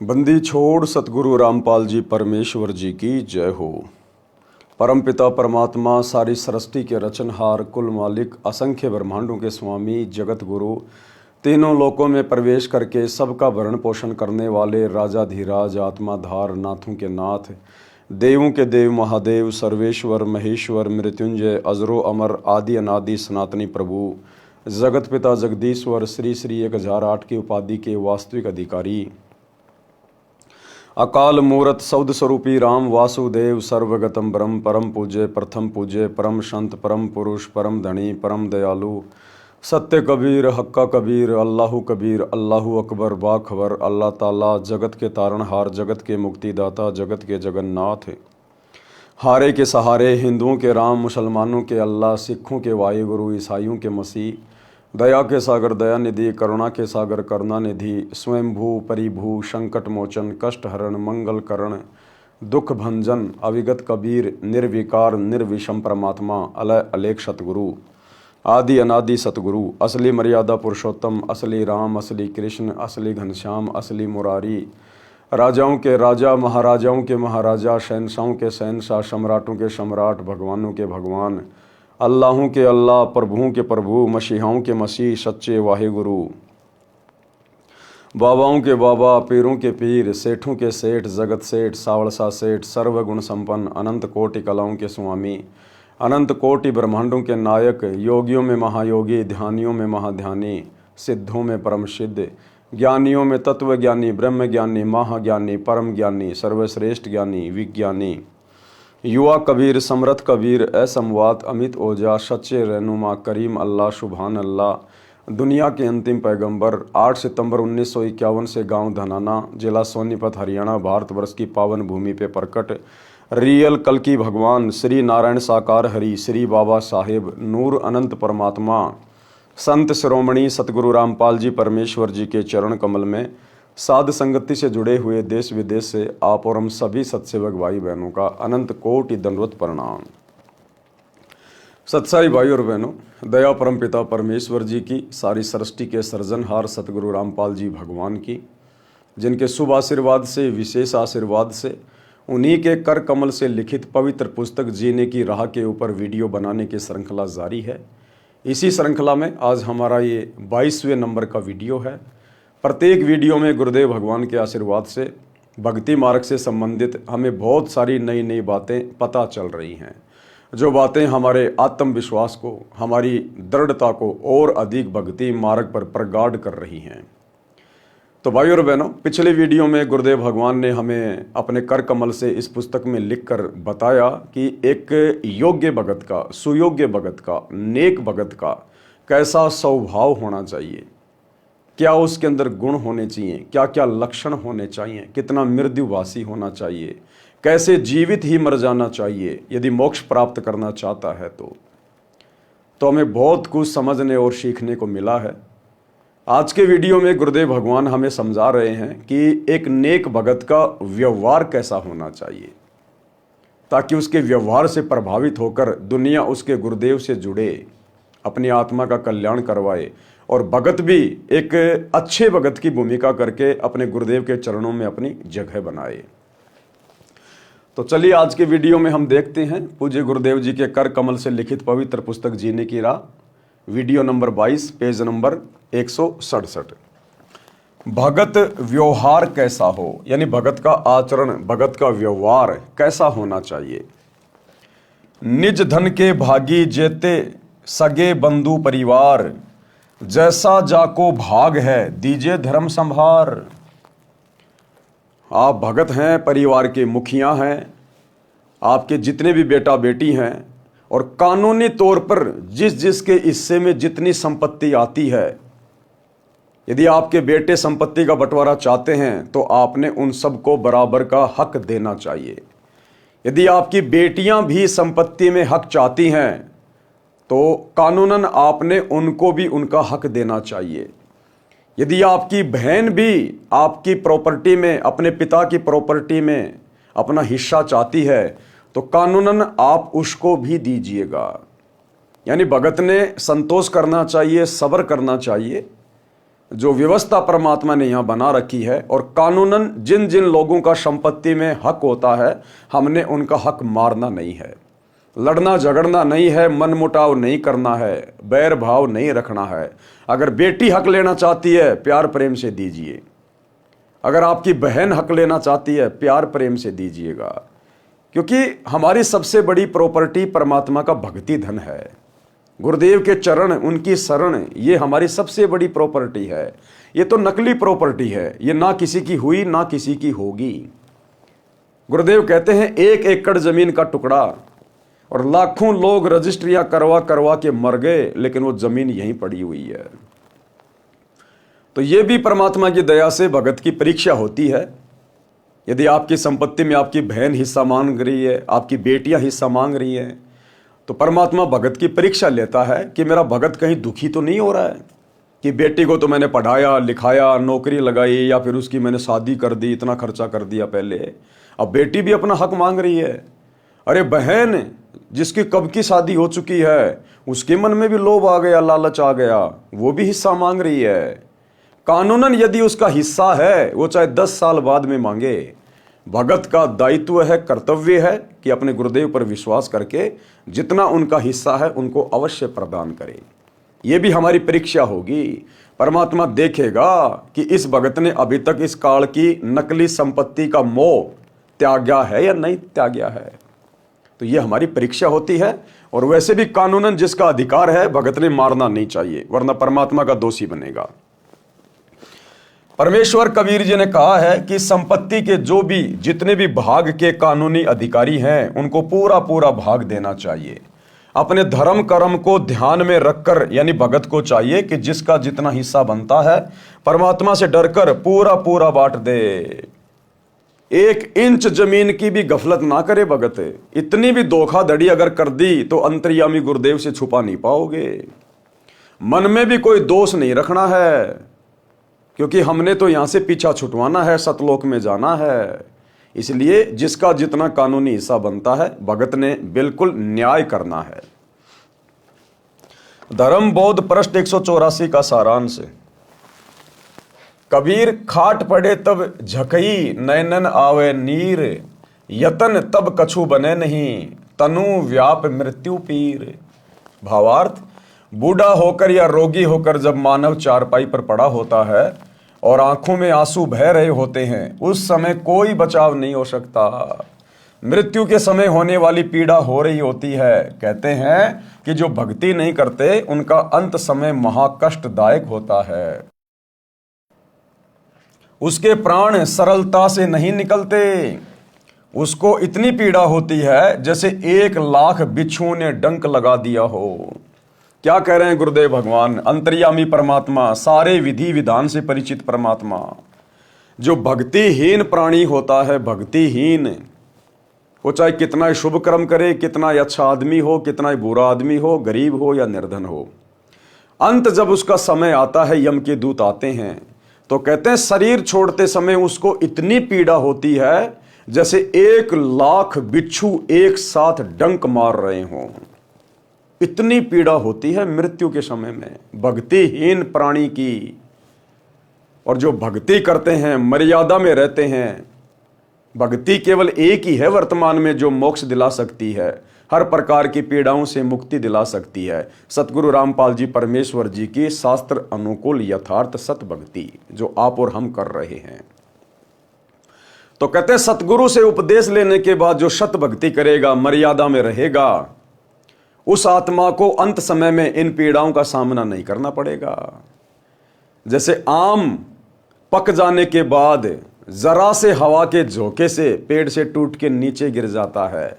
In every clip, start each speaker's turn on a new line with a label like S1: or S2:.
S1: बंदी छोड़ सतगुरु रामपाल जी परमेश्वर जी की जय हो। परमपिता परमात्मा सारी सृष्टि के रचनहार, कुल मालिक, असंख्य ब्रह्मांडों के स्वामी, जगत गुरु, तीनों लोकों में प्रवेश करके सबका भरण पोषण करने वाले राजाधिराज, आत्माधार, नाथों के नाथ, देवों के देव, महादेव, सर्वेश्वर, महेश्वर, मृत्युंजय, अजरो अमर, आदि अनादि सनातनी प्रभु, जगत पिता जगदीश्वर, श्री श्री 1008 की उपाधि के वास्तविक अधिकारी, अकाल मूरत शब्द स्वरूपी राम वासुदेव, सर्वगतम ब्रह्म, परम पूज्य, प्रथम पूज्य, परम संत, परम पुरुष, परम धनी, परम दयालु, सत्य कबीर, हक्का कबीर, अल्लाहु कबीर, अल्लाहु अकबर, बाखबर, अल्लाह ताला, जगत के तारणहार, जगत के मुक्तिदाता, जगत के जगन्नाथ, हारे के सहारे, हिंदुओं के राम, मुसलमानों के अल्लाह, सिखों के वाहिगुरु, ईसाइयों के मसीह, दया के सागर दया निधि, करुणा के सागर करुणा निधि, स्वयंभू परिभू, संकट मोचन, कष्ट हरण, मंगल करण, दुख भंजन, अविगत कबीर, निर्विकार निर्विषम परमात्मा, अलय अलेख सतगुरु, आदि अनादि सतगुरु, असली मर्यादा पुरुषोत्तम, असली राम, असली कृष्ण, असली घनश्याम, असली मुरारी, राजाओं के राजा, महाराजाओं के महाराजा, शहनशाहों के शहनशाह, सम्राटों के सम्राट, भगवानों के भगवान, अल्लाहों के अल्लाह, प्रभुओं के प्रभु, मसीहाओं के मसीह, सच्चे वाहिगुरु, बाबाओं के बाबा, पीरों के पीर, सेठों के सेठ, जगत सेठ, सावड़सा सेठ, सर्वगुण संपन्न, अनंत कोटि कलाओं के स्वामी, अनंत कोटि ब्रह्मांडों के नायक, योगियों में महायोगी, ध्यानियों में महाध्यानी, सिद्धों में परम सिद्ध, ज्ञानियों में तत्व ज्ञानी, ब्रह्म ज्ञानी, महाज्ञानी, परम ज्ञानी, सर्वश्रेष्ठ ज्ञानी, विज्ञानी, युवा कबीर, समरथ कबीर, असमवात, अमित ओजा, सच्चे रहनुमा, करीम अल्लाह, सुभान अल्लाह, दुनिया के अंतिम पैगंबर, 8 सितंबर 1951 से गांव धनाना, जिला सोनीपत, हरियाणा, भारतवर्ष की पावन भूमि पे प्रकट रियल कल की भगवान, श्री नारायण साकार हरि, श्री बाबा साहेब, नूर अनंत परमात्मा, संत शिरोमणि सतगुरु रामपाल जी परमेश्वर जी के चरण कमल में साध संगति से जुड़े हुए देश विदेश से आप और हम सभी सत्सेवक भाई बहनों का अनंत कोटि दंडवत प्रणाम। सत्साई भाई और बहनों, दया परम पिता परमेश्वर जी की, सारी सृष्टि के सृजनहार सतगुरु रामपाल जी भगवान की, जिनके शुभ आशीर्वाद से, विशेष आशीर्वाद से, उन्हीं के कर कमल से लिखित पवित्र पुस्तक जीने की राह के ऊपर वीडियो बनाने की श्रृंखला जारी है। इसी श्रृंखला में आज हमारा ये 22वें नंबर का वीडियो है। प्रत्येक वीडियो में गुरुदेव भगवान के आशीर्वाद से भक्ति मार्ग से संबंधित हमें बहुत सारी नई नई बातें पता चल रही हैं, जो बातें हमारे आत्मविश्वास को, हमारी दृढ़ता को और अधिक भक्ति मार्ग पर प्रगाढ़ कर रही हैं। तो भाई और बहनों, पिछले वीडियो में गुरुदेव भगवान ने हमें अपने कर कमल से इस पुस्तक में लिखकर बताया कि एक योग्य भगत का, सुयोग्य भगत का, नेक भगत का कैसा स्वभाव होना चाहिए, क्या उसके अंदर गुण होने चाहिए, क्या क्या लक्षण होने चाहिए, कितना मृत्युवासी होना चाहिए, कैसे जीवित ही मर जाना चाहिए यदि मोक्ष प्राप्त करना चाहता है। तो हमें बहुत कुछ समझने और सीखने को मिला है। आज के वीडियो में गुरुदेव भगवान हमें समझा रहे हैं कि एक नेक भगत का व्यवहार कैसा होना चाहिए, ताकि उसके व्यवहार से प्रभावित होकर दुनिया उसके गुरुदेव से जुड़े, अपनी आत्मा का कल्याण करवाए और भगत भी एक अच्छे भगत की भूमिका करके अपने गुरुदेव के चरणों में अपनी जगह बनाए। तो चलिए आज के वीडियो में हम देखते हैं पूज्य गुरुदेव जी के कर कमल से लिखित पवित्र पुस्तक जीने की राह, वीडियो नंबर 22, पेज नंबर 167। भगत व्यवहार कैसा हो, यानी भगत का आचरण, भगत का व्यवहार कैसा होना चाहिए। निज धन के भागी जेते सगे बंधु परिवार, जैसा जाको भाग है दीजिए धर्म संभार। आप भगत हैं, परिवार के मुखिया हैं, आपके जितने भी बेटा बेटी हैं, और कानूनी तौर पर जिस जिसके हिस्से में जितनी संपत्ति आती है, यदि आपके बेटे संपत्ति का बंटवारा चाहते हैं तो आपने उन सबको बराबर का हक देना चाहिए। यदि आपकी बेटियां भी संपत्ति में हक चाहती हैं तो कानूनन आपने उनको भी उनका हक देना चाहिए। यदि आपकी बहन भी आपकी प्रॉपर्टी में, अपने पिता की प्रॉपर्टी में अपना हिस्सा चाहती है तो कानूनन आप उसको भी दीजिएगा। यानी भगत ने संतोष करना चाहिए, सब्र करना चाहिए जो व्यवस्था परमात्मा ने यहाँ बना रखी है और कानूनन जिन जिन लोगों का संपत्ति में हक होता है, हमने उनका हक मारना नहीं है, लड़ना झगड़ना नहीं है, मनमुटाव नहीं करना है, बैर भाव नहीं रखना है। अगर बेटी हक लेना चाहती है, प्यार प्रेम से दीजिए। अगर आपकी बहन हक लेना चाहती है, प्यार प्रेम से दीजिएगा, क्योंकि हमारी सबसे बड़ी प्रॉपर्टी परमात्मा का भक्ति धन है। गुरुदेव के चरण, उनकी शरण, ये हमारी सबसे बड़ी प्रॉपर्टी है। ये तो नकली प्रॉपर्टी है, ये ना किसी की हुई ना किसी की होगी। गुरुदेव कहते हैं 1 एकड़ जमीन का टुकड़ा और लाखों लोग रजिस्ट्रियां करवा करवा के मर गए, लेकिन वो जमीन यहीं पड़ी हुई है। तो ये भी परमात्मा की दया से भगत की परीक्षा होती है। यदि आपकी संपत्ति में आपकी बहन हिस्सा मांग रही है, आपकी बेटियां हिस्सा मांग रही हैं, तो परमात्मा भगत की परीक्षा लेता है कि मेरा भगत कहीं दुखी तो नहीं हो रहा है कि बेटी को तो मैंने पढ़ाया लिखाया, नौकरी लगाई, या फिर उसकी मैंने शादी कर दी, इतना खर्चा कर दिया पहले, अब बेटी भी अपना हक मांग रही है। अरे बहन जिसकी कब की शादी हो चुकी है, उसके मन में भी लोभ आ गया, लालच आ गया, वो भी हिस्सा मांग रही है। कानूनन यदि उसका हिस्सा है, वो चाहे 10 साल बाद में मांगे। भगत का दायित्व है, कर्तव्य है कि अपने गुरुदेव पर विश्वास करके जितना उनका हिस्सा है उनको अवश्य प्रदान करें। यह भी हमारी परीक्षा होगी। परमात्मा देखेगा कि इस भगत ने अभी तक इस काल की नकली संपत्ति का मोह त्यागा है या नहीं त्यागा है। तो यह हमारी परीक्षा होती है। और वैसे भी कानूनन जिसका अधिकार है, भगत ने मारना नहीं चाहिए, वरना परमात्मा का दोषी बनेगा। परमेश्वर कबीर जी ने कहा है कि संपत्ति के जो भी जितने भी भाग के कानूनी अधिकारी हैं, उनको पूरा पूरा भाग देना चाहिए। अपने धर्म कर्म को ध्यान में रखकर, यानी भगत को चाहिए कि जिसका जितना हिस्सा बनता है परमात्मा से डरकर पूरा पूरा बांट दे। 1 इंच जमीन की भी गफलत ना करे भगत। इतनी भी धोखाधड़ी अगर कर दी तो अंतर्यामी गुरुदेव से छुपा नहीं पाओगे। मन में भी कोई दोष नहीं रखना है, क्योंकि हमने तो यहां से पीछा छुटवाना है, सतलोक में जाना है। इसलिए जिसका जितना कानूनी हिस्सा बनता है, भगत ने बिल्कुल न्याय करना है। धर्म बोध पृष्ठ 184 का सारांश। कबीर खाट पड़े तब झकई, नैनन आवे नीर, यतन तब कछु बने नहीं, तनु व्याप मृत्यु पीर। भावार्थ, बूढ़ा होकर या रोगी होकर जब मानव चारपाई पर पड़ा होता है और आंखों में आंसू बह रहे होते हैं, उस समय कोई बचाव नहीं हो सकता। मृत्यु के समय होने वाली पीड़ा हो रही होती है। कहते हैं कि जो भक्ति नहीं करते उनका अंत समय महाकष्टदायक होता है। उसके प्राण सरलता से नहीं निकलते। उसको इतनी पीड़ा होती है जैसे 1,00,000 बिच्छुओं ने डंक लगा दिया हो। क्या कह रहे हैं गुरुदेव भगवान? अंतर्यामी परमात्मा, सारे विधि विधान से परिचित परमात्मा। जो भक्तिहीन प्राणी होता है, भक्तिहीन, वो चाहे कितना ही शुभ कर्म करे, कितना ही अच्छा आदमी हो, कितना ही बुरा आदमी हो, गरीब हो या निर्धन हो, अंत जब उसका समय आता है, यम के दूत आते हैं, तो कहते हैं शरीर छोड़ते समय उसको इतनी पीड़ा होती है जैसे 1,00,000 बिच्छू एक साथ डंक मार रहे हों। इतनी पीड़ा होती है मृत्यु के समय में भक्तिहीन प्राणी की। और जो भक्ति करते हैं, मर्यादा में रहते हैं, भक्ति केवल एक ही है वर्तमान में जो मोक्ष दिला सकती है, हर प्रकार की पीड़ाओं से मुक्ति दिला सकती है। सतगुरु रामपाल जी परमेश्वर जी की शास्त्र अनुकूल यथार्थ सत भक्ति जो आप और हम कर रहे हैं। तो कहते हैं सतगुरु से उपदेश लेने के बाद जो सत भक्ति करेगा, मर्यादा में रहेगा, उस आत्मा को अंत समय में इन पीड़ाओं का सामना नहीं करना पड़ेगा। जैसे आम पक जाने के बाद जरा से हवा के झोंके से पेड़ से टूट के नीचे गिर जाता है,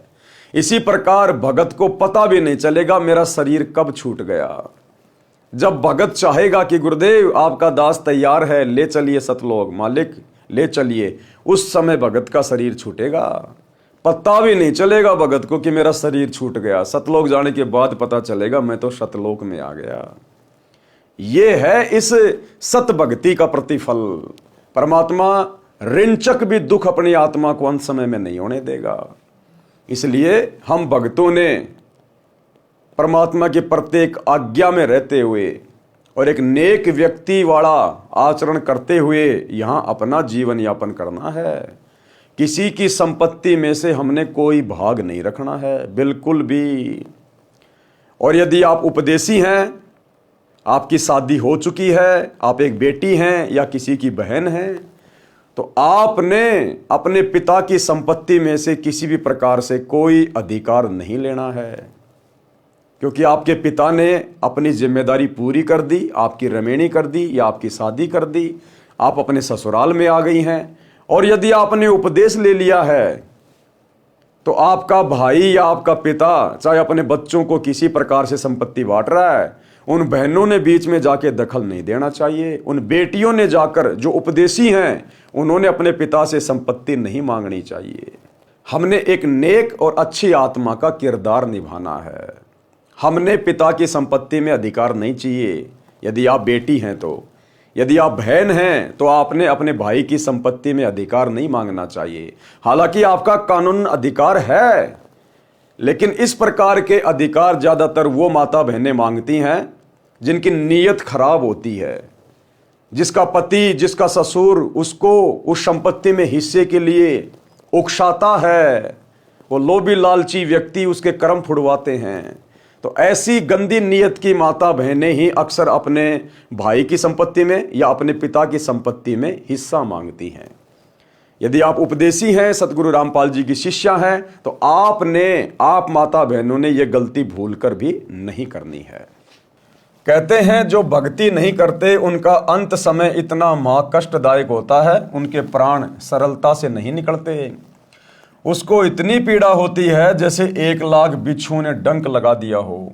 S1: इसी प्रकार भगत को पता भी नहीं चलेगा मेरा शरीर कब छूट गया। जब भगत चाहेगा कि गुरुदेव आपका दास तैयार है, ले चलिए सतलोक, मालिक ले चलिए, उस समय भगत का शरीर छूटेगा। पता भी नहीं चलेगा भगत को कि मेरा शरीर छूट गया। सतलोक जाने के बाद पता चलेगा मैं तो सतलोक में आ गया। ये है इस सत भक्ति का प्रतिफल। परमात्मा ऋणचक भी दुख अपनी आत्मा को अंत समय में नहीं होने देगा। इसलिए हम भक्तों ने परमात्मा की प्रत्येक आज्ञा में रहते हुए और एक नेक व्यक्ति वाला आचरण करते हुए यहाँ अपना जीवन यापन करना है। किसी की संपत्ति में से हमने कोई भाग नहीं रखना है, बिल्कुल भी। और यदि आप उपदेशी हैं, आपकी शादी हो चुकी है, आप एक बेटी हैं या किसी की बहन हैं, तो आपने अपने पिता की संपत्ति में से किसी भी प्रकार से कोई अधिकार नहीं लेना है, क्योंकि आपके पिता ने अपनी जिम्मेदारी पूरी कर दी, आपकी रमेणी कर दी या आपकी शादी कर दी, आप अपने ससुराल में आ गई हैं। और यदि आपने उपदेश ले लिया है तो आपका भाई या आपका पिता चाहे अपने बच्चों को किसी प्रकार से संपत्ति बांट रहा है, उन बहनों ने बीच में जाके दखल नहीं देना चाहिए। उन बेटियों ने जाकर, जो उपदेशी हैं, उन्होंने अपने पिता से संपत्ति नहीं मांगनी चाहिए। हमने एक नेक और अच्छी आत्मा का किरदार निभाना है। हमने पिता की संपत्ति में अधिकार नहीं चाहिए। यदि आप बेटी हैं तो, यदि आप बहन हैं तो आपने अपने भाई की संपत्ति में अधिकार नहीं मांगना चाहिए। हालांकि आपका कानून अधिकार है, लेकिन इस प्रकार के अधिकार ज्यादातर वो माता बहनें मांगती हैं जिनकी नीयत खराब होती है, जिसका पति, जिसका ससुर उसको उस संपत्ति में हिस्से के लिए उकसाता है। वो लोभी लालची व्यक्ति उसके कर्म फुड़वाते हैं। तो ऐसी गंदी नीयत की माता बहनें ही अक्सर अपने भाई की संपत्ति में या अपने पिता की संपत्ति में हिस्सा मांगती हैं। यदि आप उपदेशी हैं, सतगुरु रामपाल जी की शिष्या हैं, तो आप माता बहनों ने यह गलती भूलकर भी नहीं करनी है। कहते हैं जो भक्ति नहीं करते उनका अंत समय इतना महाकष्टदायक होता है, उनके प्राण सरलता से नहीं निकलते। उसको इतनी पीड़ा होती है जैसे 1,00,000 बिच्छू ने डंक लगा दिया हो।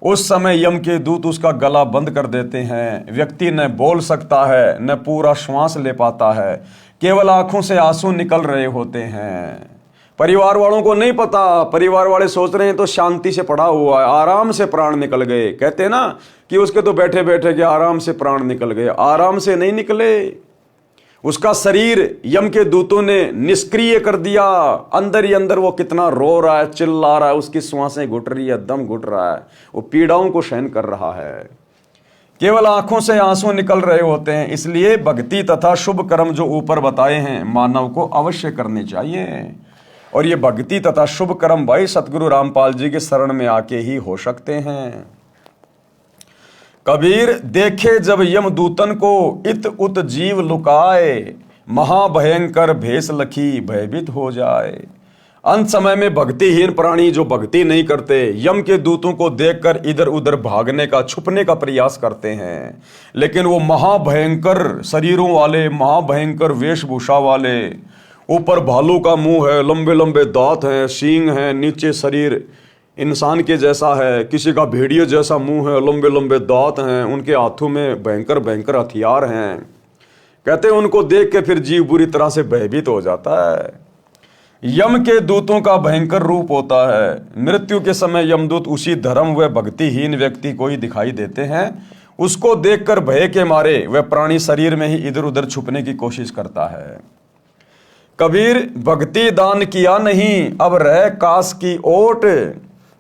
S1: उस समय यम के दूत उसका गला बंद कर देते हैं। व्यक्ति न बोल सकता है, न पूरा श्वास ले पाता है, केवल आंखों से आंसू निकल रहे होते हैं। परिवार वालों को नहीं पता, परिवार वाले सोच रहे हैं तो शांति से पड़ा हुआ है, आराम से प्राण निकल गए। कहते हैं ना कि उसके तो बैठे बैठे के आराम से प्राण निकल गए। आराम से नहीं निकले, उसका शरीर यम के दूतों ने निष्क्रिय कर दिया। अंदर ही अंदर वो कितना रो रहा है, चिल्ला रहा है, उसकी श्वासें घुट रही है, दम घुट रहा है, वो पीड़ाओं को सहन कर रहा है। केवल आंखों से आंसू निकल रहे होते हैं। इसलिए भक्ति तथा शुभ कर्म जो ऊपर बताए हैं मानव को अवश्य करने चाहिए। और ये भक्ति तथा शुभ कर्म भाई सतगुरु रामपाल जी के शरण में आके ही हो सकते हैं। कबीर देखे जब यमदूतन को इत उत जीव लुकाए, महाभयंकर भेष लखी भयभीत हो जाए। अंत समय में भक्तिहीन प्राणी जो भक्ति नहीं करते, यम के दूतों को देखकर इधर उधर भागने का, छुपने का प्रयास करते हैं, लेकिन वो महाभयंकर शरीरों वाले, महाभयंकर वेशभूषा वाले, ऊपर भालू का मुंह है, लंबे लंबे दांत हैं, सींग हैं, नीचे शरीर इंसान के जैसा है, किसी का भेड़िए जैसा मुंह है, लंबे लंबे दांत हैं, उनके हाथों में भयंकर भयंकर हथियार हैं। कहते हैं उनको देख के फिर जीव बुरी तरह से भयभीत हो जाता है। यम के दूतों का भयंकर रूप होता है। मृत्यु के समय यमदूत उसी धर्म व भक्तिहीन व्यक्ति को ही दिखाई देते हैं। उसको देखकर भय के मारे वह प्राणी शरीर में ही इधर उधर छुपने की कोशिश करता है। कबीर भक्ति दान किया नहीं, अब रह काश की ओट,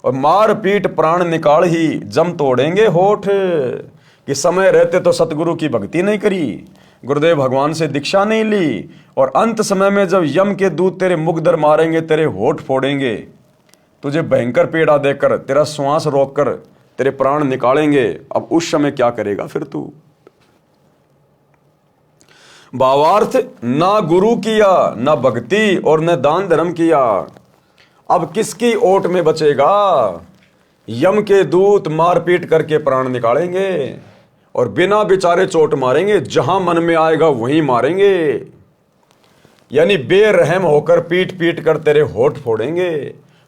S1: और मार पीट प्राण निकाल ही जम तोड़ेंगे होठ। कि समय रहते तो सतगुरु की भक्ति नहीं करी, गुरुदेव भगवान से दीक्षा नहीं ली, और अंत समय में जब यम के दूत तेरे मुख दर मारेंगे, तेरे होठ फोड़ेंगे, तुझे भयंकर पीड़ा देकर, तेरा श्वास रोककर तेरे प्राण निकालेंगे, अब उस समय क्या करेगा फिर तू। भावार्थ, ना गुरु किया, ना भक्ति और न दान धर्म किया, अब किसकी ओट में बचेगा। यम के दूत मारपीट करके प्राण निकालेंगे और बिना बेचारे चोट मारेंगे, जहां मन में आएगा वहीं मारेंगे। यानी बेरहम होकर पीट पीट कर तेरे होठ फोड़ेंगे।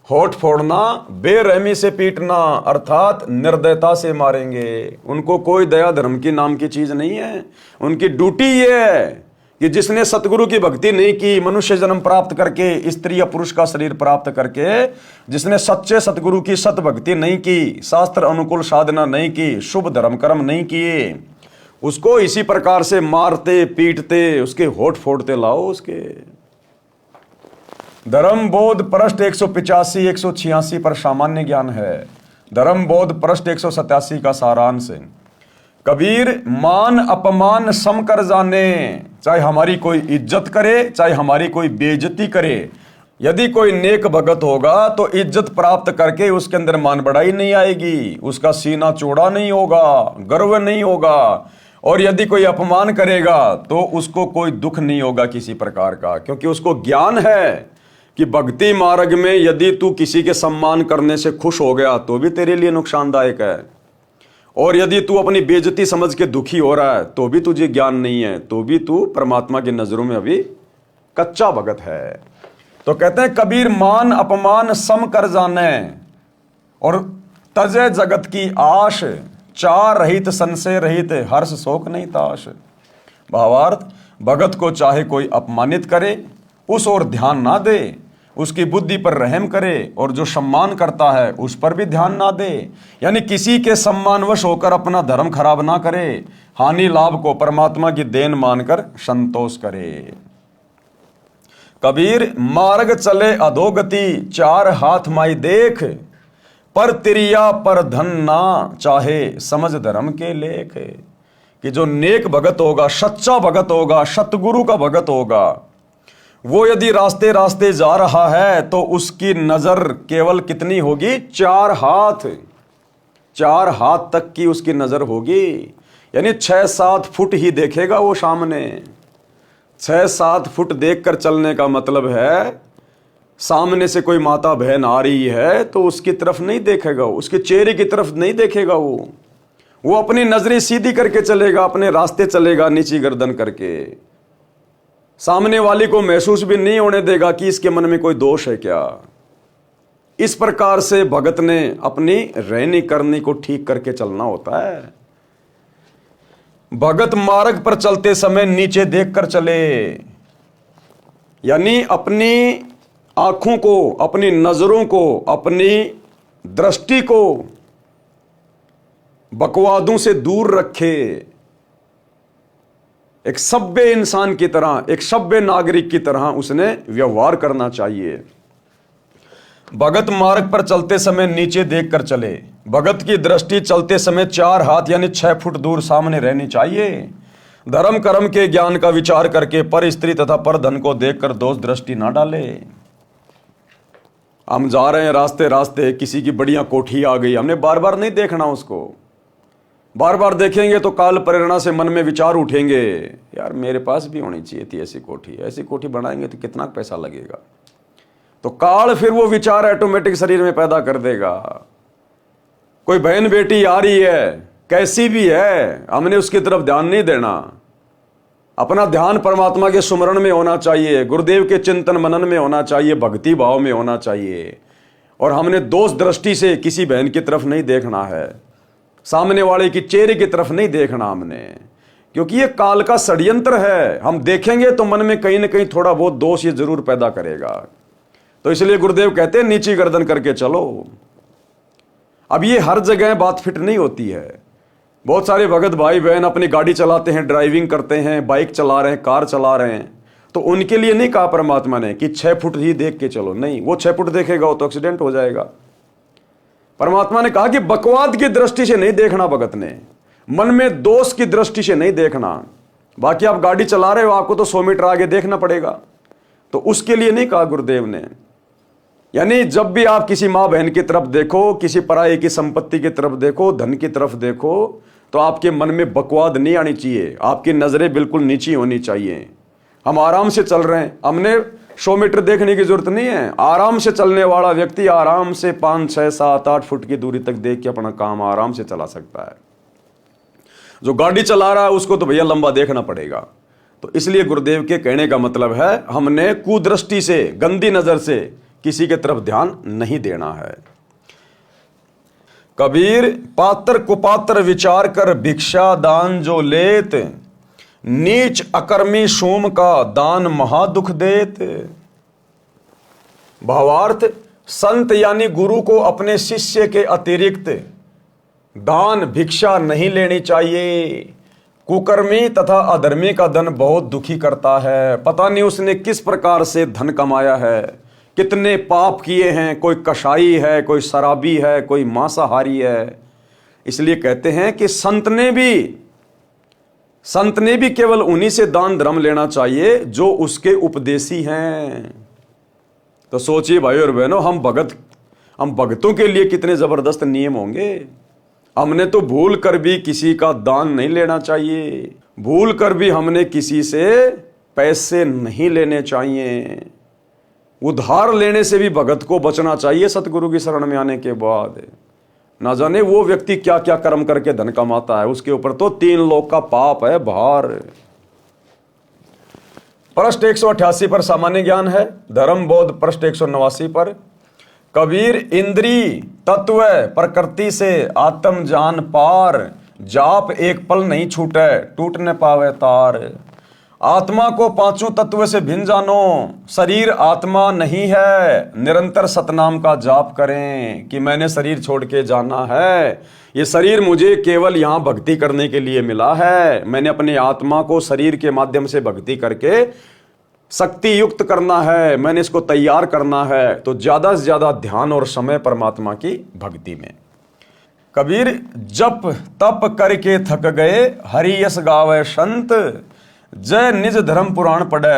S1: होठ फोड़ना, बेरहमी से पीटना, अर्थात निर्दयता से मारेंगे। उनको कोई दया धर्म की नाम की चीज नहीं है। उनकी ड्यूटी ये है कि जिसने सतगुरु की भक्ति नहीं की, मनुष्य जन्म प्राप्त करके, स्त्री या पुरुष का शरीर प्राप्त करके, जिसने सच्चे सतगुरु की सत भक्ति नहीं की, शास्त्र अनुकूल साधना नहीं की, शुभ धर्म कर्म नहीं किए, उसको इसी प्रकार से मारते पीटते, उसके होठ फोड़ते लाओ। उसके धर्म बोध पृष्ठ 185 186 पर सामान्य ज्ञान है। धर्म बोध पृष्ठ 187 का सारांश है। कबीर मान अपमान सम कर जाने, चाहे हमारी कोई इज्जत करे चाहे हमारी कोई बेइज्जती करे। यदि कोई नेक भगत होगा तो इज्जत प्राप्त करके उसके अंदर मान बढ़ाई नहीं आएगी, उसका सीना चौड़ा नहीं होगा, गर्व नहीं होगा। और यदि कोई अपमान करेगा तो उसको कोई दुख नहीं होगा किसी प्रकार का, क्योंकि उसको ज्ञान है कि भक्ति मार्ग में यदि तू किसी के सम्मान करने से खुश हो गया तो भी तेरे लिए नुकसानदायक है, और यदि तू अपनी बेइज्जती समझ के दुखी हो रहा है तो भी तुझे ज्ञान नहीं है, तो भी तू परमात्मा की नजरों में अभी कच्चा भगत है। तो कहते हैं कबीर मान अपमान सम कर जाने, और तजे जगत की आश, चार रहित संशय रहित हर्ष शोक नहीं ताश। भावार्थ, भगत को चाहे कोई अपमानित करे उस ओर ध्यान ना दे, उसकी बुद्धि पर रहम करे, और जो सम्मान करता है उस पर भी ध्यान ना दे। यानी किसी के सम्मानवश होकर अपना धर्म खराब ना करे, हानि लाभ को परमात्मा की देन मानकर संतोष करे। कबीर मार्ग चले अधोगति, चार हाथ माई देख, पर तिरिया पर धन ना चाहे, समझ धर्म के लेख। कि जो नेक भगत होगा, सच्चा भगत होगा, सतगुरु का भगत होगा, वो यदि रास्ते रास्ते जा रहा है तो उसकी नजर केवल कितनी होगी? चार हाथ तक की उसकी नजर होगी। यानी 6-7 फुट ही देखेगा वो सामने। 6-7 फुट देखकर चलने का मतलब है सामने से कोई माता बहन आ रही है तो उसकी तरफ नहीं देखेगा, उसके चेहरे की तरफ नहीं देखेगा। वो अपनी नजरें सीधी करके चलेगा, अपने रास्ते चलेगा नीची गर्दन करके। सामने वाली को महसूस भी नहीं होने देगा कि इसके मन में कोई दोष है क्या। इस प्रकार से भगत ने अपनी रहनी करनी को ठीक करके चलना होता है। भगत मार्ग पर चलते समय नीचे देखकर चले, यानी अपनी आंखों को, अपनी नजरों को, अपनी दृष्टि को बकवादों से दूर रखे। एक सभ्य इंसान की तरह, एक सभ्य नागरिक की तरह उसने व्यवहार करना चाहिए। भगत मार्ग पर चलते समय नीचे देखकर चले। भगत की दृष्टि चलते समय 4 हाथ यानी 6 फुट दूर सामने रहनी चाहिए। धर्म कर्म के ज्ञान का विचार करके पर स्त्री तथा पर धन को देखकर दोष दृष्टि ना डाले। हम जा रहे हैं रास्ते रास्ते, किसी की बढ़िया कोठी आ गई, हमने बार बार नहीं देखना उसको। बार बार देखेंगे तो काल प्रेरणा से मन में विचार उठेंगे, यार मेरे पास भी होनी चाहिए थी ऐसी कोठी। ऐसी कोठी बनाएंगे तो कितना पैसा लगेगा। तो काल फिर वो विचार ऑटोमेटिक शरीर में पैदा कर देगा। कोई बहन बेटी आ रही है, कैसी भी है, हमने उसकी तरफ ध्यान नहीं देना। अपना ध्यान परमात्मा के सुमरण में होना चाहिए, गुरुदेव के चिंतन मनन में होना चाहिए, भक्ति भाव में होना चाहिए। और हमने दोष दृष्टि से किसी बहन की तरफ नहीं देखना है, सामने वाले की चेहरे की तरफ नहीं देखना हमने, क्योंकि ये काल का षड्यंत्र है। हम देखेंगे तो मन में कहीं ना कहीं थोड़ा बहुत दोष ये जरूर पैदा करेगा। तो इसलिए गुरुदेव कहते हैं नीची गर्दन करके चलो। अब ये हर जगह बात फिट नहीं होती है। बहुत सारे भगत भाई बहन अपनी गाड़ी चलाते हैं, ड्राइविंग करते हैं, बाइक चला रहे हैं, कार चला रहे हैं, तो उनके लिए नहीं कहा परमात्मा ने कि 6 फुट ही देख के चलो। नहीं, वो 6 फुट देखेगा वो तो एक्सीडेंट हो जाएगा। परमात्मा ने कहा कि बकवाद की दृष्टि से नहीं देखना, भगत ने मन में दोष की दृष्टि से नहीं देखना। बाकी आप गाड़ी चला रहे हो, आपको तो 100 मीटर आगे देखना पड़ेगा, तो उसके लिए नहीं कहा गुरुदेव ने। यानी जब भी आप किसी माँ बहन की तरफ देखो, किसी पराये की संपत्ति की तरफ देखो, धन की तरफ देखो, तो आपके मन में बकवाद नहीं आनी चाहिए, आपकी नजरें बिल्कुल नीची होनी चाहिए। हम आराम से चल रहे हैं, हमने 100 मीटर देखने की जरूरत नहीं है। आराम से चलने वाला व्यक्ति आराम से 5, 6, 7, 8 फुट की दूरी तक देख के अपना काम आराम से चला सकता है। जो गाड़ी चला रहा है उसको तो भैया लंबा देखना पड़ेगा। तो इसलिए गुरुदेव के कहने का मतलब है हमने कुदृष्टि से, गंदी नजर से किसी के तरफ ध्यान नहीं देना है। कबीर पात्र कुपात्र विचार कर भिक्षा दान जो लेत, नीच अकर्मी सोम का दान महादुख देत। भावार्थ, संत यानी गुरु को अपने शिष्य के अतिरिक्त दान भिक्षा नहीं लेनी चाहिए। कुकर्मी तथा अधर्मी का धन बहुत दुखी करता है। पता नहीं उसने किस प्रकार से धन कमाया है, कितने पाप किए हैं, कोई कसाई है, कोई शराबी है, कोई मांसाहारी है। इसलिए कहते हैं कि संत ने भी संत ने भी केवल उन्हीं से दान धर्म लेना चाहिए जो उसके उपदेशी हैं। तो सोचिए भाई और बहनों, हम भगतों के लिए कितने जबरदस्त नियम होंगे। हमने तो भूल कर भी किसी का दान नहीं लेना चाहिए, भूल कर भी हमने किसी से पैसे नहीं लेने चाहिए। उधार लेने से भी भगत को बचना चाहिए सतगुरु की शरण में आने के बाद। ना जाने वो व्यक्ति क्या क्या कर्म करके धन कमाता है, उसके ऊपर तो 3 लोक का पाप है भार। पृष्ठ 188 पर सामान्य ज्ञान है। धर्म बोध पृष्ठ 189 पर। कबीर इंद्री तत्व प्रकृति से आत्म जान पार, जाप एक पल नहीं छूटे टूट न पावे तार। आत्मा को 5 तत्व से भिन्न जानो, शरीर आत्मा नहीं है, निरंतर सतनाम का जाप करें कि मैंने शरीर छोड़ के जाना है। ये शरीर मुझे केवल यहाँ भक्ति करने के लिए मिला है। मैंने अपने आत्मा को शरीर के माध्यम से भक्ति करके शक्ति युक्त करना है, मैंने इसको तैयार करना है। तो ज्यादा से ज्यादा ध्यान और समय परमात्मा की भक्ति में। कबीर जप तप करके थक गए, हरि यस गावे संत, जय निज धर्म पुराण पढ़े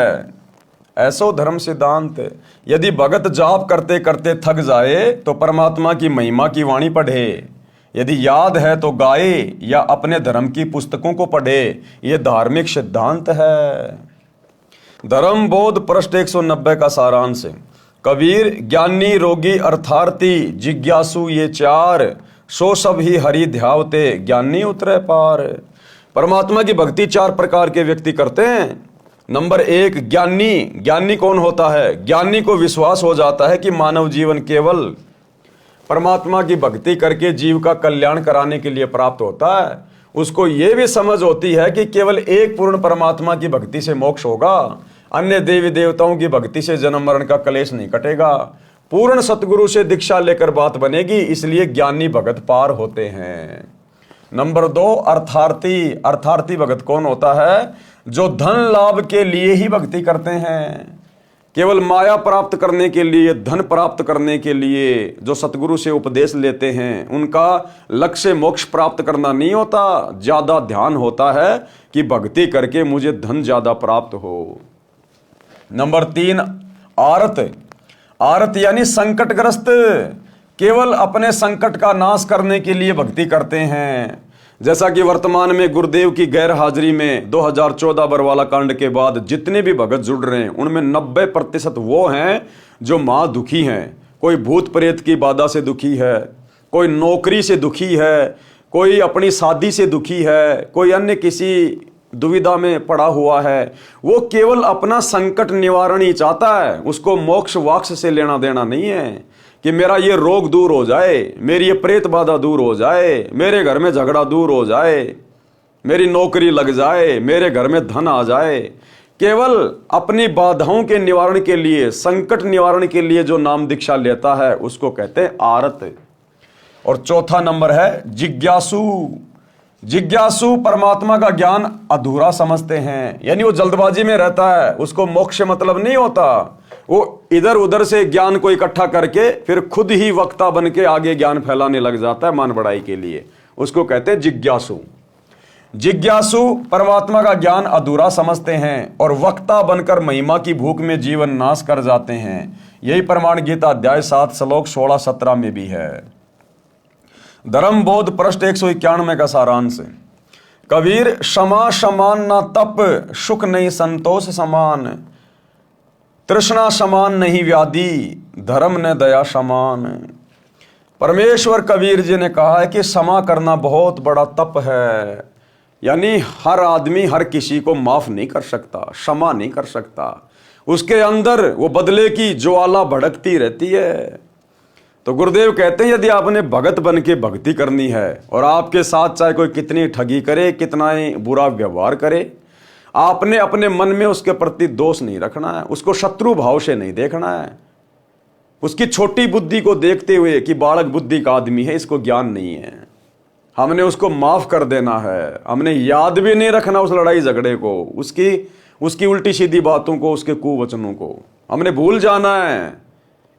S1: ऐसो धर्म सिद्धांत। यदि भगत जाप करते करते थक जाए तो परमात्मा की महिमा की वाणी पढ़े। यदि याद है तो गाए या अपने धर्म की पुस्तकों को पढ़े। यह धार्मिक सिद्धांत है। धर्म बोध पृष्ठ 190 का सारांश। कबीर ज्ञानी रोगी अर्थार्थी जिज्ञासु ये 4, सो सब ही हरि ध्यावते ज्ञानी उतरे पार। परमात्मा की भक्ति 4 प्रकार के व्यक्ति करते हैं। नंबर 1 ज्ञानी। ज्ञानी कौन होता है? ज्ञानी को विश्वास हो जाता है कि मानव जीवन केवल परमात्मा की भक्ति करके जीव का कल्याण कराने के लिए प्राप्त होता है। उसको यह भी समझ होती है कि केवल एक पूर्ण परमात्मा की भक्ति से मोक्ष होगा, अन्य देवी देवताओं की भक्ति से जन्म मरण का कलेश नहीं कटेगा। पूर्ण सतगुरु से दीक्षा लेकर बात बनेगी, इसलिए ज्ञानी भगत पार होते हैं। नंबर 2 अर्थार्थी। अर्थार्थी भगत कौन होता है? जो धन लाभ के लिए ही भक्ति करते हैं, केवल माया प्राप्त करने के लिए, धन प्राप्त करने के लिए जो सतगुरु से उपदेश लेते हैं, उनका लक्ष्य मोक्ष प्राप्त करना नहीं होता। ज्यादा ध्यान होता है कि भक्ति करके मुझे धन ज्यादा प्राप्त हो। नंबर 3 आरत। आरत यानी संकटग्रस्त, केवल अपने संकट का नाश करने के लिए भक्ति करते हैं। जैसा कि वर्तमान में गुरुदेव की गैर हाजिरी में 2014 बरवाला कांड के बाद जितने भी भगत जुड़ रहे हैं, उनमें 90% वो हैं जो मां दुखी हैं। कोई भूत प्रेत की बाधा से दुखी है, कोई नौकरी से दुखी है, कोई अपनी शादी से दुखी है, कोई अन्य किसी दुविधा में पड़ा हुआ है। वो केवल अपना संकट निवारण ही चाहता है, उसको मोक्ष वाक्ष से लेना देना नहीं है कि मेरा ये रोग दूर हो जाए, मेरी ये प्रेत बाधा दूर हो जाए, मेरे घर में झगड़ा दूर हो जाए, मेरी नौकरी लग जाए, मेरे घर में धन आ जाए। केवल अपनी बाधाओं के निवारण के लिए, संकट निवारण के लिए जो नाम दीक्षा लेता है उसको कहते हैं आरत। और चौथा नंबर है जिज्ञासु। जिज्ञासु परमात्मा का ज्ञान अधूरा समझते हैं, यानी वो जल्दबाजी में रहता है, उसको मोक्ष से मतलब नहीं होता। वो इधर उधर से ज्ञान को इकट्ठा करके फिर खुद ही वक्ता बन के आगे ज्ञान फैलाने लग जाता है मान बढ़ाई के लिए। उसको कहते हैं जिज्ञासु। जिज्ञासु परमात्मा का ज्ञान अधूरा समझते हैं और वक्ता बनकर महिमा की भूख में जीवन नाश कर जाते हैं। यही प्रमाण गीता अध्याय 7 श्लोक 16-17 में भी है। धर्म बोध पृष्ठ 191 का सारांश। कबीर क्षमा समान ना तप, सुख नहीं संतोष समान, तृष्णा समान नहीं व्याधि, धर्म ने दया समान। परमेश्वर कबीर जी ने कहा है कि क्षमा करना बहुत बड़ा तप है, यानी हर आदमी हर किसी को माफ नहीं कर सकता, क्षमा नहीं कर सकता। उसके अंदर वो बदले की ज्वाला भड़कती रहती है। तो गुरुदेव कहते हैं यदि आपने भगत बन के भक्ति करनी है और आपके साथ चाहे कोई कितनी ठगी करे, कितना ही बुरा व्यवहार करे, आपने अपने मन में उसके प्रति दोष नहीं रखना है, उसको शत्रु भाव से नहीं देखना है। उसकी छोटी बुद्धि को देखते हुए कि बालक बुद्धि का आदमी है, इसको ज्ञान नहीं है, हमने उसको माफ कर देना है। हमने याद भी नहीं रखना उस लड़ाई झगड़े को, उसकी उल्टी सीधी बातों को, उसके कुवचनों को हमने भूल जाना है।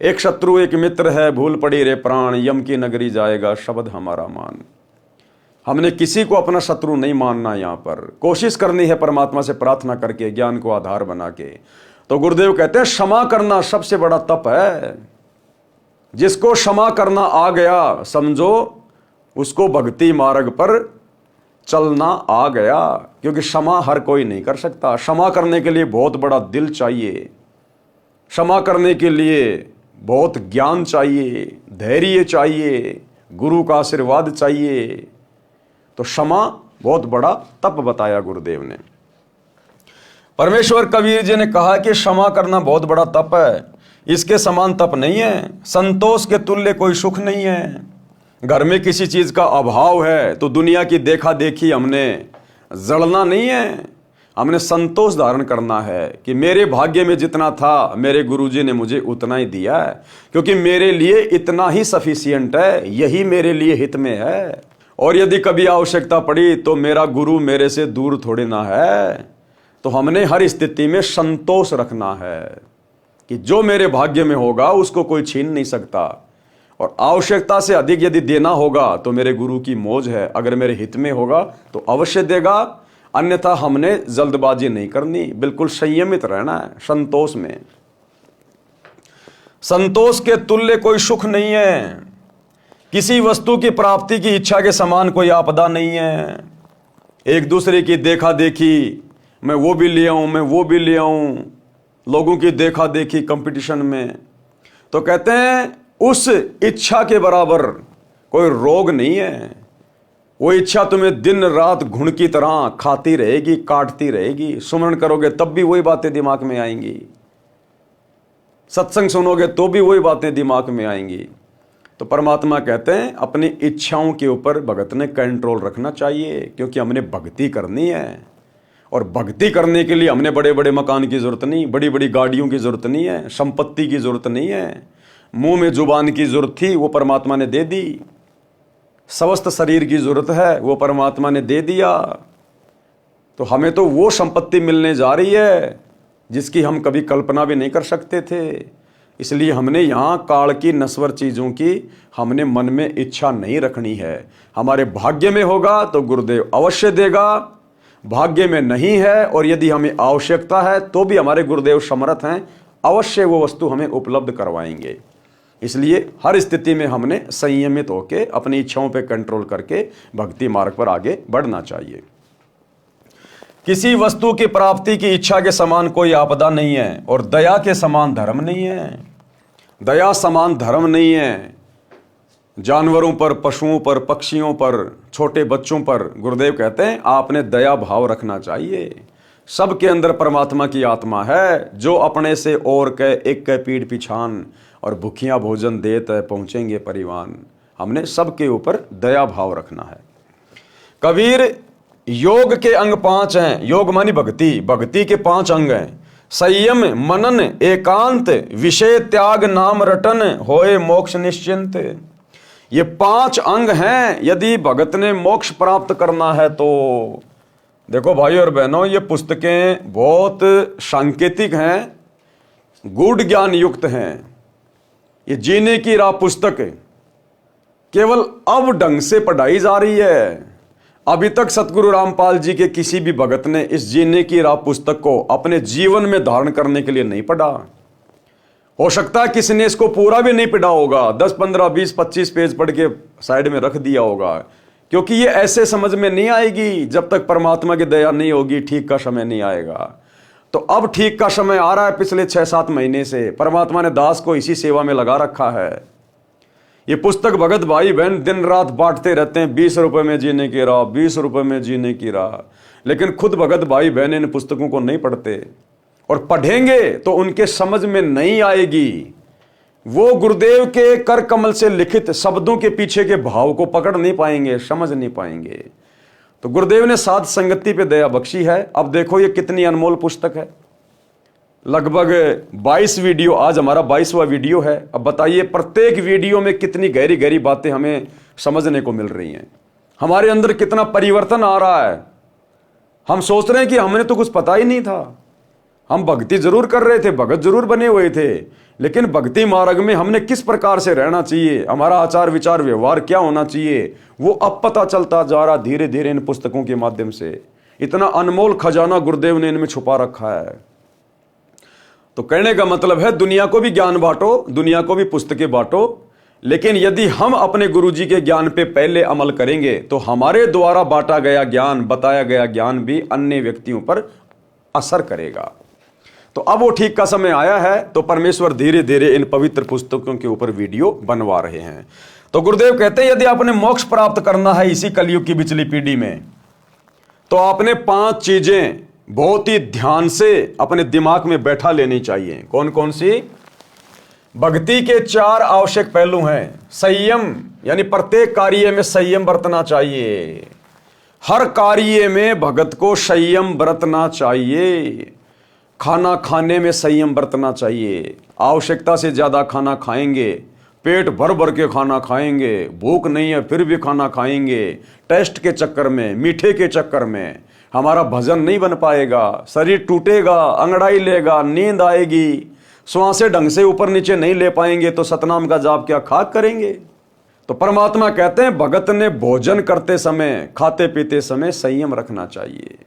S1: एक शत्रु एक मित्र है, भूल पड़ी रे प्राण, यम की नगरी जाएगा शब्द हमारा मान। हमने किसी को अपना शत्रु नहीं मानना, यहाँ पर कोशिश करनी है परमात्मा से प्रार्थना करके, ज्ञान को आधार बना के। तो गुरुदेव कहते हैं क्षमा करना सबसे बड़ा तप है। जिसको क्षमा करना आ गया, समझो उसको भक्ति मार्ग पर चलना आ गया, क्योंकि क्षमा हर कोई नहीं कर सकता। क्षमा करने के लिए बहुत बड़ा दिल चाहिए, क्षमा करने के लिए बहुत ज्ञान चाहिए, धैर्य चाहिए, गुरु का आशीर्वाद चाहिए। तो क्षमा बहुत बड़ा तप बताया गुरुदेव ने। परमेश्वर कबीर जी ने कहा कि क्षमा करना बहुत बड़ा तप है, इसके समान तप नहीं है। संतोष के तुल्य कोई सुख नहीं है। घर में किसी चीज का अभाव है तो दुनिया की देखा देखी हमने जलना नहीं है, हमने संतोष धारण करना है कि मेरे भाग्य में जितना था मेरे गुरुजी ने मुझे उतना ही दिया है, क्योंकि मेरे लिए इतना ही सफिशिएंट है, यही मेरे लिए हित में है। और यदि कभी आवश्यकता पड़ी तो मेरा गुरु मेरे से दूर थोड़े ना है। तो हमने हर स्थिति में संतोष रखना है कि जो मेरे भाग्य में होगा उसको कोई छीन नहीं सकता, और आवश्यकता से अधिक यदि देना होगा तो मेरे गुरु की मौज है, अगर मेरे हित में होगा तो अवश्य देगा, अन्यथा हमने जल्दबाजी नहीं करनी, बिल्कुल संयमित रहना है संतोष में। संतोष के तुल्य कोई सुख नहीं है। किसी वस्तु की प्राप्ति की इच्छा के समान कोई आपदा नहीं है। एक दूसरे की देखा देखी, मैं वो भी ले आऊं, मैं वो भी ले आऊं, लोगों की देखा देखी कंपटीशन में, तो कहते हैं उस इच्छा के बराबर कोई रोग नहीं है। वो इच्छा तुम्हें दिन रात घुन की तरह खाती रहेगी, काटती रहेगी। सुमरण करोगे तब भी वही बातें दिमाग में आएंगी, सत्संग सुनोगे तो भी वही बातें दिमाग में आएंगी। तो परमात्मा कहते हैं अपनी इच्छाओं के ऊपर भगत ने कंट्रोल रखना चाहिए, क्योंकि हमने भक्ति करनी है। और भक्ति करने के लिए हमने बड़े बड़े मकान की जरूरत नहीं, बड़ी बड़ी गाड़ियों की जरूरत नहीं है, संपत्ति की जरूरत नहीं है। मुंह में जुबान की जरूरत थी, वो परमात्मा ने दे दी। समस्त शरीर की जरूरत है, वो परमात्मा ने दे दिया। तो हमें तो वो संपत्ति मिलने जा रही है जिसकी हम कभी कल्पना भी नहीं कर सकते थे। इसलिए हमने यहाँ काल की नश्वर चीज़ों की हमने मन में इच्छा नहीं रखनी है। हमारे भाग्य में होगा तो गुरुदेव अवश्य देगा, भाग्य में नहीं है और यदि हमें आवश्यकता है तो भी हमारे गुरुदेव समर्थ हैं, अवश्य वो वस्तु हमें उपलब्ध करवाएंगे। इसलिए हर स्थिति में हमने संयमित होकर अपनी इच्छाओं पर कंट्रोल करके भक्ति मार्ग पर आगे बढ़ना चाहिए। किसी वस्तु की प्राप्ति की इच्छा के समान कोई आपदा नहीं है, और दया के समान धर्म नहीं है। दया समान धर्म नहीं है। जानवरों पर, पशुओं पर, पक्षियों पर, छोटे बच्चों पर गुरुदेव कहते हैं आपने दया भाव रखना चाहिए। सबके अंदर परमात्मा की आत्मा है, जो अपने से और के एक के पीठ पिछान, और भूखियां भोजन देत पहुंचेंगे परिवान। हमने सबके ऊपर दया भाव रखना है। कबीर योग के अंग 5 हैं। योग मानी भक्ति, भक्ति के 5 अंग हैं। संयम, मनन, एकांत, विषय त्याग, नाम रटन, होए मोक्ष निश्चिंत। ये 5 अंग हैं यदि भगत ने मोक्ष प्राप्त करना है तो। देखो भाई और बहनों, ये पुस्तकें बहुत सांकेतिक हैं, गूढ़ ज्ञान युक्त हैं। ये जीने की राह पुस्तक केवल अब ढंग से पढ़ाई जा रही है। अभी तक सतगुरु रामपाल जी के किसी भी भगत ने इस जीने की राह पुस्तक को अपने जीवन में धारण करने के लिए नहीं पढ़ा। हो सकता है किसी ने इसको पूरा भी नहीं पढ़ा होगा, 10, 15, 20, 25 पेज पढ़ के साइड में रख दिया होगा, क्योंकि ये ऐसे समझ में नहीं आएगी जब तक परमात्मा की दया नहीं होगी, ठीक का समय नहीं आएगा। तो अब ठीक का समय आ रहा है। पिछले 6-7 महीने से परमात्मा ने दास को इसी सेवा में लगा रखा है। ये पुस्तक भगत भाई बहन दिन रात बांटते रहते हैं, 20 रुपए में जीने की राह, 20 रुपए में जीने की राह, लेकिन खुद भगत भाई बहन इन पुस्तकों को नहीं पढ़ते, और पढ़ेंगे तो उनके समझ में नहीं आएगी। वो गुरुदेव के कर कमल से लिखित शब्दों के पीछे के भाव को पकड़ नहीं पाएंगे, समझ नहीं पाएंगे। तो गुरुदेव ने साध संगति पे दया बख्शी है। अब देखो ये कितनी अनमोल पुस्तक है। लगभग 22 वीडियो, आज हमारा 22वां वीडियो है। अब बताइए प्रत्येक वीडियो में कितनी गहरी गहरी बातें हमें समझने को मिल रही हैं, हमारे अंदर कितना परिवर्तन आ रहा है। हम सोच रहे हैं कि हमने तो कुछ पता ही नहीं था, हम भक्ति जरूर कर रहे थे, भगत जरूर बने हुए थे, लेकिन भक्ति मार्ग में हमने किस प्रकार से रहना चाहिए, हमारा आचार विचार व्यवहार क्या होना चाहिए, वो अब पता चलता जा रहा धीरे धीरे इन पुस्तकों के माध्यम से। इतना अनमोल खजाना गुरुदेव ने इनमें छुपा रखा है। तो कहने का मतलब है दुनिया को भी ज्ञान बांटो, दुनिया को भी पुस्तकें बांटो, लेकिन यदि हम अपने गुरुजी के ज्ञान पे पहले अमल करेंगे तो हमारे द्वारा बांटा गया ज्ञान, बताया गया ज्ञान भी अन्य व्यक्तियों पर असर करेगा। तो अब वो ठीक का समय आया है, तो परमेश्वर धीरे धीरे इन पवित्र पुस्तकों के ऊपर वीडियो बनवा रहे हैं। तो गुरुदेव कहते हैं यदि आपने मोक्ष प्राप्त करना है इसी कलयुग की पिछली पीढ़ी में, तो आपने 5 चीजें बहुत ही ध्यान से अपने दिमाग में बैठा लेनी चाहिए। कौन कौन सी? भक्ति के 4 आवश्यक पहलू हैं। संयम, यानी प्रत्येक कार्य में संयम बरतना चाहिए। हर कार्य में भगत को संयम बरतना चाहिए। खाना खाने में संयम बरतना चाहिए। आवश्यकता से ज्यादा खाना खाएंगे, पेट भर भर के खाना खाएंगे, भूख नहीं है फिर भी खाना खाएंगे, टेस्ट के चक्कर में, मीठे के चक्कर में हमारा भजन नहीं बन पाएगा, शरीर टूटेगा, अंगड़ाई लेगा, नींद आएगी, श्वासें ढंग से ऊपर नीचे नहीं ले पाएंगे, तो सतनाम का जाप क्या खाक करेंगे। तो परमात्मा कहते हैं भगत ने भोजन करते समय, खाते पीते समय संयम रखना चाहिए।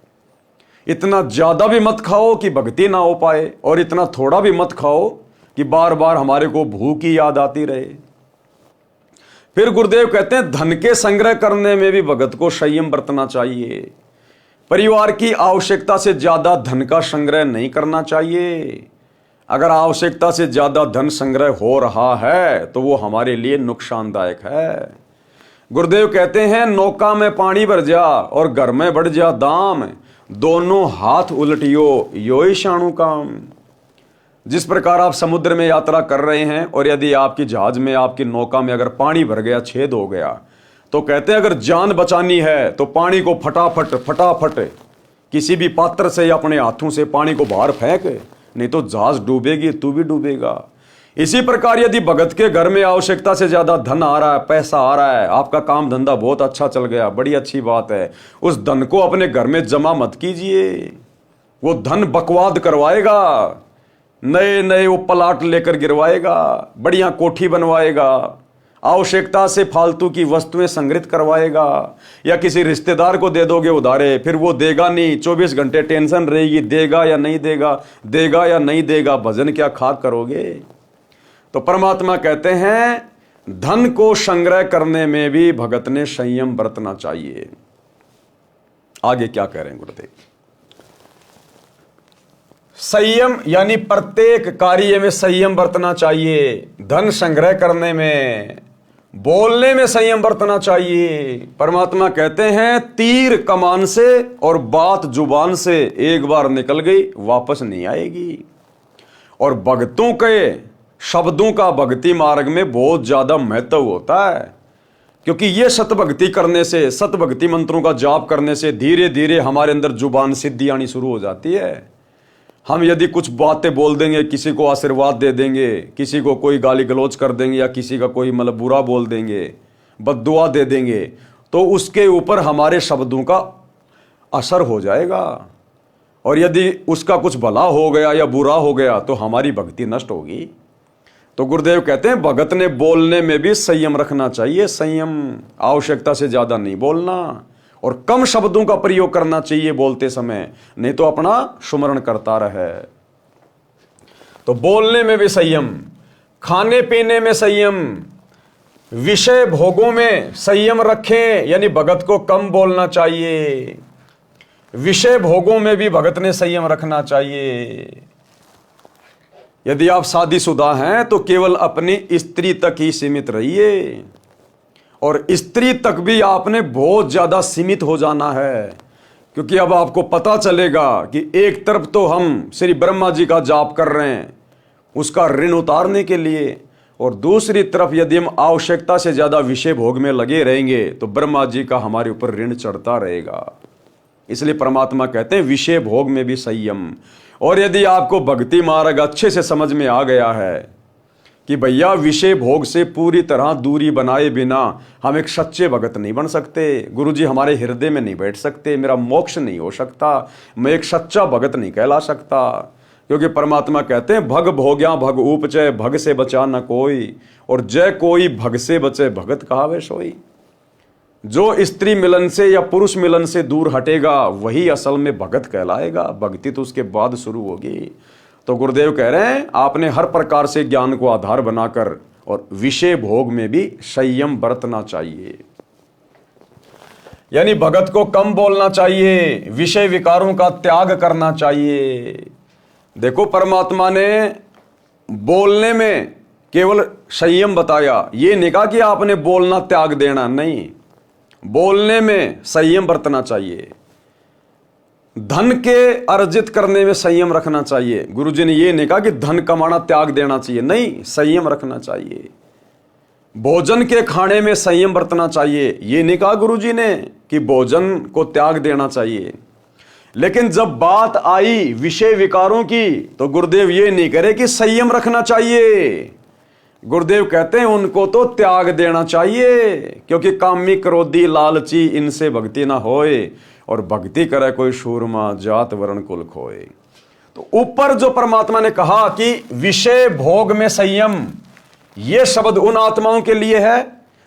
S1: इतना ज्यादा भी मत खाओ कि भक्ति ना हो पाए, और इतना थोड़ा भी मत खाओ कि बार बार हमारे को भूख की याद आती रहे। फिर गुरुदेव कहते हैं धन के संग्रह करने में भी भगत को संयम बरतना चाहिए। परिवार की आवश्यकता से ज्यादा धन का संग्रह नहीं करना चाहिए। अगर आवश्यकता से ज्यादा धन संग्रह हो रहा है तो वो हमारे लिए नुकसानदायक है। गुरुदेव कहते हैं नौका में पानी भर जा और घर में बढ़ जा दाम, दोनों हाथ उलटियो यो ही शाणु काम। जिस प्रकार आप समुद्र में यात्रा कर रहे हैं और यदि आपकी जहाज में, आपकी नौका में अगर पानी भर गया, छेद हो गया, तो कहते हैं अगर जान बचानी है तो पानी को फटाफट फटाफट किसी भी पात्र से या अपने हाथों से पानी को बाहर फेंक, नहीं तो जहाज डूबेगी, तू भी डूबेगा। इसी प्रकार यदि भगत के घर में आवश्यकता से ज्यादा धन आ रहा है, पैसा आ रहा है, आपका काम धंधा बहुत अच्छा चल गया, बड़ी अच्छी बात है, उस धन को अपने घर में जमा मत कीजिए। वो धन बकवाद करवाएगा, नए नए वो प्लाट लेकर गिरवाएगा, बढ़िया कोठी बनवाएगा, आवश्यकता से फालतू की वस्तुएं संग्रहित करवाएगा, या किसी रिश्तेदार को दे दोगे उधारे, फिर वो देगा नहीं, 24 घंटे टेंशन रहेगी, देगा या नहीं देगा, देगा या नहीं देगा, भजन क्या खाक करोगे। तो परमात्मा कहते हैं धन को संग्रह करने में भी भगत ने संयम बरतना चाहिए। आगे क्या कह रहे हैं गुरुदेव? संयम यानी प्रत्येक कार्य में संयम बरतना चाहिए। धन संग्रह करने में, बोलने में संयम बरतना चाहिए। परमात्मा कहते हैं तीर कमान से और बात जुबान से एक बार निकल गई वापस नहीं आएगी। और भक्तों के शब्दों का भक्ति मार्ग में बहुत ज्यादा महत्व होता है, क्योंकि ये सतभक्ति करने से, सतभक्ति मंत्रों का जाप करने से धीरे धीरे हमारे अंदर जुबान सिद्धि आनी शुरू हो जाती है। हम यदि कुछ बातें बोल देंगे, किसी को आशीर्वाद दे देंगे, किसी को कोई गाली गलौज कर देंगे, या किसी का कोई मतलब बुरा बोल देंगे, बद्दुआ दे देंगे, तो उसके ऊपर हमारे शब्दों का असर हो जाएगा। और यदि उसका कुछ भला हो गया या बुरा हो गया तो हमारी भक्ति नष्ट होगी। तो गुरुदेव कहते हैं भगत ने बोलने में भी संयम रखना चाहिए। संयम, आवश्यकता से ज्यादा नहीं बोलना और कम शब्दों का प्रयोग करना चाहिए बोलते समय, नहीं तो अपना सुमरण करता रहे। तो बोलने में भी संयम, खाने पीने में संयम, विषय भोगों में संयम रखें, यानी भगत को कम बोलना चाहिए। विषय भोगों में भी भगत ने संयम रखना चाहिए। यदि आप शादीशुदा हैं तो केवल अपनी स्त्री तक ही सीमित रहिए, और स्त्री तक भी आपने बहुत ज्यादा सीमित हो जाना है, क्योंकि अब आपको पता चलेगा कि एक तरफ तो हम श्री ब्रह्मा जी का जाप कर रहे हैं उसका ऋण उतारने के लिए, और दूसरी तरफ यदि हम आवश्यकता से ज्यादा विषय भोग में लगे रहेंगे तो ब्रह्मा जी का हमारे ऊपर ऋण चढ़ता रहेगा। इसलिए परमात्मा कहते हैं विषय भोग में भी संयम। और यदि आपको भक्ति मार्ग अच्छे से समझ में आ गया है कि भैया विषय भोग से पूरी तरह दूरी बनाए बिना हम एक सच्चे भगत नहीं बन सकते, गुरुजी हमारे हृदय में नहीं बैठ सकते, मेरा मोक्ष नहीं हो सकता, मैं एक सच्चा भगत नहीं कहला सकता, क्योंकि परमात्मा कहते हैं भग भोग्या भग उपचय, भग से बचा न कोई, और जय कोई भग से बचे भगत कहावे सोई। जो स्त्री मिलन से या पुरुष मिलन से दूर हटेगा वही असल में भगत कहलाएगा। भक्ति तो उसके बाद शुरू होगी। तो गुरुदेव कह रहे हैं आपने हर प्रकार से ज्ञान को आधार बनाकर और विषय भोग में भी संयम बरतना चाहिए, यानी भगत को कम बोलना चाहिए, विषय विकारों का त्याग करना चाहिए। देखो परमात्मा ने बोलने में केवल संयम बताया, ये नहीं कहा कि आपने बोलना त्याग देना, नहीं, बोलने में संयम बरतना चाहिए। धन के अर्जित करने में संयम रखना चाहिए। गुरुजी ने ये नहीं कहा कि धन कमाना त्याग देना चाहिए, नहीं, संयम रखना चाहिए। भोजन के खाने में संयम बरतना चाहिए, ये नहीं कहा गुरुजी ने कि भोजन को त्याग देना चाहिए। लेकिन जब बात आई विषय विकारों की तो गुरुदेव ये नहीं करे कि संयम रखना चाहिए। गुरुदेव कहते हैं उनको तो त्याग देना चाहिए, क्योंकि कामी क्रोधी लालची इनसे भक्ति ना होए, और भक्ति करे कोई शूरमा जात वर्ण कुल खोए। तो ऊपर जो परमात्मा ने कहा कि विषय भोग में संयम, यह शब्द उन आत्माओं के लिए है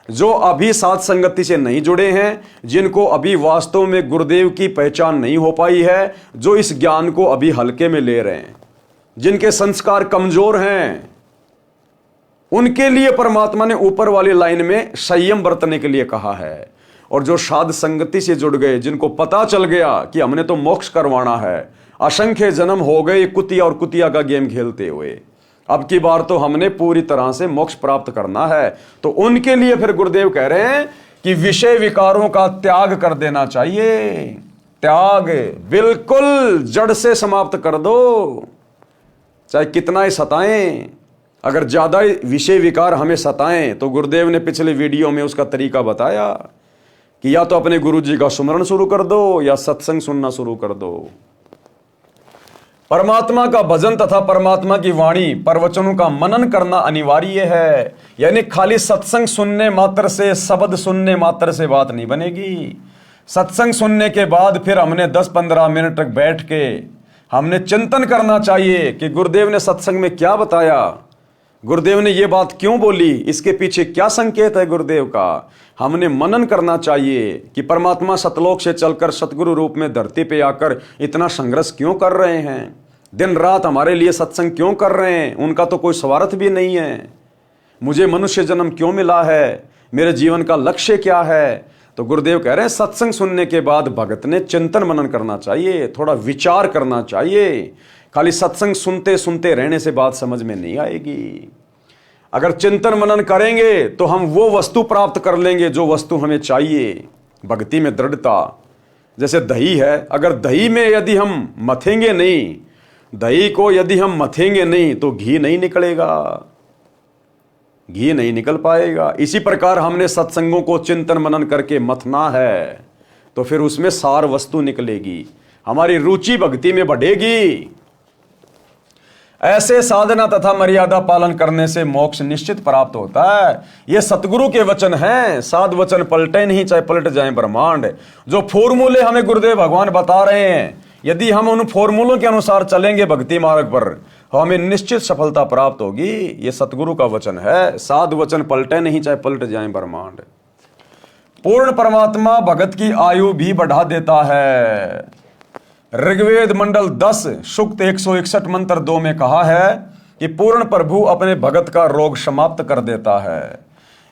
S1: जो अभी साथ संगति से नहीं जुड़े हैं, जिनको अभी वास्तव में गुरुदेव की पहचान नहीं हो पाई है, जो इस ज्ञान को अभी हल्के में ले रहे हैं, जिनके संस्कार कमजोर हैं, उनके लिए परमात्मा ने ऊपर वाली लाइन में संयम बरतने के लिए कहा है। और जो साध संगति से जुड़ गए, जिनको पता चल गया कि हमने तो मोक्ष करवाना है, असंख्य जन्म हो गए कुतिया और कुतिया का गेम खेलते हुए, अब की बार तो हमने पूरी तरह से मोक्ष प्राप्त करना है, तो उनके लिए फिर गुरुदेव कह रहे हैं कि विषय विकारों का त्याग कर देना चाहिए। त्याग बिल्कुल जड़ से समाप्त कर दो, चाहे कितना ही सताएं। अगर ज्यादा विषय विकार हमें सताएं तो गुरुदेव ने पिछले वीडियो में उसका तरीका बताया कि या तो अपने गुरुजी का सुमरण शुरू कर दो या सत्संग सुनना शुरू कर दो। परमात्मा का भजन तथा परमात्मा की वाणी प्रवचनों का मनन करना अनिवार्य है, यानी खाली सत्संग सुनने मात्र से, शब्द सुनने मात्र से बात नहीं बनेगी। सत्संग सुनने के बाद फिर हमने 10-15 मिनट तक बैठ के हमने चिंतन करना चाहिए कि गुरुदेव ने सत्संग में क्या बताया, गुरुदेव ने ये बात क्यों बोली, इसके पीछे क्या संकेत है गुरुदेव का। हमने मनन करना चाहिए कि परमात्मा सतलोक से चलकर सतगुरु रूप में धरती पे आकर इतना संघर्ष क्यों कर रहे हैं, दिन रात हमारे लिए सत्संग क्यों कर रहे हैं, उनका तो कोई स्वार्थ भी नहीं है। मुझे मनुष्य जन्म क्यों मिला है, मेरे जीवन का लक्ष्य क्या है। तो गुरुदेव कह रहे हैं सत्संग सुनने के बाद भगत ने चिंतन मनन करना चाहिए, थोड़ा विचार करना चाहिए। खाली सत्संग सुनते सुनते रहने से बात समझ में नहीं आएगी। अगर चिंतन मनन करेंगे तो हम वो वस्तु प्राप्त कर लेंगे जो वस्तु हमें चाहिए। भक्ति में दृढ़ता, जैसे दही है, अगर दही में यदि हम मथेंगे नहीं, दही को यदि हम मथेंगे नहीं तो घी नहीं निकलेगा, घी नहीं निकल पाएगा। इसी प्रकार हमने सत्संगों को चिंतन मनन करके मथना है तो फिर उसमें सार वस्तु निकलेगी, हमारी रुचि भक्ति में बढ़ेगी। ऐसे साधना तथा मर्यादा पालन करने से मोक्ष निश्चित प्राप्त होता है। ये सतगुरु के वचन हैं, साध वचन पलटे नहीं चाहे पलट जाए ब्रह्मांड। जो फॉर्मूले हमें गुरुदेव भगवान बता रहे हैं, यदि हम उन फॉर्मूलों के अनुसार चलेंगे भक्ति मार्ग पर, हमें निश्चित सफलता प्राप्त होगी। ये सतगुरु का वचन है, साध वचन पलटे नहीं चाहे पलट जाए ब्रह्मांड। पूर्ण परमात्मा भगत की आयु भी बढ़ा देता है। ऋग्वेद मंडल 10 सूक्त 161 मंत्र 2 में कहा है कि पूर्ण प्रभु अपने भगत का रोग समाप्त कर देता है।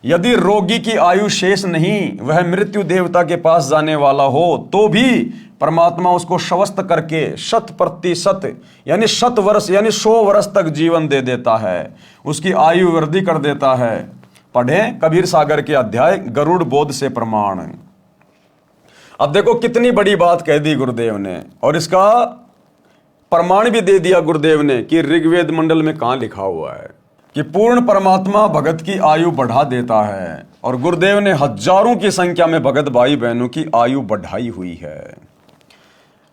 S1: यदि रोगी की आयु शेष नहीं, वह मृत्यु देवता के पास जाने वाला हो, तो भी परमात्मा उसको स्वस्थ करके 100% यानी 100 वर्ष यानी 100 वर्ष तक जीवन दे देता है, उसकी आयु वृद्धि कर देता है। पढ़ें कबीर सागर के अध्याय गरुड़ बोध से प्रमाण। अब देखो कितनी बड़ी बात कह दी गुरुदेव ने, और इसका प्रमाण भी दे दिया गुरुदेव ने कि ऋग्वेद मंडल में कहां लिखा हुआ है कि पूर्ण परमात्मा भगत की आयु बढ़ा देता है। और गुरुदेव ने हजारों की संख्या में भगत भाई बहनों की आयु बढ़ाई हुई है।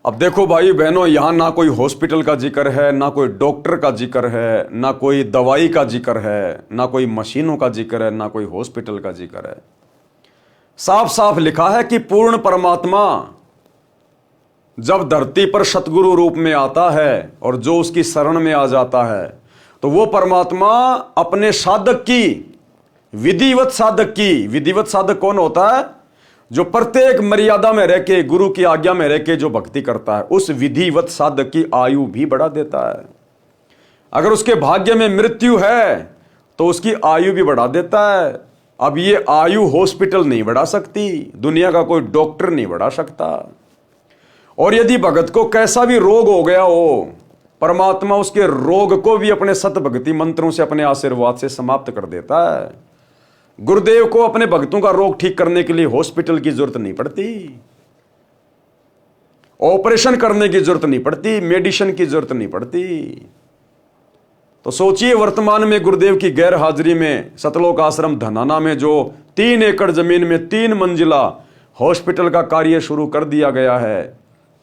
S1: अब देखो भाई बहनों, यहां ना कोई हॉस्पिटल का जिक्र है, ना कोई डॉक्टर का जिक्र है, ना कोई दवाई का जिक्र है, ना कोई मशीनों का जिक्र है, ना कोई हॉस्पिटल का जिक्र है। साफ साफ लिखा है कि पूर्ण परमात्मा जब धरती पर सतगुरु रूप में आता है और जो उसकी शरण में आ जाता है, तो वो परमात्मा अपने साधक की, विधिवत साधक कौन होता है? जो प्रत्येक मर्यादा में रह के, गुरु की आज्ञा में रह के जो भक्ति करता है, उस विधिवत साधक की आयु भी बढ़ा देता है। अगर उसके भाग्य में मृत्यु है तो उसकी आयु भी बढ़ा देता है। अब ये आयु हॉस्पिटल नहीं बढ़ा सकती, दुनिया का कोई डॉक्टर नहीं बढ़ा सकता। और यदि भगत को कैसा भी रोग हो गया हो, परमात्मा उसके रोग को भी अपने सत भक्ति मंत्रों से, अपने आशीर्वाद से समाप्त कर देता है। गुरुदेव को अपने भक्तों का रोग ठीक करने के लिए हॉस्पिटल की जरूरत नहीं पड़ती, ऑपरेशन करने की जरूरत नहीं पड़ती, मेडिसिन की जरूरत नहीं पड़ती। तो सोचिए, वर्तमान में गुरुदेव की गैर हाजिरी में सतलोक आश्रम धनाना में जो 3 एकड़ जमीन में 3 मंजिला हॉस्पिटल का कार्य शुरू कर दिया गया है,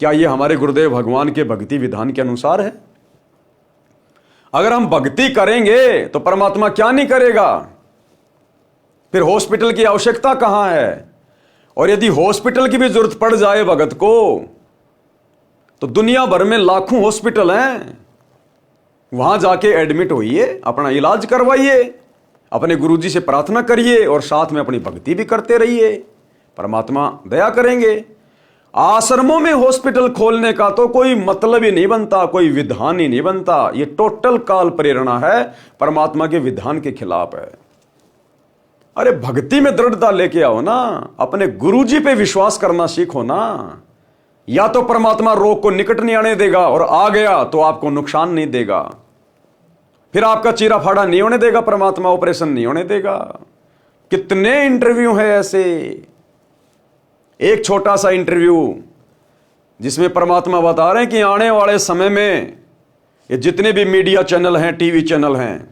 S1: क्या यह हमारे गुरुदेव भगवान के भक्ति विधान के अनुसार है? अगर हम भक्ति करेंगे तो परमात्मा क्या नहीं करेगा? फिर हॉस्पिटल की आवश्यकता कहां है? और यदि हॉस्पिटल की भी जरूरत पड़ जाए भगत को, तो दुनिया भर में लाखों हॉस्पिटल हैं, वहां जाके एडमिट होइए, अपना इलाज करवाइए, अपने गुरुजी से प्रार्थना करिए और साथ में अपनी भक्ति भी करते रहिए, परमात्मा दया करेंगे। आश्रमों में हॉस्पिटल खोलने का तो कोई मतलब ही नहीं बनता, कोई विधान ही नहीं बनता। ये टोटल काल प्रेरणा है, परमात्मा के विधान के खिलाफ है। अरे भक्ति में दृढ़ता लेके आओ ना, अपने गुरुजी पे विश्वास करना सीखो ना। या तो परमात्मा रोग को निकट नहीं आने देगा, और आ गया तो आपको नुकसान नहीं देगा, फिर आपका चीरा फाड़ा नहीं होने देगा परमात्मा, ऑपरेशन नहीं होने देगा। कितने इंटरव्यू है ऐसे। एक छोटा सा इंटरव्यू जिसमें परमात्मा बता रहे हैं कि आने वाले समय में ये जितने भी मीडिया चैनल हैं, टीवी चैनल हैं,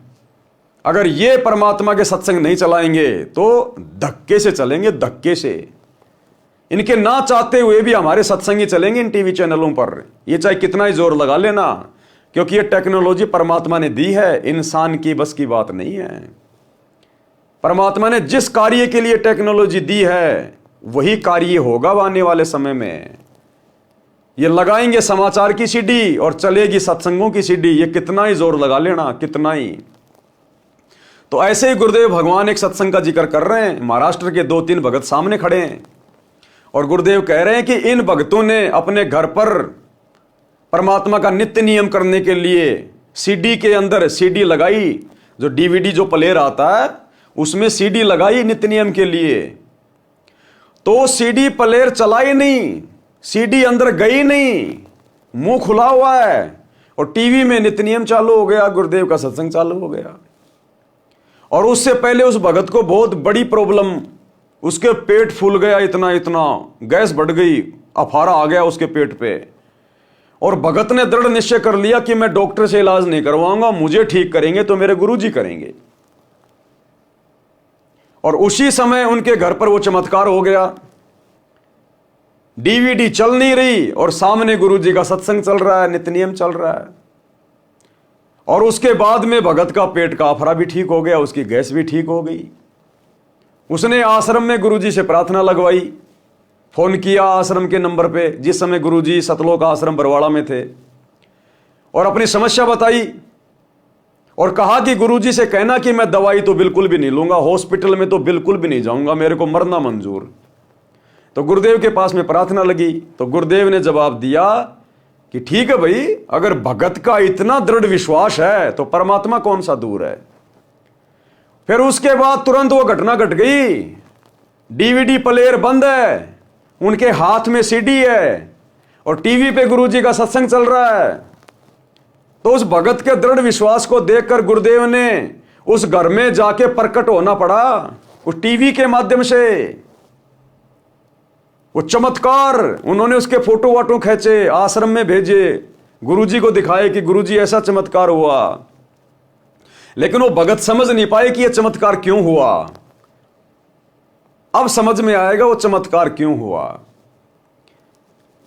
S1: अगर ये परमात्मा के सत्संग नहीं चलाएंगे तो धक्के से चलेंगे, धक्के से। इनके ना चाहते हुए भी हमारे सत्संगी चलेंगे इन टीवी चैनलों पर, ये चाहे कितना ही जोर लगा लेना, क्योंकि ये टेक्नोलॉजी परमात्मा ने दी है, इंसान की बस की बात नहीं है। परमात्मा ने जिस कार्य के लिए टेक्नोलॉजी दी है वही कार्य होगा आने वाले समय में। ये लगाएंगे समाचार की सीडी और चलेगी सत्संगों की सीडी, ये कितना ही जोर लगा लेना, कितना ही। तो ऐसे ही गुरुदेव भगवान एक सत्संग का जिक्र कर रहे हैं, महाराष्ट्र के 2-3 भगत सामने खड़े हैं और गुरुदेव कह रहे हैं कि इन भक्तों ने अपने घर पर परमात्मा का नित्य नियम करने के लिए सीडी के अंदर सीडी लगाई, जो डीवीडी जो प्लेयर आता है उसमें सीडी लगाई नित्य नियम के लिए। तो सीडी प्लेयर चला ही नहीं, सीडी अंदर गई नहीं, मुंह खुला हुआ है, और टीवी में नित्य नियम चालू हो गया, गुरुदेव का सत्संग चालू हो गया। और उससे पहले उस भगत को बहुत बड़ी प्रॉब्लम, उसके पेट फूल गया, इतना इतना गैस बढ़ गई, अफारा आ गया उसके पेट पे। और भगत ने दृढ़ निश्चय कर लिया कि मैं डॉक्टर से इलाज नहीं करवाऊंगा, मुझे ठीक करेंगे तो मेरे गुरुजी करेंगे। और उसी समय उनके घर पर वो चमत्कार हो गया, डीवीडी चल नहीं रही और सामने गुरुजी का सत्संग चल रहा है, नित्य नियम चल रहा है। और उसके बाद में भगत का पेट का अफरा भी ठीक हो गया, उसकी गैस भी ठीक हो गई। उसने आश्रम में गुरुजी से प्रार्थना लगवाई, फोन किया आश्रम के नंबर पे, जिस समय गुरुजी सतलोक आश्रम बरवाड़ा में थे, और अपनी समस्या बताई और कहा कि गुरुजी से कहना कि मैं दवाई तो बिल्कुल भी नहीं लूंगा, हॉस्पिटल में तो बिल्कुल भी नहीं जाऊंगा, मेरे को मरना मंजूर। तो गुरुदेव के पास में प्रार्थना लगी, तो गुरुदेव ने जवाब दिया कि ठीक है भाई, अगर भगत का इतना दृढ़ विश्वास है तो परमात्मा कौन सा दूर है। फिर उसके बाद तुरंत वो घटना घट गई, डीवीडी प्लेयर बंद है, उनके हाथ में सीडी है और टीवी पे गुरुजी का सत्संग चल रहा है। तो उस भगत के दृढ़ विश्वास को देखकर गुरुदेव ने उस घर में जाके प्रकट होना पड़ा, उस टीवी के माध्यम से। वो चमत्कार, उन्होंने उसके फोटो वाटो खींचे, आश्रम में भेजे, गुरुजी को दिखाए कि गुरुजी ऐसा चमत्कार हुआ। लेकिन वो भगत समझ नहीं पाए कि यह चमत्कार क्यों हुआ। अब समझ में आएगा वो चमत्कार क्यों हुआ।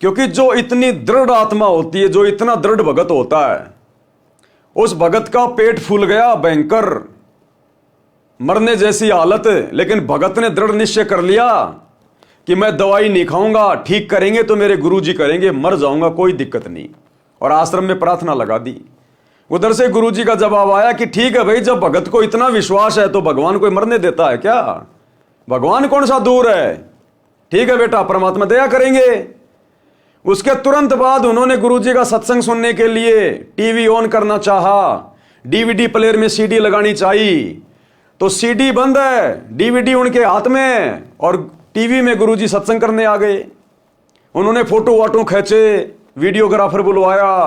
S1: क्योंकि जो इतनी दृढ़ आत्मा होती है, जो इतना दृढ़ भगत होता है, उस भगत का पेट फूल गया, भयंकर मरने जैसी हालत, लेकिन भगत ने दृढ़ निश्चय कर लिया कि मैं दवाई नहीं खाऊंगा, ठीक करेंगे तो मेरे गुरुजी करेंगे, मर जाऊंगा कोई दिक्कत नहीं। और आश्रम में प्रार्थना लगा दी। उधर से गुरुजी का जवाब आया कि ठीक है भाई, जब भगत को इतना विश्वास है तो भगवान कोई मरने देता है क्या? भगवान कौन सा दूर है? ठीक है बेटा, परमात्मा दया करेंगे। उसके तुरंत बाद उन्होंने गुरुजी का सत्संग सुनने के लिए टीवी ऑन करना चाहा, डीवीडी प्लेयर में सीडी लगानी चाहिए, तो सीडी बंद है, डीवीडी उनके हाथ में, और टीवी में गुरुजी सत्संग करने आ गए। उन्होंने फोटो वाटो खींचे, वीडियोग्राफर बुलवाया,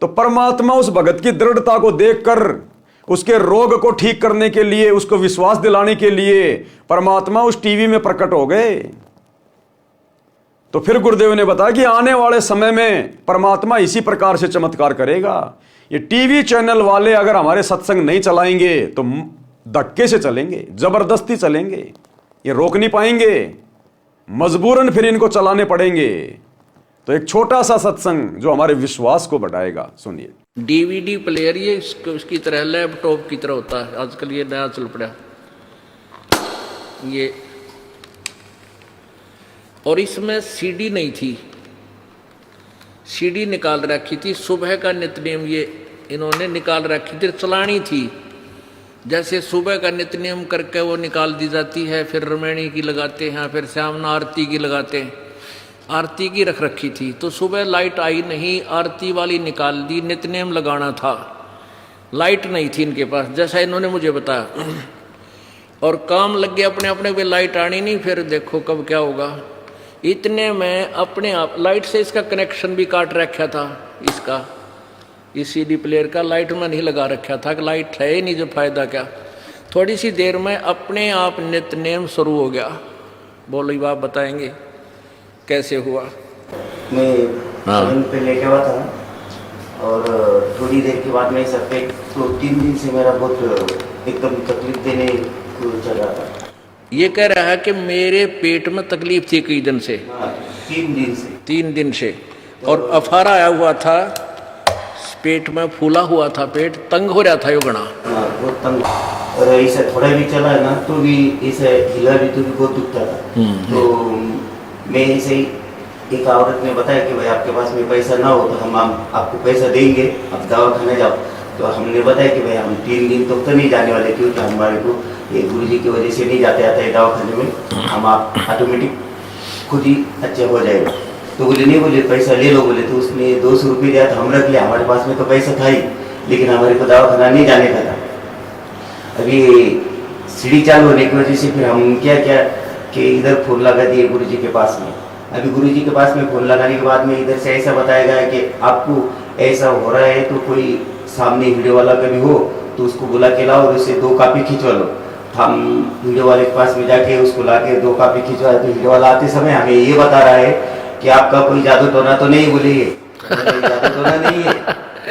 S1: तो परमात्मा उस भगत की दृढ़ता को देखकर उसके रोग को ठीक करने के लिए, उसको विश्वास दिलाने के लिए परमात्मा उस टीवी में प्रकट हो गए। तो फिर गुरुदेव ने बताया कि आने वाले समय में परमात्मा इसी प्रकार से चमत्कार करेगा। ये टीवी चैनल वाले अगर हमारे सत्संग नहीं चलाएंगे तो धक्के से चलेंगे, जबरदस्ती चलेंगे, ये रोक नहीं पाएंगे, मजबूरन फिर इनको चलाने पड़ेंगे। तो एक छोटा सा सत्संग जो हमारे विश्वास को बढ़ाएगा, सुनिए।
S2: डीवीडी प्लेयर ये उसकी तरह लैपटॉप की तरह होता है, आजकल ये नया चल पड़ा ये, और इसमें सीडी नहीं थी, सीडी निकाल रखी थी। सुबह का नित्यनेम ये इन्होंने निकाल रखी थी, चलानी थी। जैसे सुबह का नित्यनेम करके वो निकाल दी जाती है, फिर रमैणी की लगाते हैं, फिर श्यामना आरती की लगाते हैं, आरती की रख रखी थी। तो सुबह लाइट आई नहीं, आरती वाली निकाल दी, नित्यनेम लगाना था, लाइट नहीं थी इनके पास, जैसा इन्होंने मुझे बताया। और काम लग गया अपने अपने पे, लाइट आनी नहीं, फिर देखो कब क्या होगा। इतने में अपने आप लाइट से इसका कनेक्शन भी काट रखा था, इसका इस सीडी प्लेयर का लाइट में नहीं लगा रखा था कि लाइट है ही नहीं, जो फायदा क्या। थोड़ी सी देर में अपने आप नित्यनेम शुरू हो गया। बोलो बाप बताएंगे कैसे हुआ।
S3: मैं पे लेके हुआ था और थोड़ी देर के बाद में सब पे तो 3 दिन से मेरा बहुत एकदम तकलीफ देने को चल रहा था।
S2: ये कह रहा है कि मेरे पेट में तकलीफ थी कई दिन से।
S3: 3 दिन से
S2: और अफारा आया हुआ था, पेट में फूला हुआ था, पेट तंग हो रहा था यो घना।
S3: बहुत तंग, और ऐसा थोड़ा भी चला है ना तो भी ऐसा हिला भी तो भी बहुत दुखता था। तो मैं ऐसे ही एक औरत ने बताया कि भाई आपके पास में पैसा ना हो तो हम आपको पैसा देंगे, आप दवा खाने जाओ। तो हमने बताया कि भाई हम 3 दिन तक तो नहीं जाने वाले, क्योंकि हमारे को ये गुरुजी की वजह से नहीं जाते आते दवाखाने में, हम आप ऑटोमेटिक खुद ही अच्छे हो जाएगा। तो बोले नहीं, बोले पैसा ले लो। बोले तो उसने 200 रुपये दिया तो हम रख लिया, हमारे पास में तो पैसा था ही, लेकिन हमारे को दवाखाना नहीं जाने का था। अभी सीढ़ी चालू होने की वजह से फिर हम क्या क्या कि इधर फोन लगा दिए गुरुजी के पास में। अभी गुरुजी के पास में फोन लगाने के बाद में इधर से ऐसा बताया गया कि आपको ऐसा हो रहा है तो कोई सामने वीडियो वाला कभी हो तो उसको बुला के लाओ और उससे 2 कॉपी खिंचवा लो। हम वीडियो वाले के पास में जाके उसको ला के 2 कॉपी खिंचवाए तो वीडियो वाला आते समय हमें ये बता रहा है कि आपका कोई जादू टोना तो नहीं। बोले ये जादू टोना नहीं है,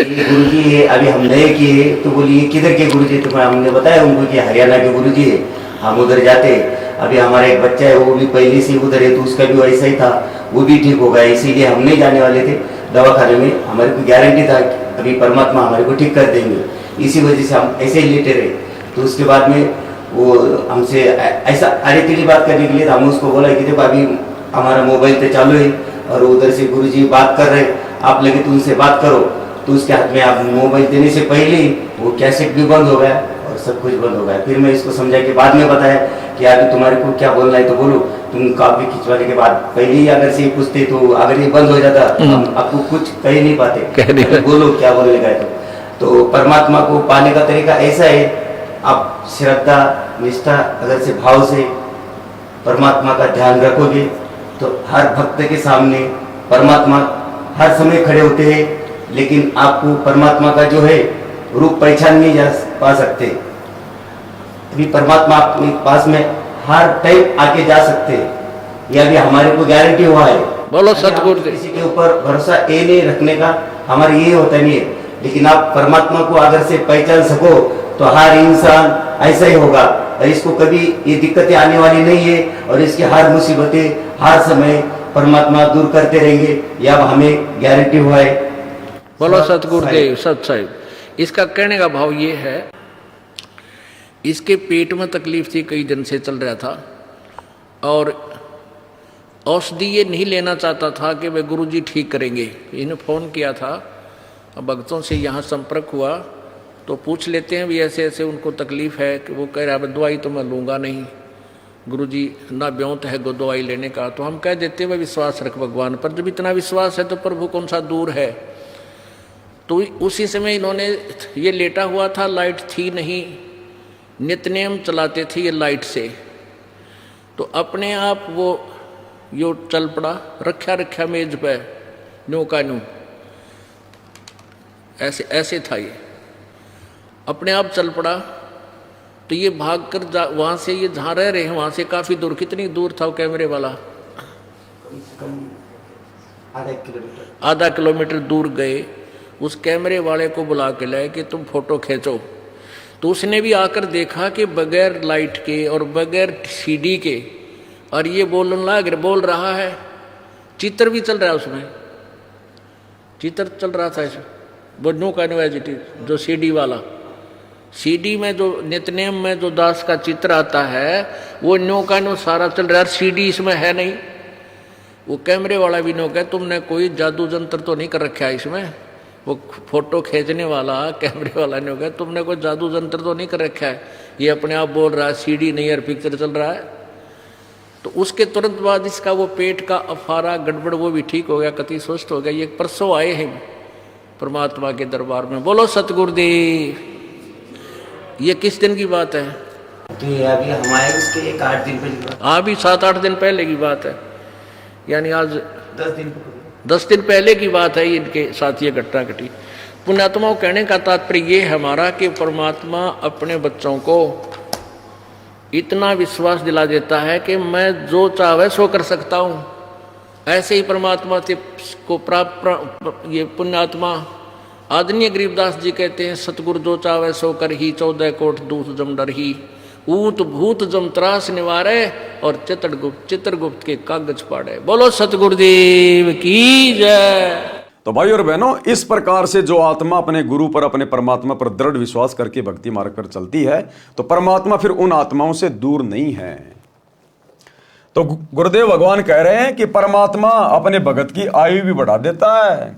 S3: ये गुरुजी है, अभी हम नए किए। तो बोलिए किधर के गुरुजी? तो हमने बताया उनको कि हरियाणा के गुरुजी है, हम उधर जाते। अभी हमारा एक बच्चा है वो भी पहले से उधर है, तो उसका भी वैसा ही था, वो भी ठीक हो गया। इसीलिए हम नहीं जाने वाले थे दवाखाने में, हमारे को गारंटी था कि अभी परमात्मा हमारे को ठीक कर देंगे। इसी वजह से हम ऐसे ही लेटे रहे। तो उसके बाद में वो हमसे ऐसा अरे तेरी बात करने के लिए हम उसको बोला कि देखो अभी हमारा मोबाइल तो चालू है और उधर से गुरुजी बात कर रहे, आप लगे तो उनसे बात करो। तो उसके हाथ में आप मोबाइल देने से पहले ही वो कैसेट भी बंद हो गया और सब कुछ बंद हो गया। फिर मैं इसको समझा के बाद में बताया कि अभी तुम्हारे को क्या बोलना है तो बोलो। तुम कॉपी खिंचवाने के बाद पहले ही अगर से पूछते तो अगर ये बंद हो जाता हम आपको कुछ कह नहीं पाते, बोलो क्या बोलने का है। तो परमात्मा को पाने का तरीका ऐसा है, आप श्रद्धा निष्ठा अगर से भाव से परमात्मा का ध्यान रखोगे तो हर भक्त के सामने परमात्मा हर समय खड़े होते हैं, लेकिन आपको परमात्मा का जो है रूप पहचान नहीं जा पा सकते। अभी परमात्मा आपके पास में हर टाइम आके जा सकते हैं, यह भी हमारे को गारंटी हुआ है।
S2: बोलो सतगुरु।
S3: किसी के ऊपर भरोसा ये नहीं रखने का हमारा ये होता नहीं है, लेकिन आप परमात्मा को अगर से पहचान सको तो हर इंसान ऐसा ही होगा और इसको कभी ये दिक्कतें आने वाली नहीं है और इसकी हर मुसीबतें हर समय परमात्मा दूर करते रहेंगे, यह हमें गारंटी हुआ है।
S2: बोलो सतगुरुदेव सत साहिब। इसका कहने का भाव ये है, इसके पेट में तकलीफ थी, कई दिन से चल रहा था और औषधि ये नहीं लेना चाहता था कि वे गुरुजी ठीक करेंगे। इन्हें फ़ोन किया था, अब भक्तों से यहाँ संपर्क हुआ तो पूछ लेते हैं भी ऐसे ऐसे उनको तकलीफ़ है कि वो कह रहा है दवाई तो मैं लूँगा नहीं, गुरुजी ना ब्योंत है दवाई लेने का। तो हम कह देते हैं भाई विश्वास रख भगवान पर, जब इतना विश्वास है तो प्रभु कौन सा दूर है। तो उसी समय इन्होंने, ये लेटा हुआ था, लाइट थी नहीं, नित्यनेम चलाते थे ये लाइट से, तो अपने आप वो यो चल पड़ा, रखा मेज पे न्यू का न्यू, ऐसे ऐसे था ये, अपने आप चल पड़ा। तो ये भाग कर वहाँ से, ये जहाँ रह रहे हैं वहाँ से काफ़ी दूर, कितनी दूर था वो कैमरे वाला? आधा किलोमीटर दूर गए, उस कैमरे वाले को बुला के लाए कि तुम फोटो खींचो। तो उसने भी आकर देखा कि बगैर लाइट के और बगैर सीडी के, और ये बोल रहा है, चित्र भी चल रहा है उसमें, चित्र चल रहा था इसमें, वो न्यू का न्यू एज इट इज, जो सीडी वाला, सीडी में जो नित्यनेम में जो दास का चित्र आता है वो न्यू का न्यू सारा चल रहा है, सीडी इसमें है नहीं। वो कैमरे वाला भी न्यू कहे तुमने कोई जादू जंत्र तो नहीं कर रखा है इसमें, वो फोटो खींचने वाला कैमरे वाला न्यू कहे तुमने कोई जादू जंत्र तो नहीं कर रखा है, ये अपने आप बोल रहा है सीडी नहीं है, पिक्चर चल रहा है। तो उसके तुरंत बाद इसका वो पेट का अफारा गड़बड़ वो भी ठीक हो गया, कति स्वस्थ हो गया। ये परसों आए हैं परमात्मा के दरबार में, बोलो सतगुरुदेव। ये किस दिन की बात है?
S3: तो ये अभी हमारे उसके 8 दिन पहले की बात।
S2: हाँ, अभी 7-8 दिन पहले की बात है, यानी आज 10 दिन पहले की बात है इनके साथ ये घटना घटी। पुण्यात्माओं, कहने का तात्पर्य ये है हमारा कि परमात्मा अपने बच्चों को इतना विश्वास दिला देता है कि मैं जो चाहे सो कर सकता हूँ। ऐसे ही परमात्मा से को प्राप्त ये पुण्यात्मा आदरणीय गरीबदास जी कहते हैं, सतगुरु जो चावे सो कर ही, 14 कोट दूत जम डर ही, ऊत भूत जम त्रास निवारे, और चित्रगुप्त के कागज पाड़े। बोलो सतगुरुदेव की जय।
S1: तो भाई और बहनों, इस प्रकार से जो आत्मा अपने गुरु पर, अपने परमात्मा पर दृढ़ विश्वास करके भक्ति मार्ग पर चलती है, तो परमात्मा फिर उन आत्माओं से दूर नहीं है। तो गुरुदेव भगवान कह रहे हैं कि परमात्मा अपने भगत की आयु भी बढ़ा देता है।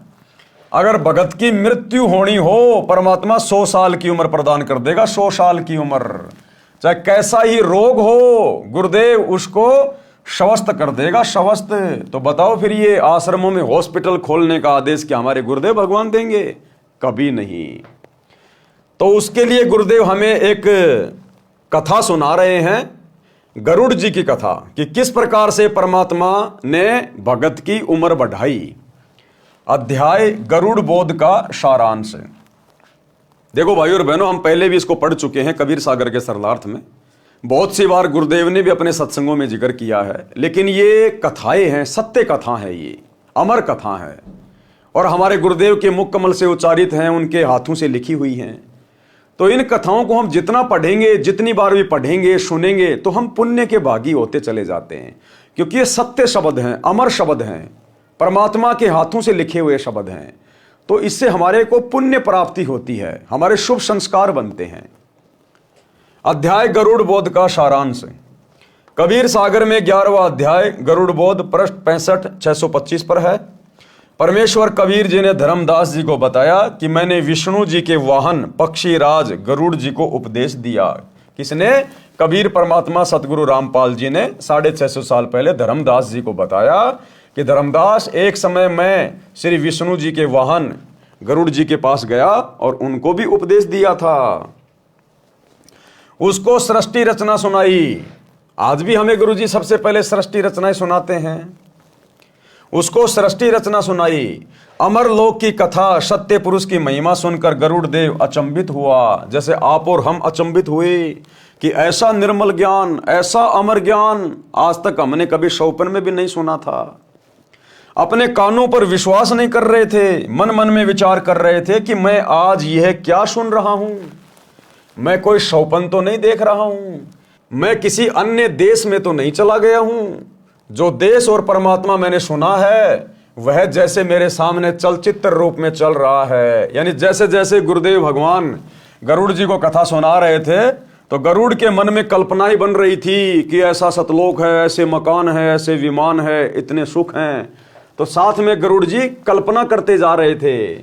S1: अगर भगत की मृत्यु होनी हो, परमात्मा 100 साल की उम्र प्रदान कर देगा, 100 साल की उम्र, चाहे कैसा ही रोग हो, गुरुदेव उसको स्वस्थ कर देगा, स्वस्थ। तो बताओ फिर ये आश्रमों में हॉस्पिटल खोलने का आदेश क्या हमारे गुरुदेव भगवान देंगे? कभी नहीं। तो उसके लिए गुरुदेव हमें एक कथा सुना रहे हैं, गरुड़ जी की कथा, कि किस प्रकार से परमात्मा ने भगत की उम्र बढ़ाई। अध्याय गरुड़ बोध का सारांश। देखो भाई और बहनों, हम पहले भी इसको पढ़ चुके हैं कबीर सागर के सरलार्थ में, बहुत सी बार गुरुदेव ने भी अपने सत्संगों में जिक्र किया है। लेकिन ये कथाएं हैं, सत्य कथा है, ये अमर कथा है, और हमारे गुरुदेव के मुख कमल से उच्चारित हैं, उनके हाथों से लिखी हुई हैं। तो इन कथाओं को हम जितना पढ़ेंगे, जितनी बार भी पढ़ेंगे, सुनेंगे, तो हम पुण्य के भागी होते चले जाते हैं, क्योंकि ये सत्य शब्द हैं, अमर शब्द हैं, परमात्मा के हाथों से लिखे हुए शब्द हैं। तो इससे हमारे को पुण्य प्राप्ति होती है, हमारे शुभ संस्कार बनते हैं। अध्याय गरुड़ बोध का सारांश। कबीर सागर में 11वां अध्याय गरुड़ बोध पृष्ठ 65-625 पर है। परमेश्वर कबीर जी ने धर्मदास जी को बताया कि मैंने विष्णु जी के वाहन पक्षी राज गरुड़ जी को उपदेश दिया। किसने? कबीर परमात्मा सतगुरु रामपाल जी ने 650 साल पहले धर्मदास जी को बताया कि धर्मदास, एक समय मैं श्री विष्णु जी के वाहन गरुड़ जी के पास गया और उनको भी उपदेश दिया था, उसको सृष्टि रचना सुनाई। आज भी हमें गुरु जी सबसे पहले सृष्टि रचनाएं सुनाते हैं। उसको सृष्टि रचना सुनाई। अमर लोक की कथा, सत्य पुरुष की महिमा सुनकर गरुड़ देव अचंभित हुआ, जैसे आप और हम अचंभित हुए कि ऐसा निर्मल ज्ञान, ऐसा अमर ज्ञान आज तक हमने कभी स्वप्न में भी नहीं सुना था। अपने कानों पर विश्वास नहीं कर रहे थे, मन मन में विचार कर रहे थे कि मैं आज यह क्या सुन रहा हूं, मैं कोई स्वप्न तो नहीं देख रहा हूं, मैं किसी अन्य देश में तो नहीं चला गया हूं। जो देश और परमात्मा मैंने सुना है वह जैसे मेरे सामने चलचित्र रूप में चल रहा है। यानी जैसे जैसे गुरुदेव भगवान गरुड़ जी को कथा सुना रहे थे, तो गरुड़ के मन में कल्पनाएं बन रही थी कि ऐसा सतलोक है, ऐसे मकान है, ऐसे विमान है, इतने सुख हैं। तो साथ में गरुड़ जी कल्पना करते जा रहे थे।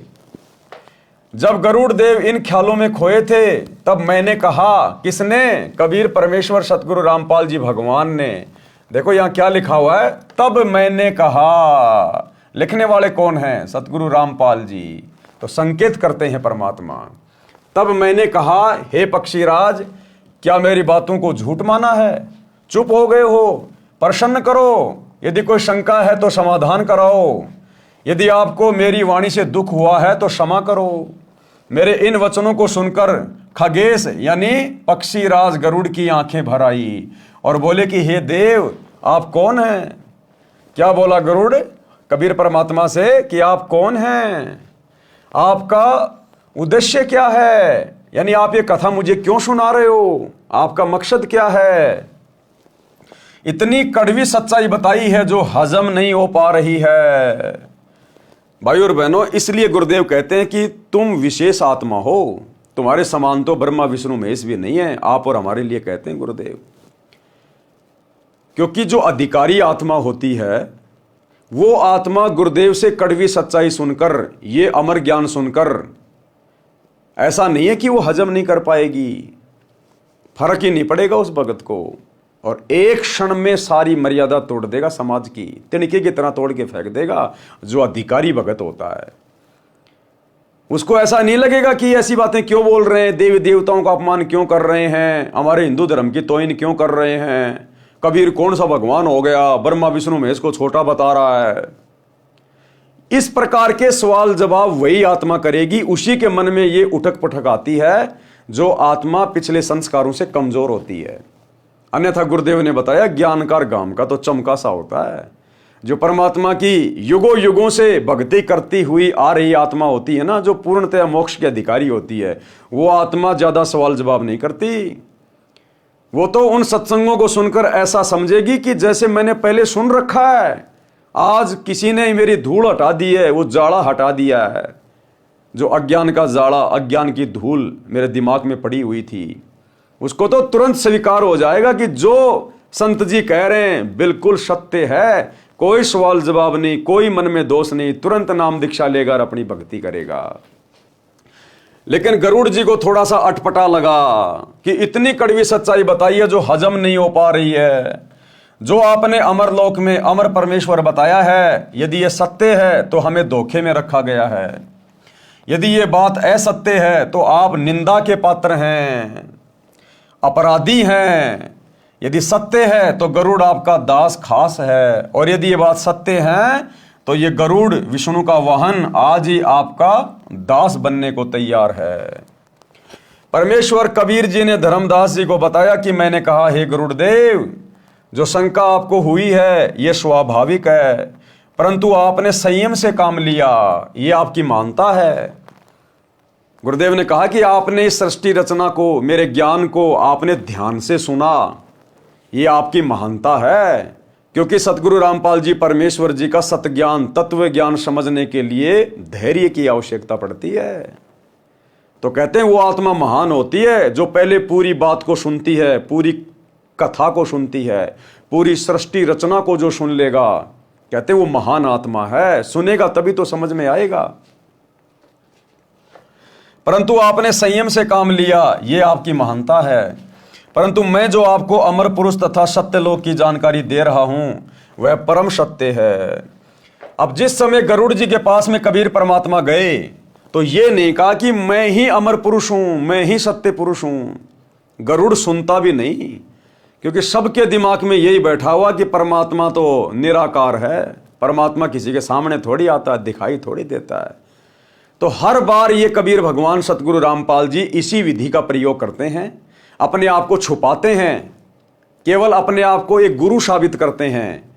S1: जब गरुड़ देव इन ख्यालों में खोए थे तब मैंने कहा, किसने? कबीर परमेश्वर सतगुरु रामपाल जी भगवान ने। देखो यहां क्या लिखा हुआ है, तब मैंने कहा। लिखने वाले कौन हैं? सतगुरु रामपाल जी। तो संकेत करते हैं परमात्मा। तब मैंने कहा, हे पक्षीराज, क्या मेरी बातों को झूठ माना है? चुप हो गए हो? प्रसन्न करो। यदि कोई शंका है तो समाधान कराओ। यदि आपको मेरी वाणी से दुख हुआ है तो क्षमा करो। मेरे इन वचनों को सुनकर खगेश यानी पक्षीराज गरुड़ की आंखें भर आई और बोले कि हे देव, आप कौन हैं? क्या बोला गरुड़ कबीर परमात्मा से कि आप कौन हैं? आपका उद्देश्य क्या है? यानी आप ये कथा मुझे क्यों सुना रहे हो? आपका मकसद क्या है? इतनी कड़वी सच्चाई बताई है जो हजम नहीं हो पा रही है। भाई और बहनों, इसलिए गुरुदेव कहते हैं कि तुम विशेष आत्मा हो, तुम्हारे समान तो ब्रह्मा विष्णु महेश भी नहीं है। आप और हमारे लिए कहते हैं गुरुदेव, क्योंकि जो अधिकारी आत्मा होती है वो आत्मा गुरुदेव से कड़वी सच्चाई सुनकर, ये अमर ज्ञान सुनकर, ऐसा नहीं है कि वो हजम नहीं कर पाएगी, फर्क ही नहीं पड़ेगा उस भगत को, और एक क्षण में सारी मर्यादा तोड़ देगा समाज की, तिनके की तरह तोड़ के फेंक देगा। जो अधिकारी भगत होता है उसको ऐसा नहीं लगेगा कि ऐसी बातें क्यों बोल रहे हैं, देवी देवताओं का अपमान क्यों कर रहे हैं, हमारे हिंदू धर्म की तोहिन क्यों कर रहे हैं, कबीर कौन सा भगवान हो गया, ब्रह्मा विष्णु महेश को छोटा बता रहा है। इस प्रकार के सवाल जवाब वही आत्मा करेगी, उसी के मन में ये उठक पटक आती है जो आत्मा पिछले संस्कारों से कमजोर होती है। अन्यथा गुरुदेव ने बताया, ज्ञानकार गाम का तो चमका सा होता है। जो परमात्मा की युगों युगों से भक्ति करती हुई आ रही आत्मा होती है ना, जो पूर्णतः मोक्ष की अधिकारी होती है, वो आत्मा ज्यादा सवाल जवाब नहीं करती। वो तो उन सत्संगों को सुनकर ऐसा समझेगी कि जैसे मैंने पहले सुन रखा है, आज किसी ने मेरी धूल हटा दी है, वो जाड़ा हटा दिया है। जो अज्ञान का जाड़ा, अज्ञान की धूल मेरे दिमाग में पड़ी हुई थी, उसको तो तुरंत स्वीकार हो जाएगा कि जो संत जी कह रहे हैं बिल्कुल सत्य है। कोई सवाल जवाब नहीं, कोई मन में दोष नहीं, तुरंत नाम दीक्षा लेगा और अपनी भक्ति करेगा। लेकिन गरुड़ जी को थोड़ा सा अटपटा लगा कि इतनी कड़वी सच्चाई बताई है जो हजम नहीं हो पा रही है। जो आपने अमरलोक में अमर परमेश्वर बताया है, यदि ये सत्य है तो हमें धोखे में रखा गया है। यदि ये बात असत्य है तो आप निंदा के पात्र हैं, अपराधी हैं। यदि सत्य है तो गरुड़ आपका दास खास है, और यदि ये बात सत्य है तो ये गरुड़ विष्णु का वाहन आज ही आपका दास बनने को तैयार है। परमेश्वर कबीर जी ने धर्मदास जी को बताया कि मैंने कहा, हे गरुड़ देव, जो शंका आपको हुई है ये स्वाभाविक है, परंतु आपने संयम से काम लिया, ये आपकी मानता है। गुरुदेव ने कहा कि आपने इस सृष्टि रचना को, मेरे ज्ञान को आपने ध्यान से सुना, ये आपकी महानता है। क्योंकि सतगुरु रामपाल जी परमेश्वर जी का सतज्ञान, तत्व ज्ञान समझने के लिए धैर्य की आवश्यकता पड़ती है। तो कहते हैं वो आत्मा महान होती है जो पहले पूरी बात को सुनती है, पूरी कथा को सुनती है, पूरी सृष्टि रचना को जो सुन लेगा, कहते हैं वो महान आत्मा है। सुनेगा तभी तो समझ में आएगा। परंतु आपने संयम से काम लिया, ये आपकी महानता है। परंतु मैं जो आपको अमर पुरुष तथा सत्यलोक की जानकारी दे रहा हूं वह परम सत्य है। अब जिस समय गरुड़ जी के पास में कबीर परमात्मा गए तो ये नहीं कहा कि मैं ही अमर पुरुष हूं, मैं ही सत्य पुरुष हूं। गरुड़ सुनता भी नहीं, क्योंकि सबके दिमाग में यही बैठा हुआ कि परमात्मा तो निराकार है, परमात्मा किसी के सामने थोड़ी आता है, दिखाई थोड़ी देता है। तो हर बार ये कबीर भगवान सतगुरु रामपाल जी इसी विधि का प्रयोग करते हैं, अपने आप को छुपाते हैं, केवल अपने आप को एक गुरु साबित करते हैं,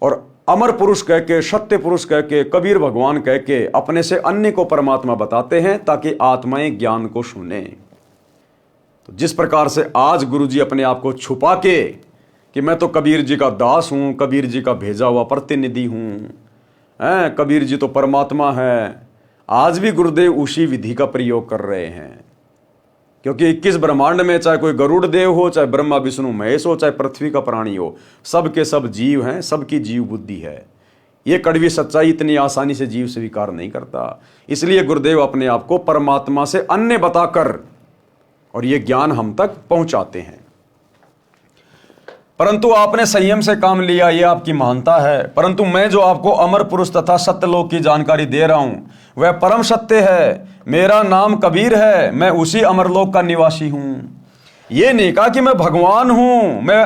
S1: और अमर पुरुष कह के, सत्य पुरुष कह के, कबीर भगवान कह के अपने से अन्य को परमात्मा बताते हैं ताकि आत्माएं ज्ञान को सुने। तो जिस प्रकार से आज गुरु जी अपने आप को छुपा के कि मैं तो कबीर जी का दास हूं, कबीर जी का भेजा हुआ प्रतिनिधि हूं, कबीर जी तो परमात्मा है, आज भी गुरुदेव उसी विधि का प्रयोग कर रहे हैं। क्योंकि 21 ब्रह्मांड में चाहे कोई गरुड़ देव हो, चाहे ब्रह्मा विष्णु महेश हो, चाहे पृथ्वी का प्राणी हो, सब के सब जीव हैं, सबकी जीव बुद्धि है। ये कड़वी सच्चाई इतनी आसानी से जीव स्वीकार नहीं करता। इसलिए गुरुदेव अपने आप को परमात्मा से अन्य बताकर और ये ज्ञान हम तक पहुंचाते हैं। परंतु आपने संयम से काम लिया, ये आपकी महानता है। परंतु मैं जो आपको अमर पुरुष तथा सत्यलोक की जानकारी दे रहा हूं वह परम सत्य है। मेरा नाम कबीर है, मैं उसी अमरलोक का निवासी हूं। ये नहीं कहा कि मैं भगवान हूं, मैं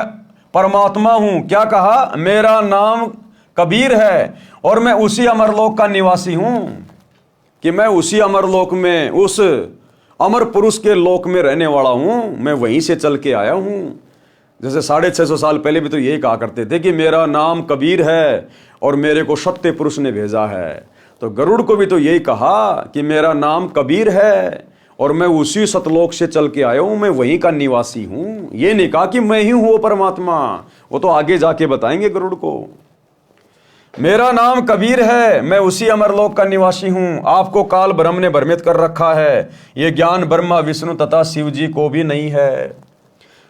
S1: परमात्मा हूं। क्या कहा? मेरा नाम कबीर है और मैं उसी अमरलोक का निवासी हूं, कि मैं उसी अमरलोक में, उस अमर पुरुष के लोक में रहने वाला हूं। मैं वहीं से चल के आया हूं। जैसे 650 साल पहले भी तो यही कहा करते थे कि मेरा नाम कबीर है और मेरे को सत्य पुरुष ने भेजा है। तो गरुड़ को भी तो यही कहा कि मेरा नाम कबीर है और मैं उसी सतलोक से चल के आया हूं, मैं वहीं का निवासी हूं। ये नहीं कहा कि मैं ही हूं वो परमात्मा, वो तो आगे जाके बताएंगे गरुड़ को। मेरा नाम कबीर है, मैं उसी अमरलोक का निवासी हूं। आपको काल ब्रह्म ने भ्रमित कर रखा है, यह ज्ञान ब्रह्मा विष्णु तथा शिव जी को भी नहीं है।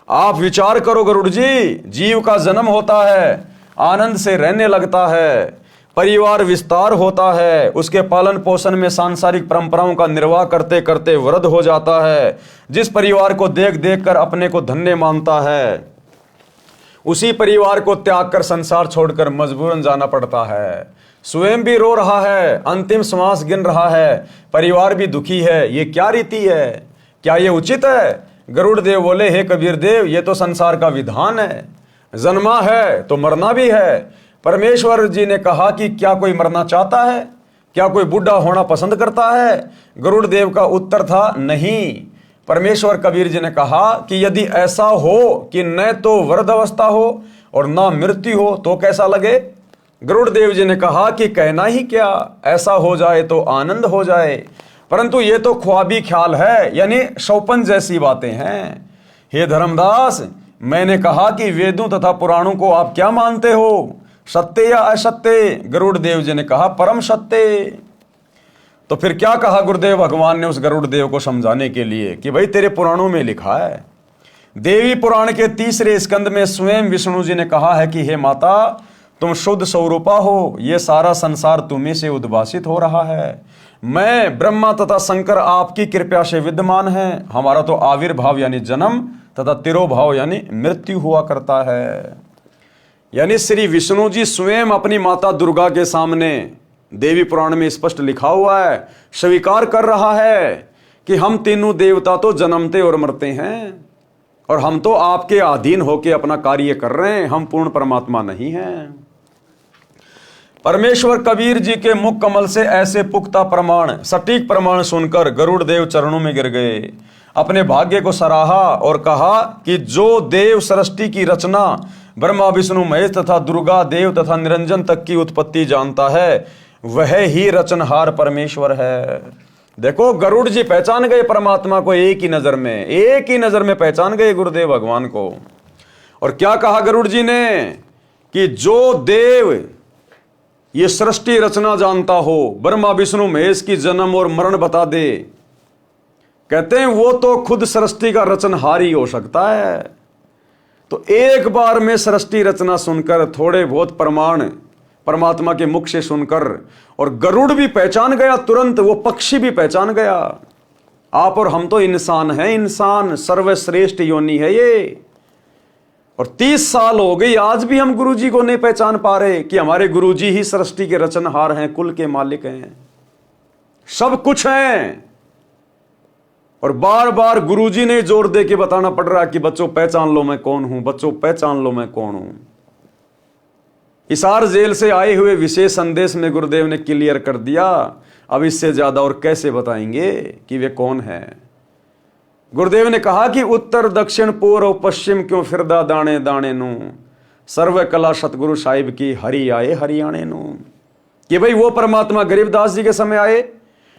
S1: आप विचार करो गरुड़ जी, जीव का जन्म होता है, आनंद से रहने लगता है, परिवार विस्तार होता है, उसके पालन पोषण में सांसारिक परंपराओं का निर्वाह करते करते वृद्ध हो जाता है। जिस परिवार को देख देख कर अपने को धन्य मानता है, उसी परिवार को त्याग कर संसार छोड़कर मजबूरन जाना पड़ता है। स्वयं भी रो रहा है, अंतिम श्वास गिन रहा है, परिवार भी दुखी है। ये क्या रीति है? क्या ये उचित है? गरुड़ देव बोले, हे कबीर देव, ये तो संसार का विधान है। जन्मा है तो मरना भी है। परमेश्वर जी ने कहा कि क्या कोई मरना चाहता है? क्या कोई बूढ़ा होना पसंद करता है? गरुड़ देव का उत्तर था, नहीं। परमेश्वर कबीर जी ने कहा कि यदि ऐसा हो कि न तो वृद्ध अवस्था हो और ना मृत्यु हो तो कैसा लगे? गरुड़ देव जी ने कहा कि कहना ही क्या, ऐसा हो जाए तो आनंद हो जाए। परंतु ये तो ख्वाबी ख्याल है, यानी शौपन जैसी बातें हैं। हे धर्मदास, मैंने कहा कि वेदों तथा पुराणों को आप क्या मानते हो, सत्य या असत्य? गरुड़ देव जी ने कहा, परम सत्य। तो फिर क्या कहा गुरुदेव भगवान ने उस गरुड़ देव को समझाने के लिए कि भाई तेरे पुराणों में लिखा है। देवी पुराण के 3 स्कंद में स्वयं विष्णु जी ने कहा है कि हे माता, तुम शुद्ध स्वरूपा हो, ये सारा संसार तुम्ही से उद्भासित हो रहा है। मैं ब्रह्मा तथा शंकर आपकी कृपा से विद्यमान है। हमारा तो आविर्भाव यानी जन्म तथा तिरोभाव यानी मृत्यु हुआ करता है। यानी श्री विष्णु जी स्वयं अपनी माता दुर्गा के सामने, देवी पुराण में स्पष्ट लिखा हुआ है, स्वीकार कर रहा है कि हम तीनों देवता तो जन्मते और मरते हैं और हम तो आपके अधीन होके अपना कार्य कर रहे हैं, हम पूर्ण परमात्मा नहीं हैं। परमेश्वर कबीर जी के मुख कमल से ऐसे पुख्ता प्रमाण, सटीक प्रमाण सुनकर गरुड़ देव चरणों में गिर गए, अपने भाग्य को सराहा और कहा कि जो देव सृष्टि की रचना ब्रह्मा विष्णु महेश तथा दुर्गा देव तथा निरंजन तक की उत्पत्ति जानता है, वह ही रचनहार परमेश्वर है। देखो, गरुड़ जी पहचान गए परमात्मा को एक ही नजर में, एक ही नजर में पहचान गए गुरुदेव भगवान को। और क्या कहा गरुड़ जी ने कि जो देव ये सृष्टि रचना जानता हो, ब्रह्मा विष्णु महेश की जन्म और मरण बता दे, कहते हैं वो तो खुद सृष्टि का रचनहार ही हो सकता है। तो एक बार में सृष्टि रचना सुनकर, थोड़े बहुत प्रमाण परमात्मा के मुख से सुनकर, और गरुड़ भी पहचान गया तुरंत, वो पक्षी भी पहचान गया, आप और हम तो इंसान हैं, इंसान सर्वश्रेष्ठ योनि है ये। और 30 साल हो गई, आज भी हम गुरुजी को नहीं पहचान पा रहे कि हमारे गुरुजी ही सृष्टि के रचनहार हैं, कुल के मालिक हैं, सब कुछ हैं। और बार बार गुरुजी ने जोर दे के बताना पड़ रहा है कि बच्चों पहचान लो मैं कौन हूं, बच्चों पहचान लो मैं कौन हूं। हिसार जेल से आए हुए विशेष संदेश में गुरुदेव ने क्लियर कर दिया। अब इससे ज्यादा और कैसे बताएंगे कि वे कौन है। गुरुदेव ने कहा कि उत्तर दक्षिण पूर्व पश्चिम क्यों फिरदा दाने दाने नू, सर्व कला सतगुरु साहिब की हरि आए हरियाणे नू। कि भाई वो परमात्मा गरीबदास जी के समय आए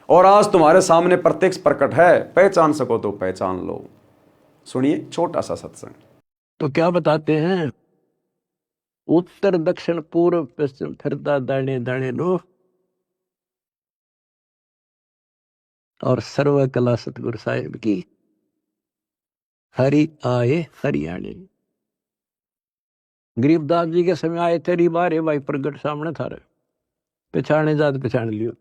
S1: और आज तुम्हारे सामने प्रत्यक्ष प्रकट है, पहचान सको तो पहचान लो। सुनिए छोटा सा सत्संग।
S2: तो क्या बताते हैं, उत्तर दक्षिण पूर्व पश्चिम फिरता दाने दाने नो, और सर्व कला सतगुरु साहिब की हरि आए हरियाणे। गरीबदास जी के समय आए तेरी बारे भाई प्रगट सामने थारे, पहचाने जात पहचान लियो।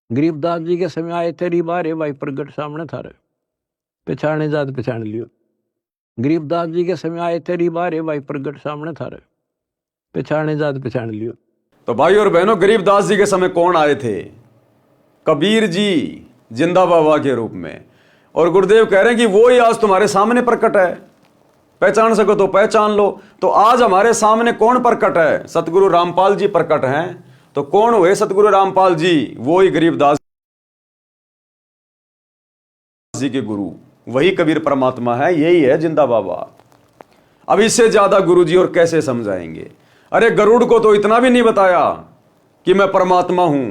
S2: गरीबदास जी के समय आए तेरी बारे भाई प्रगट सामने थारे, पहचाने जात पहचान लियो। गरीबदास जी के समय आए तेरी बारे भाई प्रगट सामने थारे, पहचाने जात पहचान लियो।
S1: तो भाई और बहनों, गरीबदास जी के समय कौन आए थे? कबीर जी जिंदा बाबा के रूप में। और गुरुदेव कह रहे हैं कि वो ही आज तुम्हारे सामने प्रकट है, पहचान सको तो पहचान लो। तो आज हमारे सामने कौन प्रकट है? सतगुरु रामपाल जी प्रकट हैं। तो कौन हुए सतगुरु रामपाल जी? वो ही गरीबदास जी के गुरु, वही कबीर परमात्मा है, यही है जिंदा बाबा। अब इससे ज्यादा गुरु जी और कैसे समझाएंगे? अरे गरुड़ को तो इतना भी नहीं बताया कि मैं परमात्मा हूं।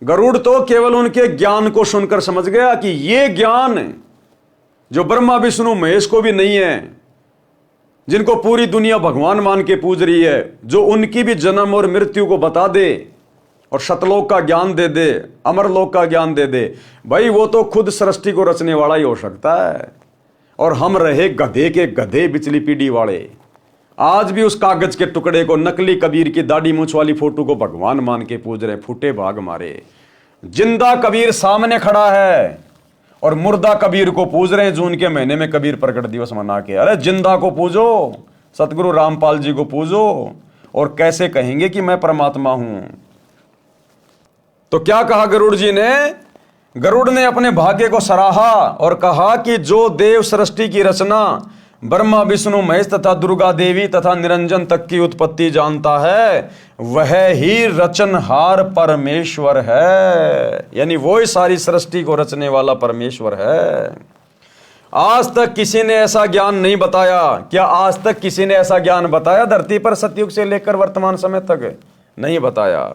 S1: गरुड़ तो केवल उनके ज्ञान को सुनकर समझ गया कि ये ज्ञान जो ब्रह्मा विष्णु महेश को भी नहीं है, जिनको पूरी दुनिया भगवान मान के पूज रही है, जो उनकी भी जन्म और मृत्यु को बता दे और सतलोक का ज्ञान दे दे, अमरलोक का ज्ञान दे दे, भाई वो तो खुद सृष्टि को रचने वाला ही हो सकता है। और हम रहे गधे के गधे, बिचली पीढ़ी वाले। आज भी उस कागज के टुकड़े को, नकली कबीर की दाढ़ी मूछ वाली फोटो को भगवान मान के पूज रहे। फूटे भाग मारे। जिंदा कबीर सामने खड़ा है और मुर्दा कबीर को पूज रहे हैं। जून के महीने में कबीर प्रकट दिवस मना के। अरे जिंदा को पूजो, सतगुरु रामपाल जी को पूजो, और कैसे कहेंगे कि मैं परमात्मा हूं? तो क्या कहा गरुड़ जी ने? गरुड़ ने अपने भाग्य को सराहा और कहा कि जो देव सृष्टि की रचना ब्रह्मा विष्णु महेश तथा दुर्गा देवी तथा निरंजन तक की उत्पत्ति जानता है, वह ही रचनहार परमेश्वर है। यानी वो ही सारी सृष्टि को रचने वाला परमेश्वर है। आज तक किसी ने ऐसा ज्ञान नहीं बताया। क्या आज तक किसी ने ऐसा ज्ञान बताया धरती पर? सतयुग से लेकर वर्तमान समय तक नहीं बताया।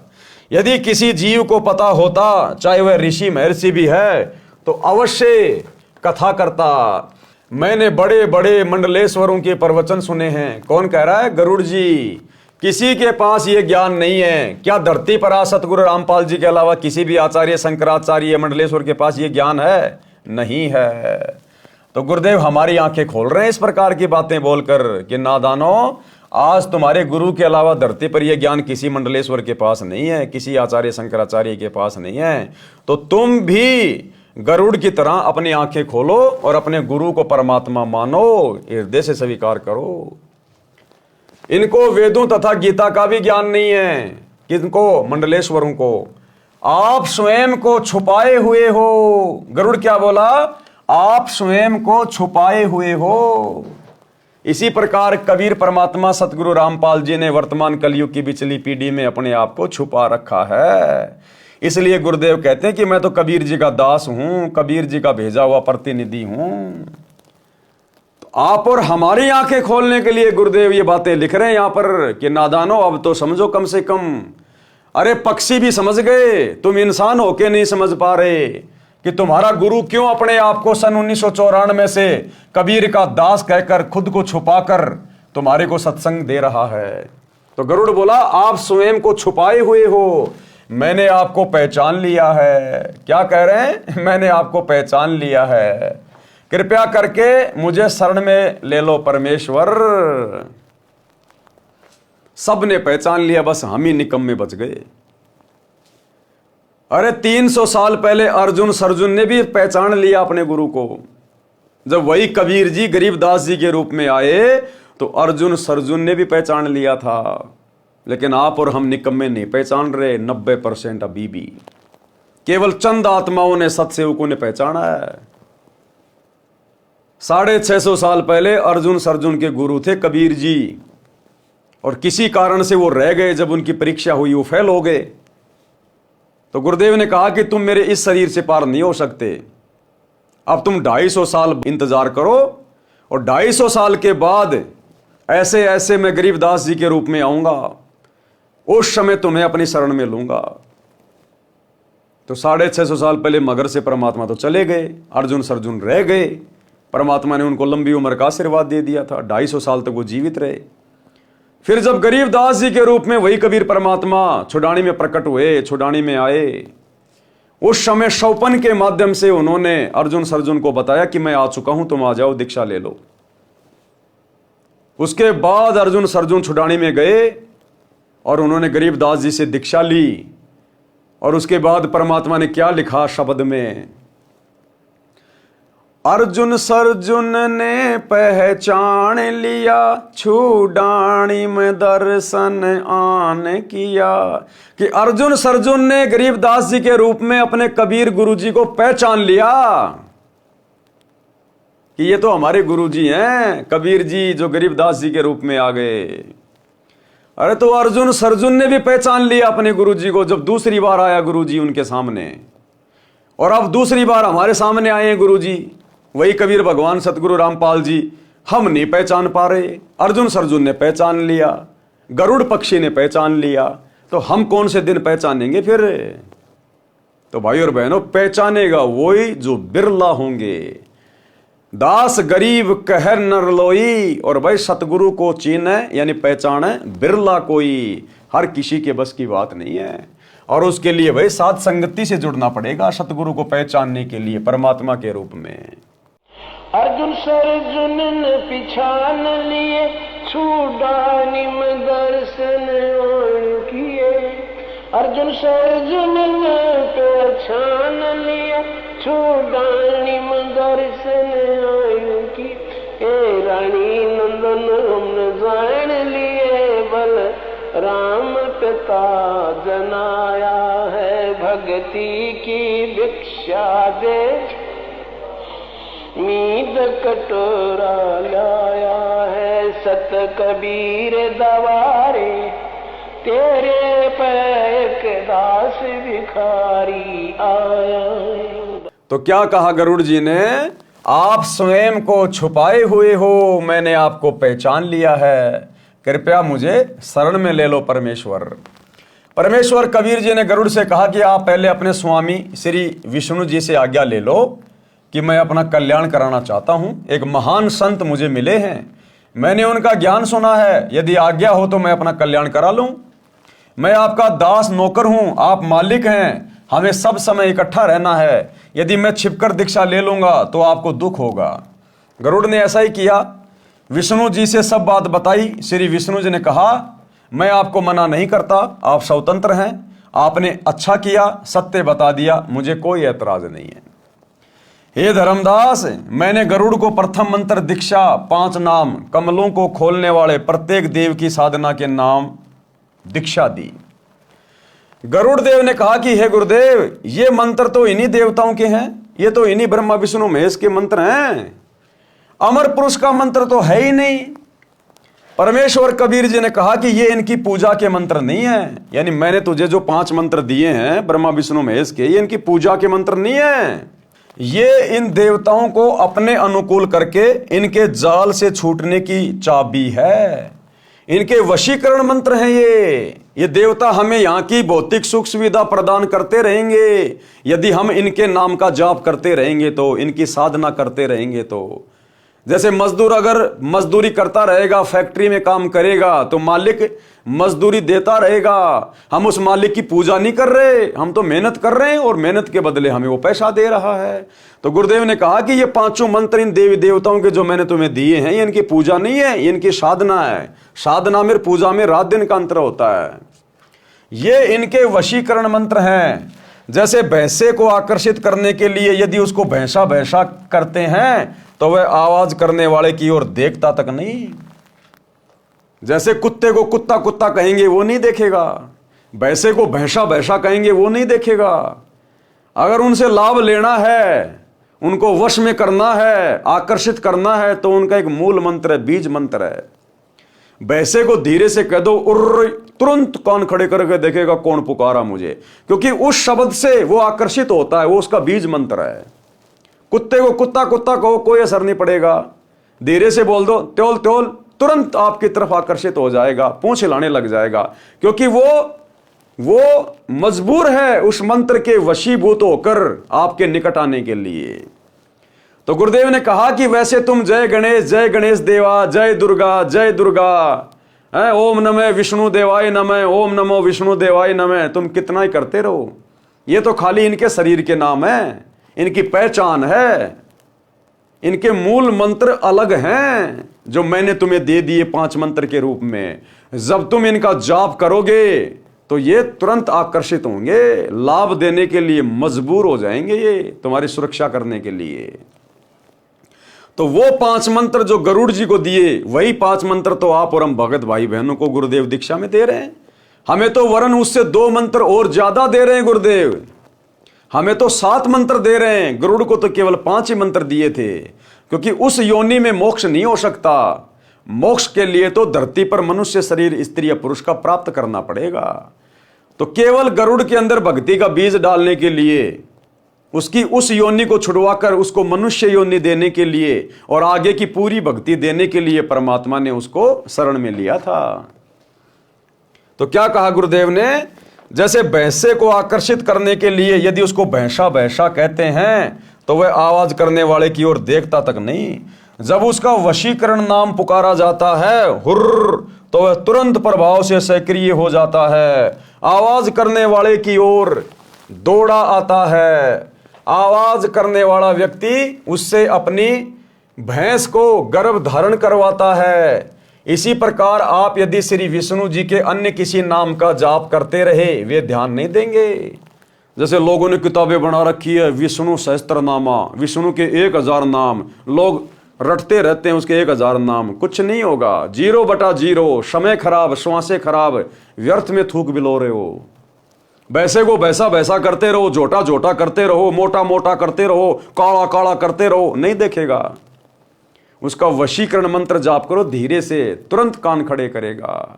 S1: यदि किसी जीव को पता होता, चाहे वह ऋषि महर्षि भी है, तो अवश्य कथा करता। मैंने बड़े बड़े मंडलेश्वरों के प्रवचन सुने हैं। कौन कह रहा है? गरुड़ जी। किसी के पास ये ज्ञान नहीं है। क्या धरती पर आज सतगुरु रामपाल जी के अलावा किसी भी आचार्य, शंकराचार्य, मंडलेश्वर के पास ये ज्ञान है? नहीं है। तो गुरुदेव हमारी आंखें खोल रहे हैं इस प्रकार की बातें बोलकर कि नादानो, आज तुम्हारे गुरु के अलावा धरती पर यह ज्ञान किसी मंडलेश्वर के पास नहीं है, किसी आचार्य शंकराचार्य के पास नहीं है। तो तुम भी गरुड़ की तरह अपनी आंखें खोलो और अपने गुरु को परमात्मा मानो, हृदय से स्वीकार करो। इनको वेदों तथा गीता का भी ज्ञान नहीं है। किनको? मंडलेश्वरों को। आप स्वयं को छुपाए हुए हो। गरुड़ क्या बोला? आप स्वयं को छुपाए हुए हो। इसी प्रकार कबीर परमात्मा सतगुरु रामपाल जी ने वर्तमान कलयुग की बिचली पीढ़ी में अपने आप को छुपा रखा है। इसलिए गुरुदेव कहते हैं कि मैं तो कबीर जी का दास हूं, कबीर जी का भेजा हुआ प्रतिनिधि हूं। तो आप और हमारी आंखें खोलने के लिए गुरुदेव ये बातें लिख रहे हैं यहां पर कि नादानो, अब तो समझो कम से कम। अरे पक्षी भी समझ गए, तुम इंसान होके नहीं समझ पा रहे कि तुम्हारा गुरु क्यों अपने आप को सन 1994 से कबीर का दास कहकर खुद को छुपाकर तुम्हारे को सत्संग दे रहा है। तो गरुड़ बोला, आप स्वयं को छुपाए हुए हो, मैंने आपको पहचान लिया है। क्या कह रहे हैं? मैंने आपको पहचान लिया है, कृपया करके मुझे शरण में ले लो परमेश्वर। सब ने पहचान लिया, बस हम ही निकम्मे बच गए। अरे 300 साल पहले अर्जुन सरजुन ने भी पहचान लिया अपने गुरु को। जब वही कबीर जी गरीबदास जी के रूप में आए तो अर्जुन सरजुन ने भी पहचान लिया था। लेकिन आप और हम निकम्मे नहीं पहचान रहे। 90% अभी भी केवल चंद आत्माओं ने, सत्सेवकों ने पहचाना है। 650 साल पहले अर्जुन सरजुन के गुरु थे कबीर जी, और किसी कारण से वो रह गए। जब उनकी परीक्षा हुई वो फेल हो गए। तो गुरुदेव ने कहा कि तुम मेरे इस शरीर से पार नहीं हो सकते, अब तुम 250 साल इंतजार करो, और 250 साल के बाद ऐसे ऐसे मैं गरीबदास जी के रूप में आऊंगा, उस समय तुम्हें अपनी शरण में लूंगा। तो 650 साल पहले मगर से परमात्मा तो चले गए, अर्जुन सरजुन रह गए। परमात्मा ने उनको लंबी उम्र का आशीर्वाद दे दिया था, 250 साल तक वो जीवित रहे। फिर जब गरीबदास जी के रूप में वही कबीर परमात्मा छुड़ानी में प्रकट हुए, छुड़ानी में आए, उस समय शौपन के माध्यम से उन्होंने अर्जुन को बताया कि मैं आ चुका हूं, तुम आ जाओ, दीक्षा ले लो। उसके बाद अर्जुन छुड़ानी में गए और उन्होंने गरीबदास जी से दीक्षा ली। और उसके बाद परमात्मा ने क्या लिखा शब्द में, अर्जुन ने पहचान लिया, छुड़ानी में दर्शन आन किया। कि अर्जुन ने गरीबदास जी के रूप में अपने कबीर गुरु जी को पहचान लिया कि ये तो हमारे गुरु जी हैं, कबीर जी जो गरीबदास जी के रूप में आ गए। अरे तो अर्जुन ने भी पहचान लिया अपने गुरु जी को जब दूसरी बार आया गुरु जी उनके सामने। और अब दूसरी बार हमारे सामने आए हैं गुरु जी, वही कबीर भगवान सतगुरु रामपाल जी। हम नहीं पहचान पा रहे, अर्जुन ने पहचान लिया, गरुड़ पक्षी ने पहचान लिया, तो हम कौन से दिन पहचानेंगे फिर? तो भाई और बहनों, पहचानेगा वही जो बिरला होंगे। दास गरीब कहर नर लोई, और भाई सतगुरु को चीने यानी पहचाने बिरला कोई। हर किसी के बस की बात नहीं है, और उसके लिए भाई साध संगति से जुड़ना पड़ेगा सतगुरु को पहचानने के लिए परमात्मा के रूप में।
S4: अर्जुन ने पिछान लिए, छुड़ानी में दर्शन किए। अर्जुन ने पहचान लिया, छुड़ानी में दर्शन की। रानी नंदन हमने जान लिए, बल राम पिता जनाया है। भक्ति की भिक्षा दे, मीद कटोरा लाया है। सत कबीर दवारे, तेरे पैक दास भिखारी आया।
S1: तो क्या कहा गरुड़ जी ने, आप स्वयं को छुपाए हुए हो, मैंने आपको पहचान लिया है, कृपया मुझे शरण में ले लो परमेश्वर। कबीर जी ने गरुड़ से कहा कि आप पहले अपने स्वामी श्री विष्णु जी से आज्ञा ले लो कि मैं अपना कल्याण कराना चाहता हूं। एक महान संत मुझे मिले हैं, मैंने उनका ज्ञान सुना है, यदि आज्ञा हो तो मैं अपना कल्याण करा लूं। मैं आपका दास नौकर हूं, आप मालिक हैं, हमें सब समय इकट्ठा रहना है। यदि मैं छिपकर दीक्षा ले लूंगा तो आपको दुख होगा। गरुड़ ने ऐसा ही किया, विष्णु जी से सब बात बताई। श्री विष्णु जी ने कहा, मैं आपको मना नहीं करता, आप स्वतंत्र हैं, आपने अच्छा किया, सत्य बता दिया, मुझे कोई ऐतराज नहीं है। हे धर्मदास, मैंने गरुड़ को प्रथम मंत्र दीक्षा, 5 नाम कमलों को खोलने वाले प्रत्येक देव की साधना के नाम दीक्षा दी। गरुड़ देव ने कहा कि हे गुरुदेव, ये मंत्र तो इन्हीं देवताओं के हैं, ये तो इन्हीं ब्रह्मा विष्णु महेश के मंत्र हैं, अमर पुरुष का मंत्र तो है ही नहीं। परमेश्वर कबीर जी ने कहा कि ये इनकी पूजा के मंत्र नहीं है, यानी मैंने तुझे जो 5 मंत्र दिए हैं ब्रह्मा विष्णु महेश के, ये इनकी पूजा के मंत्र नहीं है। ये इन देवताओं को अपने अनुकूल करके इनके जाल से छूटने की चाबी है, इनके वशीकरण मंत्र हैं ये देवता हमें यहाँ की भौतिक सुख सुविधा प्रदान करते रहेंगे यदि हम इनके नाम का जाप करते रहेंगे, तो इनकी साधना करते रहेंगे। तो जैसे मजदूर अगर मजदूरी करता रहेगा, फैक्ट्री में काम करेगा, तो मालिक मजदूरी देता रहेगा। हम उस मालिक की पूजा नहीं कर रहे, हम तो मेहनत कर रहे हैं और मेहनत के बदले हमें वो पैसा दे रहा है। तो गुरुदेव ने कहा कि ये 5 मंत्र इन देवी देवताओं के जो मैंने तुम्हें दिए हैं, ये इनकी पूजा नहीं है, ये इनकी साधना है। साधना में पूजा में रात दिन का अंतर होता है। ये इनके वशीकरण मंत्र हैं। जैसे भैंसे को आकर्षित करने के लिए यदि उसको भैंसा भैंसा करते हैं तो वह आवाज करने वाले की ओर देखता तक नहीं। जैसे कुत्ते को कुत्ता कुत्ता कहेंगे वो नहीं देखेगा, भैंसे को भैंसा भैंसा कहेंगे वो नहीं देखेगा। अगर उनसे लाभ लेना है, उनको वश में करना है, आकर्षित करना है, तो उनका एक मूल मंत्र है, बीज मंत्र है। भैंसे को धीरे से कह दो उर्र, तुरंत कान खड़े करके देखेगा कौन पुकारा मुझे, क्योंकि उस शब्द से वो आकर्षित होता है, वो उसका बीज मंत्र है। कुत्ते को कुत्ता कुत्ता कहो, कोई असर नहीं पड़ेगा। धीरे से बोल दो त्योल त्योल, तुरंत आपकी तरफ आकर्षित हो जाएगा, पूंछ हिलाने लग जाएगा, क्योंकि वो मजबूर है उस मंत्र के वशीभूत होकर आपके निकट आने के लिए। तो गुरुदेव ने कहा कि वैसे तुम जय गणेश देवा, जय दुर्गा, ओम नमः विष्णु देवाय नमः, ओम नमो विष्णु देवाय नमः, तुम कितना ही करते रहो, ये तो खाली इनके शरीर के नाम है, इनकी पहचान है, इनके मूल मंत्र अलग हैं जो मैंने तुम्हें दे दिए 5 मंत्र के रूप में। जब तुम इनका जाप करोगे तो ये तुरंत आकर्षित होंगे, लाभ देने के लिए मजबूर हो जाएंगे, ये तुम्हारी सुरक्षा करने के लिए। तो वो 5 मंत्र जो गरुड़ जी को दिए, वही 5 मंत्र तो आप और हम भगत भाई बहनों को गुरुदेव दीक्षा में दे रहे हैं। हमें तो वरन उससे 2 मंत्र और ज्यादा दे रहे हैं गुरुदेव, हमें तो 7 मंत्र दे रहे हैं। गरुड़ को तो केवल 5 ही मंत्र दिए थे, क्योंकि उस योनि में मोक्ष नहीं हो सकता। मोक्ष के लिए तो धरती पर मनुष्य शरीर स्त्री या पुरुष का प्राप्त करना पड़ेगा। तो केवल गरुड़ के अंदर भक्ति का बीज डालने के लिए, उसकी उस योनि को छुड़वाकर उसको मनुष्य योनि देने के लिए और आगे की पूरी भक्ति देने के लिए परमात्मा ने उसको शरण में लिया था। तो क्या कहा गुरुदेव ने, जैसे भैंसे को आकर्षित करने के लिए यदि उसको भैंसा भैंसा कहते हैं तो वह आवाज करने वाले की ओर देखता तक नहीं। जब उसका वशीकरण नाम पुकारा जाता है, हुर्र, तो वह तुरंत प्रभाव से सक्रिय हो जाता है, आवाज करने वाले की ओर दौड़ा आता है। आवाज करने वाला व्यक्ति उससे अपनी भैंस को गर्भ धारण करवाता है। इसी प्रकार आप यदि श्री विष्णु जी के अन्य किसी नाम का जाप करते रहे, वे ध्यान नहीं देंगे। जैसे लोगों ने किताबें बना रखी है, विष्णु सहस्त्रनामा, विष्णु के 1000 नाम, लोग रटते रहते हैं उसके 1000 नाम, कुछ नहीं होगा। 0/0, समय खराब, श्वासें खराब, व्यर्थ में थूक बिलो रहे हो। वैसे को वैसा वैसा करते रहो, जोटा जोटा करते रहो, मोटा मोटा करते रहो, काला काला करते रहो, नहीं देखेगा। उसका वशीकरण मंत्र जाप करो, धीरे से तुरंत कान खड़े करेगा।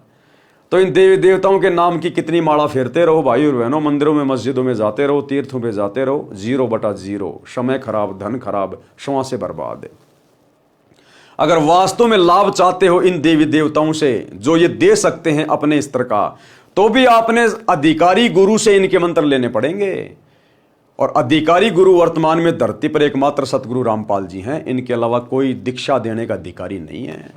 S1: तो इन देवी देवताओं के नाम की कितनी माला फेरते रहो भाई और बहनों, मंदिरों में मस्जिदों में जाते रहो, तीर्थों पे जाते रहो। 0/0, समय खराब, धन खराब, श्वासें बर्बाद। अगर वास्तव में लाभ चाहते हो इन देवी देवताओं से जो ये दे सकते हैं अपने स्तर का, तो भी आपने अधिकारी गुरु से इनके मंत्र लेने पड़ेंगे। और अधिकारी गुरु वर्तमान में धरती पर एकमात्र सतगुरु रामपाल जी हैं, इनके अलावा कोई दीक्षा देने का अधिकारी नहीं है।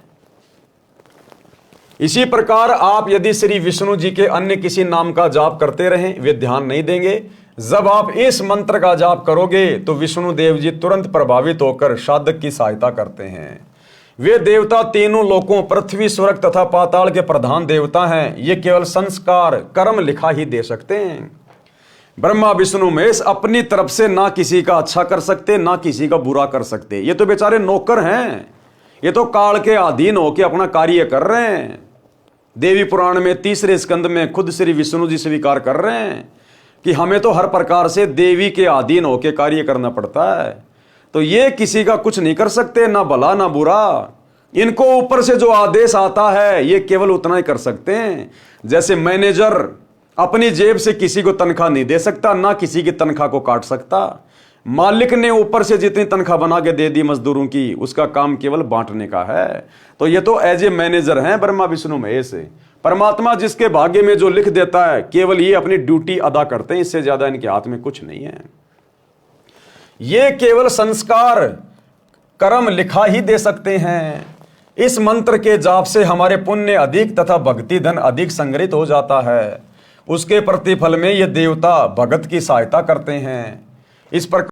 S1: इसी प्रकार आप यदि श्री विष्णु जी के अन्य किसी नाम का जाप करते रहें, वे ध्यान नहीं देंगे। जब आप इस मंत्र का जाप करोगे तो विष्णु देव जी तुरंत प्रभावित होकर साधक की सहायता करते हैं। वे देवता तीनों लोकों, पृथ्वी, स्वर्ग तथा पाताल के प्रधान देवता हैं। ये केवल संस्कार, कर्म लिखा ही दे सकते हैं। ब्रह्मा विष्णु महेश अपनी तरफ से ना किसी का अच्छा कर सकते, ना किसी का बुरा कर सकते। ये तो बेचारे नौकर हैं, ये तो काल के अधीन होकर अपना कार्य कर रहे हैं। देवी पुराण में 3रे स्कंद में खुद श्री विष्णु जी स्वीकार कर रहे हैं कि हमें तो हर प्रकार से देवी के अधीन होकर कार्य करना पड़ता है। तो ये किसी का कुछ नहीं कर सकते, ना भला ना बुरा। इनको ऊपर से जो आदेश आता है ये केवल उतना ही कर सकते हैं। जैसे मैनेजर अपनी जेब से किसी को तनख्वाह नहीं दे सकता, ना किसी की तनख्वाह को काट सकता। मालिक ने ऊपर से जितनी तनख्वाह बना के दे दी मजदूरों की, उसका काम केवल बांटने का है। तो ये तो एज ए मैनेजर हैं ब्रह्मा विष्णु महेश। परमात्मा जिसके भाग्य में जो लिख देता है, केवल ये अपनी ड्यूटी अदा करते हैं, इससे ज्यादा इनके हाथ में कुछ नहीं है। ये केवल संस्कार, कर्म लिखा ही दे सकते हैं। इस मंत्र के जाप से हमारे पुण्य अधिक तथा भक्ति धन अधिक संग्रहित हो जाता है। उसके प्रतिफल में ये देवता भगत की सहायता करते हैं। इस प्रकार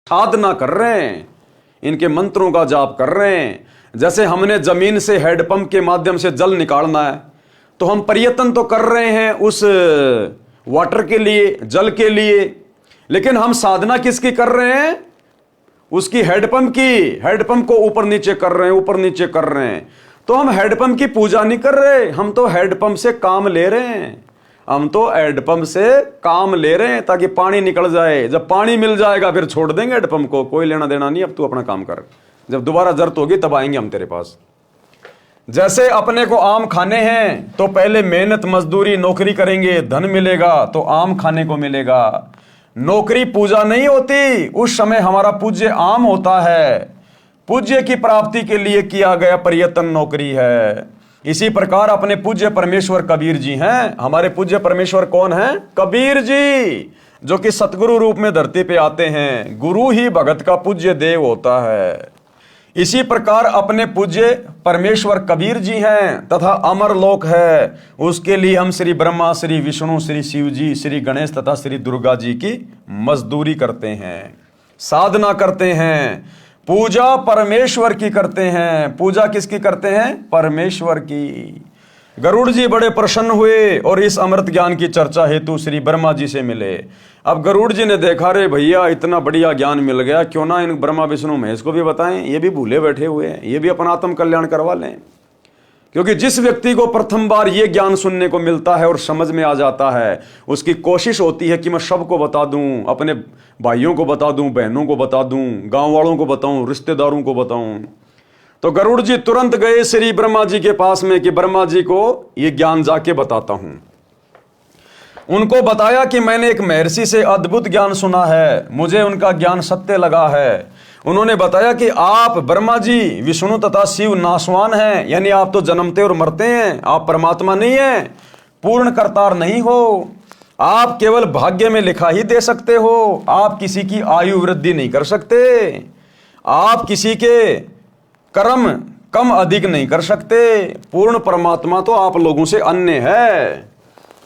S1: साधना कर रहे हैं, इनके मंत्रों का जाप कर रहे हैं। जैसे हमने जमीन से हैंडपंप के माध्यम से जल निकालना है, तो हम प्रयत्न तो कर रहे हैं उस वाटर के लिए, जल के लिए, लेकिन हम साधना किसकी कर रहे हैं? उसकी हैंडपंप की। हैंडपंप को ऊपर नीचे कर रहे हैं, ऊपर नीचे कर रहे हैं। तो हम हैंडपंप की पूजा नहीं कर रहे, हम तो हैंडपंप से काम ले रहे हैं। हम तो हैंडपंप से काम ले रहे हैं ताकि पानी निकल जाए। जब पानी मिल जाएगा फिर छोड़ देंगे हैंडपंप को, कोई लेना देना नहीं, अब तू अपना काम कर। जब दोबारा जरूरत होगी तब आएंगे हम तेरे पास। जैसे अपने को आम खाने हैं तो पहले मेहनत मजदूरी नौकरी करेंगे, धन मिलेगा तो आम खाने को मिलेगा। नौकरी पूजा नहीं होती, उस समय हमारा पूज्य आम होता है। पूज्य की प्राप्ति के लिए किया गया प्रयत्न नौकरी है। इसी प्रकार अपने पूज्य परमेश्वर कबीर जी हैं। हमारे पूज्य परमेश्वर कौन हैं? कबीर जी, जो कि सतगुरु रूप में धरती पे आते हैं। गुरु ही भगत का पूज्य देव होता है। इसी प्रकार अपने पूज्य परमेश्वर कबीर जी हैं तथा अमर लोक है, उसके लिए हम श्री ब्रह्मा, श्री विष्णु, श्री शिव जी, श्री गणेश तथा श्री दुर्गा जी की मजदूरी करते हैं, साधना करते हैं, पूजा परमेश्वर की करते हैं। पूजा किसकी करते हैं? परमेश्वर की। गरुड़ जी बड़े प्रसन्न हुए और इस अमृत ज्ञान की चर्चा हेतु श्री ब्रह्मा जी से मिले। अब गरुड़ जी ने देखा, रे भैया इतना बढ़िया ज्ञान मिल गया, क्यों ना इन ब्रह्मा विष्णु महेश को भी बताएं, ये भी भूले बैठे हुए हैं, ये भी अपना आत्म कल्याण करवा लें। क्योंकि जिस व्यक्ति को प्रथम बार ये ज्ञान सुनने को मिलता है और समझ में आ जाता है, उसकी कोशिश होती है कि मैं सबको बता दूं, अपने भाइयों को बता दूं, बहनों को बता दूं, गांव वालों को बताऊं, रिश्तेदारों को बताऊं। तो गरुड़ जी तुरंत गए श्री ब्रह्मा जी के पास में कि ब्रह्मा जी को ये ज्ञान जाके बताता हूं। उनको बताया कि मैंने एक महर्षि से अद्भुत ज्ञान सुना है, मुझे उनका ज्ञान सत्य लगा है। उन्होंने बताया कि आप ब्रह्मा जी, विष्णु तथा शिव नाशवान हैं, यानी आप तो जन्मते और मरते हैं, आप परमात्मा नहीं हैं, पूर्ण करतार नहीं हो, आप केवल भाग्य में लिखा ही दे सकते हो, आप किसी की आयु वृद्धि नहीं कर सकते, आप किसी के कर्म कम अधिक नहीं कर सकते। पूर्ण परमात्मा तो आप लोगों से अन्य है,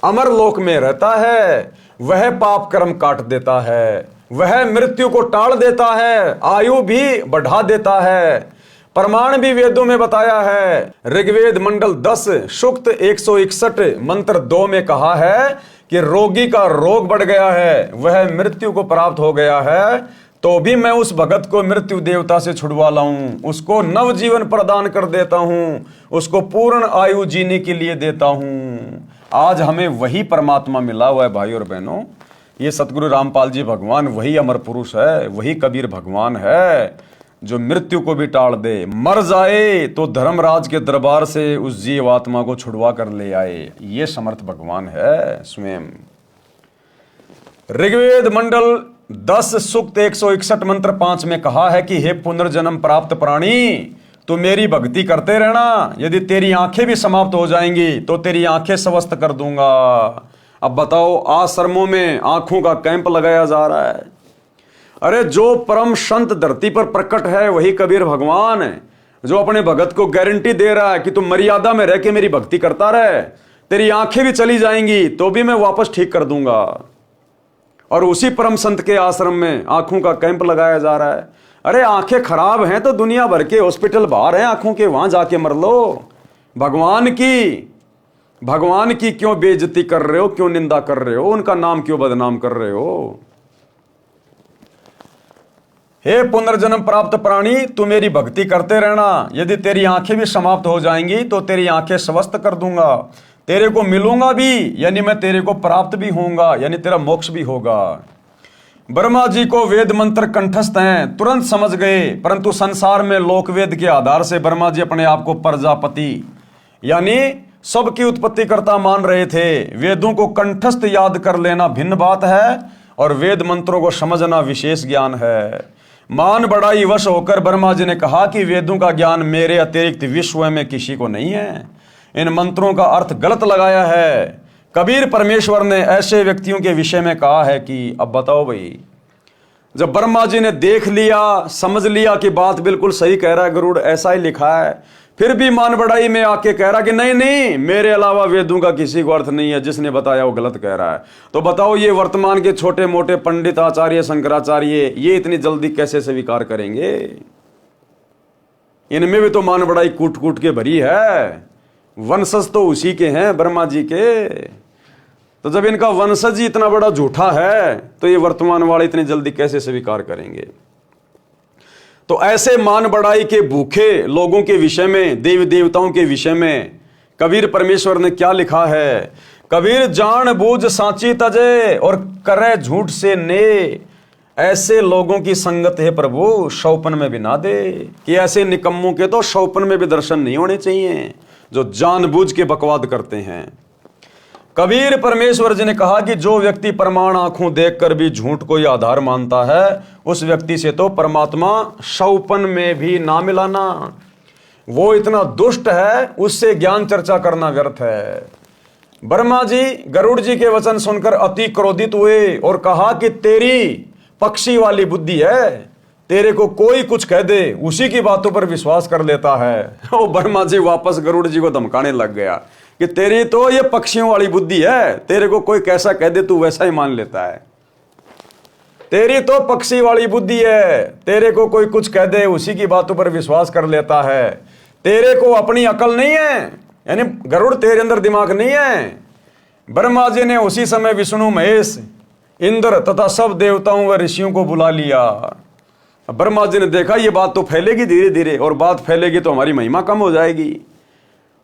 S1: अमर लोक में रहता है, वह पाप कर्म काट देता है, वह मृत्यु को टाल देता है, आयु भी बढ़ा देता है। प्रमाण भी वेदों में बताया है। ऋग्वेद मंडल 10 सूक्त 161 मंत्र 2 में कहा है कि रोगी का रोग बढ़ गया है, वह मृत्यु को प्राप्त हो गया है, तो भी मैं उस भगत को मृत्यु देवता से छुड़वा लाऊं, उसको नव जीवन प्रदान कर देता हूं, उसको पूर्ण आयु जीने के लिए देता हूं। आज हमें वही परमात्मा मिला हुआ है भाई और बहनों। ये सतगुरु रामपाल जी भगवान वही अमर पुरुष है, वही कबीर भगवान है जो मृत्यु को भी टाल दे, मर जाए तो धर्मराज के दरबार से उस जीव आत्मा को छुड़वा कर ले आए। ये समर्थ भगवान है स्वयं। ऋग्वेद मंडल 10 सूक्त 161 मंत्र 5 में कहा है कि हे पुनर्जन्म प्राप्त प्राणी, तू मेरी भक्ति करते रहना, यदि तेरी आंखें भी समाप्त हो जाएंगी तो तेरी आंखें स्वस्थ कर दूंगा। अब बताओ, आश्रमों में आंखों का कैंप लगाया जा रहा है। अरे जो परम संत धरती पर प्रकट है वही कबीर भगवान है, जो अपने भगत को गारंटी दे रहा है कि तुम मर्यादा में रह के मेरी भक्ति करता रहे, तेरी आंखें भी चली जाएंगी तो भी मैं वापस ठीक कर दूंगा। और उसी परम संत के आश्रम में आंखों का कैंप लगाया जा रहा है। अरे आंखें खराब हैं तो दुनिया भर के हॉस्पिटल बाहर हैं आंखों के, वहां जाके मर लो। भगवान की क्यों बेइज्जती कर रहे हो, क्यों निंदा कर रहे हो, उनका नाम क्यों बदनाम कर रहे हो? हे पुनर्जन्म प्राप्त प्राणी, तू मेरी भक्ति करते रहना, यदि तेरी आंखें भी समाप्त हो जाएंगी तो तेरी आंखें स्वस्थ कर दूंगा, तेरे को मिलूंगा भी, यानी मैं तेरे को प्राप्त भी होऊंगा, यानी तेरा मोक्ष भी होगा। ब्रह्मा जी को वेद मंत्र कंठस्थ हैं, तुरंत समझ गए, परंतु संसार में लोकवेद के आधार से ब्रह्मा जी अपने आप को प्रजापति यानी सबकी उत्पत्तिकर्ता मान रहे थे। वेदों को कंठस्थ याद कर लेना भिन्न बात है और वेद मंत्रों को समझना विशेष ज्ञान है। मान बढ़ाई वश होकर ब्रह्मा जी ने कहा कि वेदों का ज्ञान मेरे अतिरिक्त विश्व में किसी को नहीं है, इन मंत्रों का अर्थ गलत लगाया है। कबीर परमेश्वर ने ऐसे व्यक्तियों के विषय में कहा है कि अब बताओ भाई, जब ब्रह्मा जी ने देख लिया, समझ लिया कि बात बिल्कुल सही कह रहा है गरुड़, ऐसा ही लिखा है, फिर भी मान बढ़ाई में आके कह रहा कि नहीं नहीं, मेरे अलावा वेदों का किसी को अर्थ नहीं है, जिसने बताया वो गलत कह रहा है। तो बताओ ये वर्तमान के छोटे मोटे पंडित, आचार्य, शंकराचार्य, ये इतनी जल्दी कैसे स्वीकार करेंगे? इनमें भी तो मान बढ़ाई कूट कूट के भरी है, वंशज तो उसी के हैं ब्रह्मा जी के। तो जब इनका वंशज ही इतना बड़ा झूठा है तो ये वर्तमान वाले इतनी जल्दी कैसे स्वीकार करेंगे? तो ऐसे मान बढ़ाई के भूखे लोगों के विषय में, देवी देवताओं के विषय में कबीर परमेश्वर ने क्या लिखा है? कबीर जान बूझ सांची तजे और करे झूठ से ने, ऐसे लोगों की संगत है प्रभु शौपन में भी ना दे। कि ऐसे निकम्मों के तो शौपन में भी दर्शन नहीं होने चाहिए जो जानबूझ के बकवाद करते हैं। कबीर परमेश्वर जी ने कहा कि जो व्यक्ति प्रमाण आंखों देखकर भी झूठ को ही आधार मानता है, उस व्यक्ति से तो परमात्मा शौपन में भी ना मिलाना। वो इतना दुष्ट है, उससे ज्ञान चर्चा करना व्यर्थ है। ब्रह्मा जी गरुड़ जी के वचन सुनकर अति क्रोधित हुए और कहा कि तेरी पक्षी वाली बुद्धि है, तेरे को कोई कुछ कह दे उसी की बातों पर विश्वास कर लेता है। वो ब्रह्मा जी वापस गरुड़ जी को धमकाने लग गया कि तेरी तो ये पक्षियों वाली बुद्धि है, तेरे को कोई कैसा कह दे तू वैसा ही मान लेता है। तेरी तो पक्षी वाली बुद्धि है, तेरे को कोई कुछ कह दे उसी की बातों पर विश्वास कर लेता है। तेरे को अपनी अकल नहीं है, यानी गरुड़ तेरे अंदर दिमाग नहीं है। ब्रह्मा जी ने उसी समय विष्णु, महेश, इंद्र तथा सब देवताओं व ऋषियों को बुला लिया। ब्रह्मा जी ने देखा ये बात तो फैलेगी धीरे धीरे, और बात फैलेगी तो हमारी महिमा कम हो जाएगी।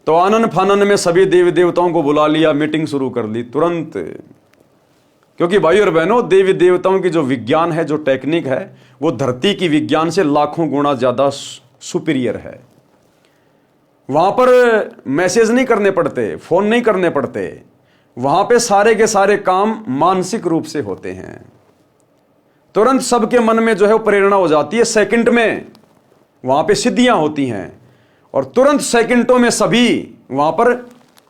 S1: तो आनन फानन में सभी देवी देवताओं को बुला लिया, मीटिंग शुरू कर दी तुरंत। क्योंकि भाई और बहनों, देवी देवताओं की जो विज्ञान है, जो टेक्निक है, वो धरती की विज्ञान से लाखों गुना ज्यादा सुपीरियर है। वहां पर मैसेज नहीं करने पड़ते, फोन नहीं करने पड़ते, वहां पे सारे के सारे काम मानसिक रूप से होते हैं। तुरंत सबके मन में जो है वो प्रेरणा हो जाती है, सेकंड में वहां पे सिद्धियां होती हैं, और तुरंत सेकंडों में सभी वहां पर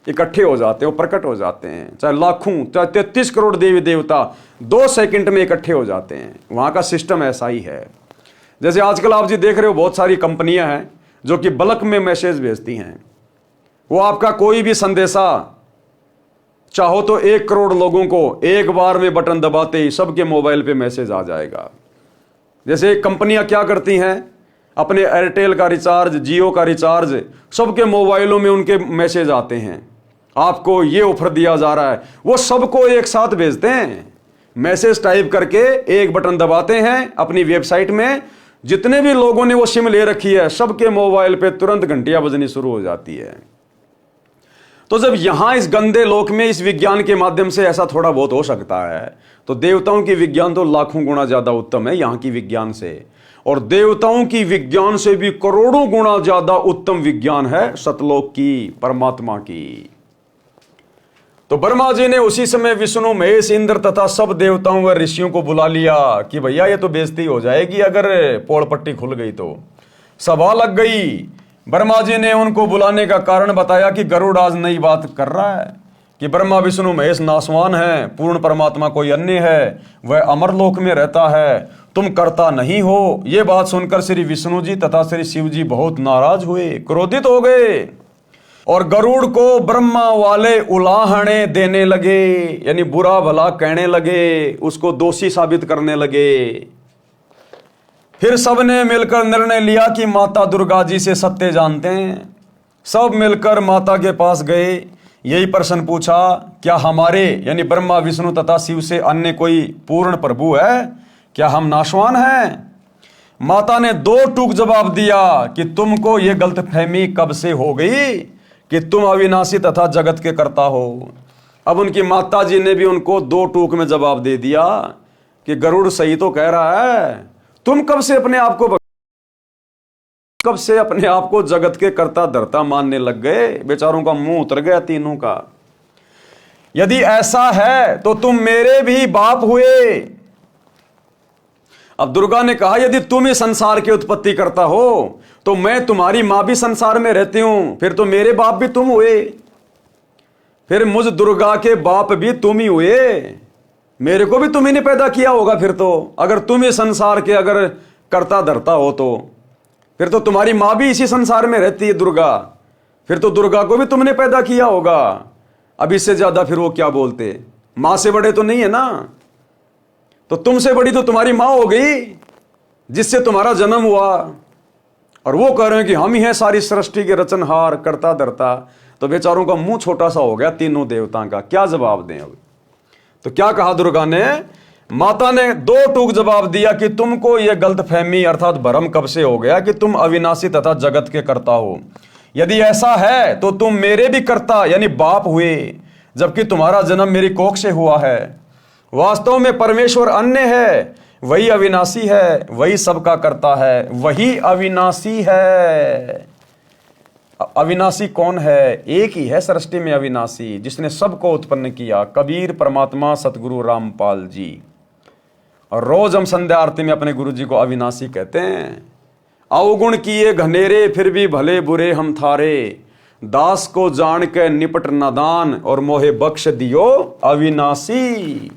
S1: इकट्ठे हो जाते हैं, वो प्रकट हो जाते हैं। चाहे लाखों, चाहे 33 करोड़ देवी देवता 2 सेकंड में इकट्ठे हो जाते हैं। वहां का सिस्टम ऐसा ही है। जैसे आजकल आप जी देख रहे हो, बहुत सारी कंपनियां हैं जो कि बल्क में मैसेज भेजती हैं। वो आपका कोई भी संदेशा चाहो तो 1 करोड़ लोगों को एक बार में बटन दबाते ही सबके मोबाइल पे मैसेज आ जाएगा। जैसे कंपनियां क्या करती हैं, अपने एयरटेल का रिचार्ज, जियो का रिचार्ज, सबके मोबाइलों में उनके मैसेज आते हैं, आपको ये ऑफर दिया जा रहा है। वो सबको एक साथ भेजते हैं, मैसेज टाइप करके एक बटन दबाते हैं अपनी वेबसाइट में। जितने भी लोगों ने वो सिम ले रखी है, सबके मोबाइल पे तुरंत घंटियां बजनी शुरू हो जाती है। तो जब यहां इस गंदे लोक में इस विज्ञान के माध्यम से ऐसा थोड़ा बहुत हो सकता है, तो देवताओं की विज्ञान तो लाखों गुना ज्यादा उत्तम है यहां की विज्ञान से। और देवताओं की विज्ञान से भी करोड़ों गुना ज्यादा उत्तम विज्ञान है सतलोक की, परमात्मा की। तो ब्रह्मा जी ने उसी समय विष्णु, महेश, इंद्र तथा सब देवताओं व ऋषियों को बुला लिया कि भैया ये तो बेइज्जती हो जाएगी अगर पोड़ पट्टी खुल गई तो। सभा लग गई। ब्रह्मा जी ने उनको बुलाने का कारण बताया कि गरुड़ आज नई बात कर रहा है कि ब्रह्मा, विष्णु, महेश नासवान है, पूर्ण परमात्मा कोई अन्य है, वह अमरलोक में रहता है, तुम करता नहीं हो। ये बात सुनकर श्री विष्णु जी तथा श्री शिव जी बहुत नाराज हुए, क्रोधित हो गए, और गरुड़ को ब्रह्मा वाले उलाहने देने लगे, यानी बुरा भला कहने लगे, उसको दोषी साबित करने लगे। फिर सबने मिलकर निर्णय लिया कि माता दुर्गा जी से सत्य जानते हैं। सब मिलकर माता के पास गए, यही प्रश्न पूछा, क्या हमारे यानी ब्रह्मा, विष्णु तथा शिव से अन्य कोई पूर्ण प्रभु है? क्या हम नाशवान हैं? माता ने 2 टूक जवाब दिया कि तुमको ये गलतफहमी कब से हो गई कि तुम अविनाशी तथा जगत के कर्ता हो। अब उनकी माता जी ने भी उनको 2 टूक में जवाब दे दिया कि गरुड़ सही तो कह रहा है, तुम कब से अपने आप को जगत के कर्ता धर्ता मानने लग गए। बेचारों का मुंह उतर गया तीनों का। यदि ऐसा है तो तुम मेरे भी बाप हुए। अब दुर्गा ने कहा, यदि तुम ही संसार की उत्पत्ति करता हो तो मैं तुम्हारी मां भी संसार में रहती हूं, फिर तो मेरे बाप भी तुम हुए, फिर मुझ दुर्गा के बाप भी तुम ही हुए, मेरे को भी तुम ही ने पैदा किया होगा। फिर तो अगर तुम ही संसार के अगर कर्ता धर्ता हो तो फिर तो तुम्हारी मां भी इसी संसार में रहती है दुर्गा, फिर तो दुर्गा को भी तुमने पैदा किया होगा। अब इससे ज्यादा फिर वो क्या बोलते, मां से बड़े तो नहीं है ना, तो तुमसे बड़ी तो तुम्हारी मां हो गई जिससे तुम्हारा जन्म हुआ, और वो कह रहे हैं कि हम ही हैं सारी सृष्टि के रचनहार, कर्ता धर्ता। तो बेचारों का मुंह छोटा सा हो गया तीनों देवताओं का, क्या जवाब दें अब। तो क्या कहा दुर्गा ने, माता ने 2 टूक जवाब दिया कि तुमको यह गलतफहमी अर्थात भ्रम कब से हो गया कि तुम अविनाशी तथा जगत के कर्ता हो। यदि ऐसा है तो तुम मेरे भी कर्ता यानी बाप हुए, जबकि तुम्हारा जन्म मेरी कोख से हुआ है। वास्तव में परमेश्वर अन्य है, वही अविनाशी है, वही सबका करता है, वही अविनाशी है। अविनाशी कौन है? एक ही है सृष्टि में अविनाशी, जिसने सबको उत्पन्न किया, कबीर परमात्मा सतगुरु रामपाल जी। और रोज हम संध्या आरती में अपने गुरु जी को अविनाशी कहते हैं। अवगुण किए घनेरे फिर भी भले बुरे हम थारे, दास को जान के निपट नादान और मोहे बख्श दियो अविनाशी।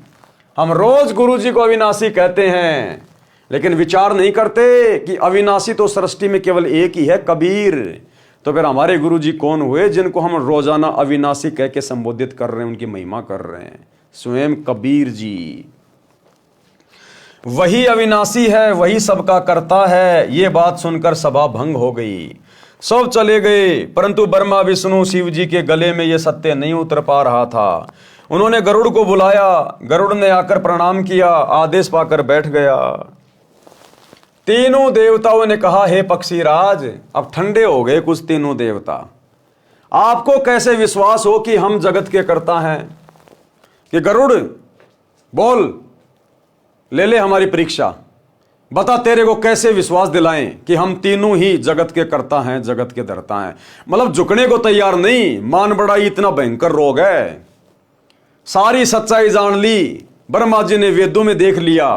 S1: हम रोज गुरु जी को अविनाशी कहते हैं। लेकिन विचार नहीं करते कि अविनाशी तो सृष्टि में केवल एक ही है, कबीर। तो फिर हमारे गुरु जी कौन हुए जिनको हम रोजाना अविनाशी कह के संबोधित कर रहे हैं, उनकी महिमा कर रहे हैं? स्वयं कबीर जी। वही अविनाशी है, वही सबका करता है। ये बात सुनकर सभा भंग हो गई, सब चले गए, परंतु ब्रह्मा विष्णु शिव जी के गले में यह सत्य नहीं उतर पा रहा था। उन्होंने गरुड़ को बुलाया, गरुड़ ने आकर प्रणाम किया, आदेश पाकर बैठ गया। तीनों देवताओं ने कहा, हे पक्षीराज, अब ठंडे हो गए कुछ तीनों देवता। आपको कैसे विश्वास हो कि हम जगत के कर्ता हैं? कि गरुड़ बोल, ले ले हमारी परीक्षा, बता तेरे को कैसे विश्वास दिलाएं कि हम तीनों ही जगत के कर्ता हैं, जगत के धर्ता हैं। मतलब झुकने को तैयार नहीं। मान बड़ाई इतना भयंकर रोग है। सारी सच्चाई जान ली, ब्रह्मा जी ने वेदों में देख लिया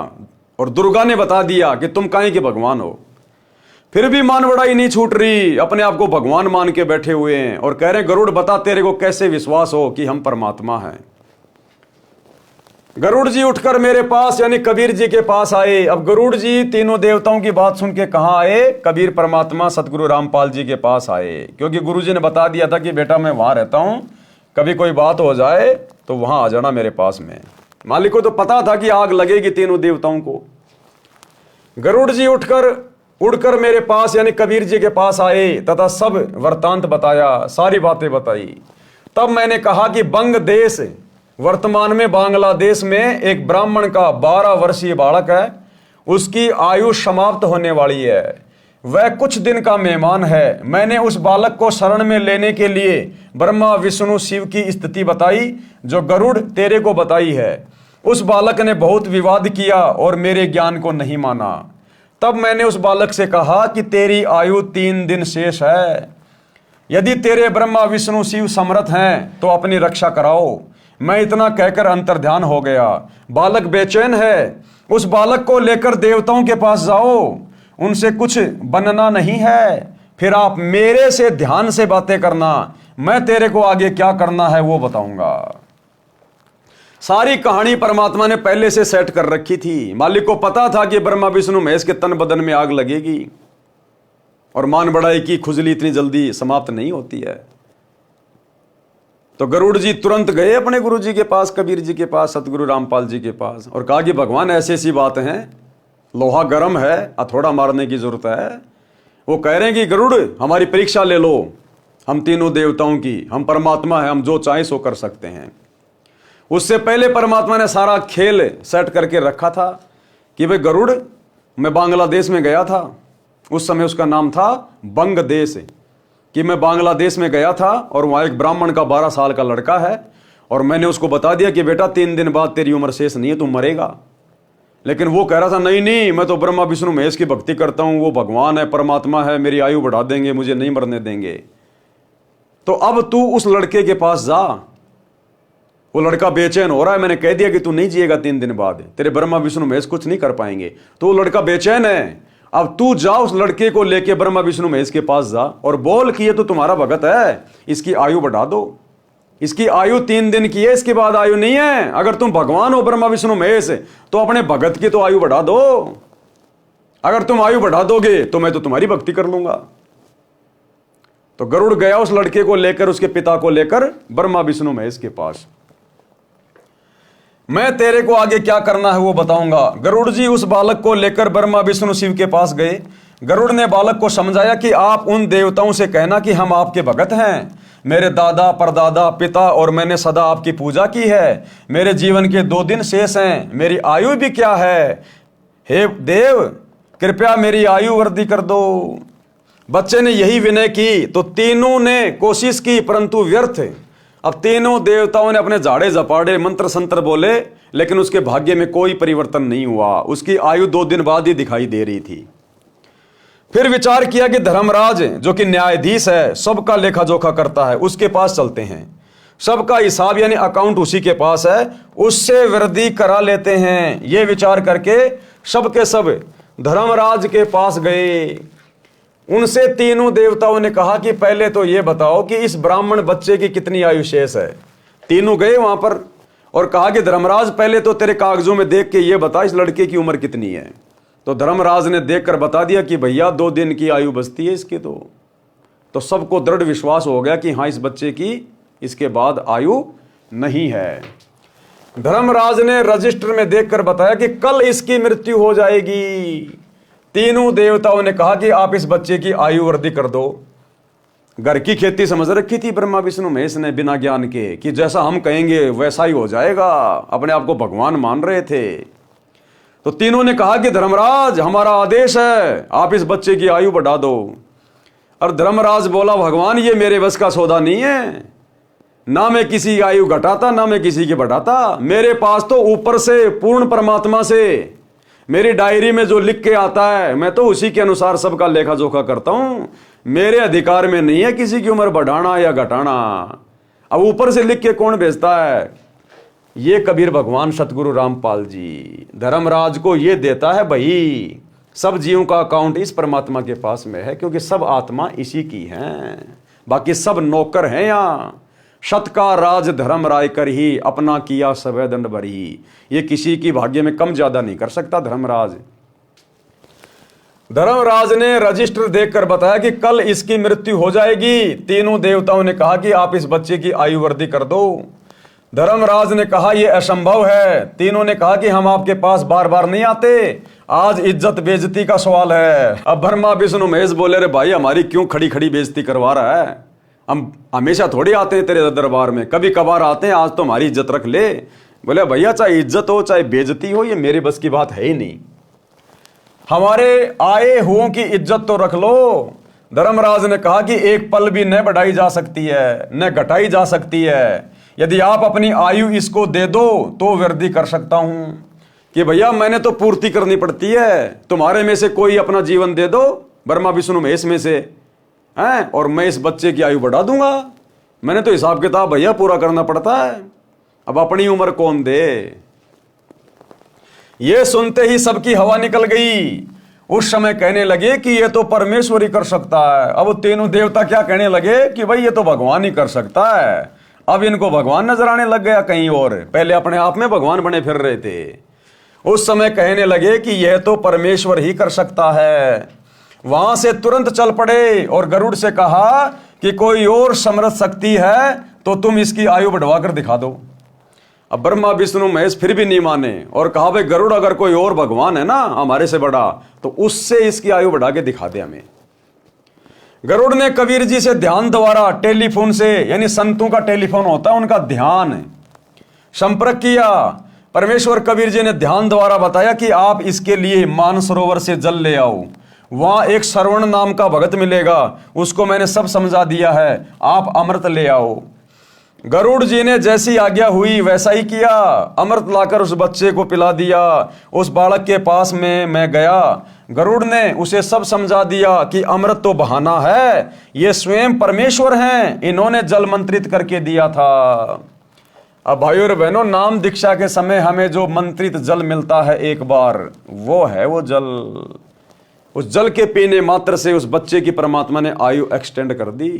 S1: और दुर्गा ने बता दिया कि तुम काहे के भगवान हो। फिर भी मान बड़ाई नहीं छूट रही, अपने आप को भगवान मान के बैठे हुए हैं और कह रहे हैं, गरुड़ बता तेरे को कैसे विश्वास हो कि हम परमात्मा हैं। गरुड़ जी उठकर मेरे पास यानी कबीर जी के पास आए। अब गरुड़ जी तीनों देवताओं की बात सुन के कहाँ आए? कबीर परमात्मा सतगुरु रामपाल जी के पास आए, क्योंकि गुरु जी ने बता दिया था कि बेटा मैं वहां रहता हूं, कभी कोई बात हो जाए तो वहां आ जाना मेरे पास में। मालिक को तो पता था कि आग लगेगी तीनों देवताओं को। गरुड़ जी उड़कर मेरे पास यानी कबीर जी के पास आए तथा सब वृत्तांत बताया, सारी बातें बताई। तब मैंने कहा कि बंग देश, वर्तमान में बांग्लादेश में एक ब्राह्मण का 12 वर्षीय बालक है, उसकी आयु समाप्त होने वाली है। वह कुछ दिन का मेहमान है। मैंने उस बालक को शरण में लेने के लिए ब्रह्मा विष्णु शिव की स्थिति बताई, जो गरुड़ तेरे को बताई है। उस बालक ने बहुत विवाद किया और मेरे ज्ञान को नहीं माना। तब मैंने उस बालक से कहा कि तेरी आयु 3 दिन शेष है। यदि तेरे ब्रह्मा विष्णु शिव समर्थ हैं तो अपनी रक्षा कराओ। मैं इतना कहकर अंतर्ध्यान हो गया। बालक बेचैन है, उस बालक को लेकर देवताओं के पास जाओ, उनसे कुछ बनना नहीं है। फिर आप मेरे से ध्यान से बातें करना, मैं तेरे को आगे क्या करना है वो बताऊंगा। सारी कहानी परमात्मा ने पहले से सेट कर रखी थी। मालिक को पता था कि ब्रह्मा विष्णु महेश के तन बदन में आग लगेगी और मान बढ़ाई की खुजली इतनी जल्दी समाप्त नहीं होती है। तो गरुड़ जी तुरंत गए अपने गुरु जी के पास, कबीर जी के पास, सतगुरु रामपाल जी के पास, और कहा कि भगवान ऐसी ऐसी बात है, लोहा गर्म है, हथौड़ा मारने की जरूरत है। वो कह रहे हैं कि गरुड़ हमारी परीक्षा ले लो, हम तीनों देवताओं की, हम परमात्मा है, हम जो चाहे सो कर सकते हैं। उससे पहले परमात्मा ने सारा खेल सेट करके रखा था कि भाई गरुड़, मैं बांग्लादेश में गया था, उस समय उसका नाम था बंग देश, कि मैं बांग्लादेश में गया था और वहाँ एक ब्राह्मण का 12 साल का लड़का है, और मैंने उसको बता दिया कि बेटा 3 दिन बाद तेरी उम्र शेष नहीं है, तू मरेगा। लेकिन वो कह रहा था नहीं नहीं, मैं तो ब्रह्मा विष्णु महेश की भक्ति करता हूँ, वो भगवान है, परमात्मा है, मेरी आयु बढ़ा देंगे, मुझे नहीं मरने देंगे। तो अब तू उस लड़के के पास जा, वो लड़का बेचैन हो रहा है, मैंने कह दिया कि तू नहीं जिएगा 3 दिन बाद, तेरे ब्रह्मा विष्णु महेश कुछ नहीं कर पाएंगे। तो वो लड़का बेचैन है। अब तू जा उस लड़के को लेके ब्रह्मा विष्णु महेश के पास जा और बोल कि ये तो तुम्हारा भगत है, इसकी आयु बढ़ा दो। इसकी आयु 3 दिन की है, इसके बाद आयु नहीं है। अगर तुम भगवान हो ब्रह्मा विष्णु महेश तो अपने भगत की तो आयु बढ़ा दो। अगर तुम आयु बढ़ा दोगे तो मैं तो तुम्हारी भक्ति कर लूंगा। तो गरुड़ गया उस लड़के को लेकर, उसके पिता को लेकर ब्रह्मा विष्णु महेश के पास। मैं तेरे को आगे क्या करना है वो बताऊंगा। गरुड़ जी उस बालक को लेकर ब्रह्मा विष्णु शिव के पास गए। गरुड़ ने बालक को समझाया कि आप उन देवताओं से कहना कि हम आपके भगत हैं, मेरे दादा परदादा पिता और मैंने सदा आपकी पूजा की है, मेरे जीवन के 2 दिन शेष हैं, मेरी आयु भी क्या है, हे देव कृपया मेरी आयु वृद्धि कर दो। बच्चे ने यही विनय की तो तीनों ने कोशिश की परंतु व्यर्थ। अब तीनों देवताओं ने अपने झाड़े झपाड़े मंत्र संत्र बोले, लेकिन उसके भाग्य में कोई परिवर्तन नहीं हुआ। उसकी आयु 2 दिन बाद ही दिखाई दे रही थी। फिर विचार किया कि धर्मराज जो कि न्यायाधीश है, सबका लेखा जोखा करता है, उसके पास चलते हैं, सबका हिसाब यानी अकाउंट उसी के पास है, उससे वृद्धि करा लेते हैं। ये विचार करके सबके सब धर्मराज के पास गए। उनसे तीनों देवताओं ने कहा कि पहले तो ये बताओ कि इस ब्राह्मण बच्चे की कितनी आयु शेष है। तीनों गए वहां पर और कहा कि धर्मराज पहले तो तेरे कागजों में देख के ये बता इस लड़के की उम्र कितनी है। तो धर्मराज ने देखकर बता दिया कि भैया 2 दिन की आयु बचती है इसकी। तो सबको दृढ़ विश्वास हो गया कि हाँ, इस बच्चे की इसके बाद आयु नहीं है। धर्मराज ने रजिस्टर में देखकर बताया कि कल इसकी मृत्यु हो जाएगी। तीनों देवताओं ने कहा कि आप इस बच्चे की आयु वृद्धि कर दो। घर की खेती समझ रखी थी ब्रह्मा विष्णु महेश ने बिना ज्ञान के कि जैसा हम कहेंगे वैसा ही हो जाएगा, अपने आप को भगवान मान रहे थे। तो तीनों ने कहा कि धर्मराज, हमारा आदेश है, आप इस बच्चे की आयु बढ़ा दो। और धर्मराज बोला, भगवान ये मेरे बस का सौदा नहीं है, ना मैं किसी की आयु घटाता ना मैं किसी की बढ़ाता। मेरे पास तो ऊपर से पूर्ण परमात्मा से मेरी डायरी में जो लिख के आता है मैं तो उसी के अनुसार सबका लेखा जोखा करता हूं। मेरे अधिकार में नहीं है किसी की उम्र बढ़ाना या घटाना। अब ऊपर से लिख के कौन भेजता है? ये कबीर भगवान सतगुरु रामपाल जी धर्मराज को ये देता है, भाई सब जीवों का अकाउंट इस परमात्मा के पास में है, क्योंकि सब आत्मा इसी की हैं, बाकी सब नौकर हैं। यहाँ शत का राज धर्म राय कर ही, अपना किया सवै दंड भरी। ये किसी की भाग्य में कम ज्यादा नहीं कर सकता धर्मराज। धर्मराज ने रजिस्टर देखकर बताया कि कल इसकी मृत्यु हो जाएगी। तीनों देवताओं ने कहा कि आप इस बच्चे की आयु वृद्धि कर दो। धर्मराज ने कहा यह असंभव है। तीनों ने कहा कि हम आपके पास बार बार नहीं आते, आज इज्जत बेइज्जती का सवाल है। अब ब्रह्मा विष्णु महेश बोले, रे भाई हमारी क्यों खड़ी खड़ी बेइज्जती करवा रहा है? हम हमेशा थोड़ी आते हैं तेरे दरबार में, कभी कभार आते हैं, आज तो हमारी इज्जत रख ले। बोले भैया चाहे इज्जत हो चाहे बेइज्जती हो, ये मेरे बस की बात है ही नहीं। हमारे आए हुओं की इज्जत तो रख लो। धर्मराज ने कहा कि एक पल भी न बढ़ाई जा सकती है न घटाई जा सकती है। यदि आप अपनी आयु इसको दे दो तो वृद्धि कर सकता हूं। कि भैया मैंने तो पूर्ति करनी पड़ती है, तुम्हारे में से कोई अपना जीवन दे दो, ब्रह्मा विष्णु महेश में से हैं, और मैं इस बच्चे की आयु बढ़ा दूंगा। मैंने तो हिसाब किताब भैया पूरा करना पड़ता है। अब अपनी उम्र कौन दे? ये सुनते ही सबकी हवा निकल गई। उस समय कहने लगे कि ये तो परमेश्वर ही कर सकता है। अब तीनों देवता क्या कहने लगे कि भाई ये तो भगवान ही कर सकता है। अब इनको भगवान नजर आने लग गया कहीं और, पहले अपने आप में भगवान बने फिर रहे थे। उस समय कहने लगे कि यह तो परमेश्वर ही कर सकता है। वहां से तुरंत चल पड़े और गरुड़ से कहा कि कोई और समर्थ शक्ति है तो तुम इसकी आयु बढ़वाकर दिखा दो। अब ब्रह्मा विष्णु महेश फिर भी नहीं माने और कहा भाई गरुड़, अगर कोई और भगवान है ना हमारे से बड़ा तो उससे इसकी आयु बढ़ा के दिखा दे हमें। गरुड़ ने कबीर जी से ध्यान द्वारा टेलीफोन से, यानी संतों का टेलीफोन होता है उनका ध्यान, संपर्क किया। परमेश्वर कबीर जी ने ध्यान द्वारा बताया कि आप इसके लिए मानसरोवर से जल ले आओ, वहां एक श्रवण नाम का भगत मिलेगा, उसको मैंने सब समझा दिया है, आप अमृत ले आओ। गरुड़ जी ने जैसी आज्ञा हुई वैसा ही किया। अमृत लाकर उस बच्चे को पिला दिया। उस बालक के पास में मैं गया, गरुड़ ने उसे सब समझा दिया कि अमृत तो बहाना है, ये स्वयं परमेश्वर हैं, इन्होंने जल मंत्रित करके दिया था। अब भाइयों और बहनों, नाम दीक्षा के समय हमें जो मंत्रित जल मिलता है एक बार, वो है वो जल। उस जल के पीने मात्र से उस बच्चे की परमात्मा ने आयु एक्सटेंड कर दी।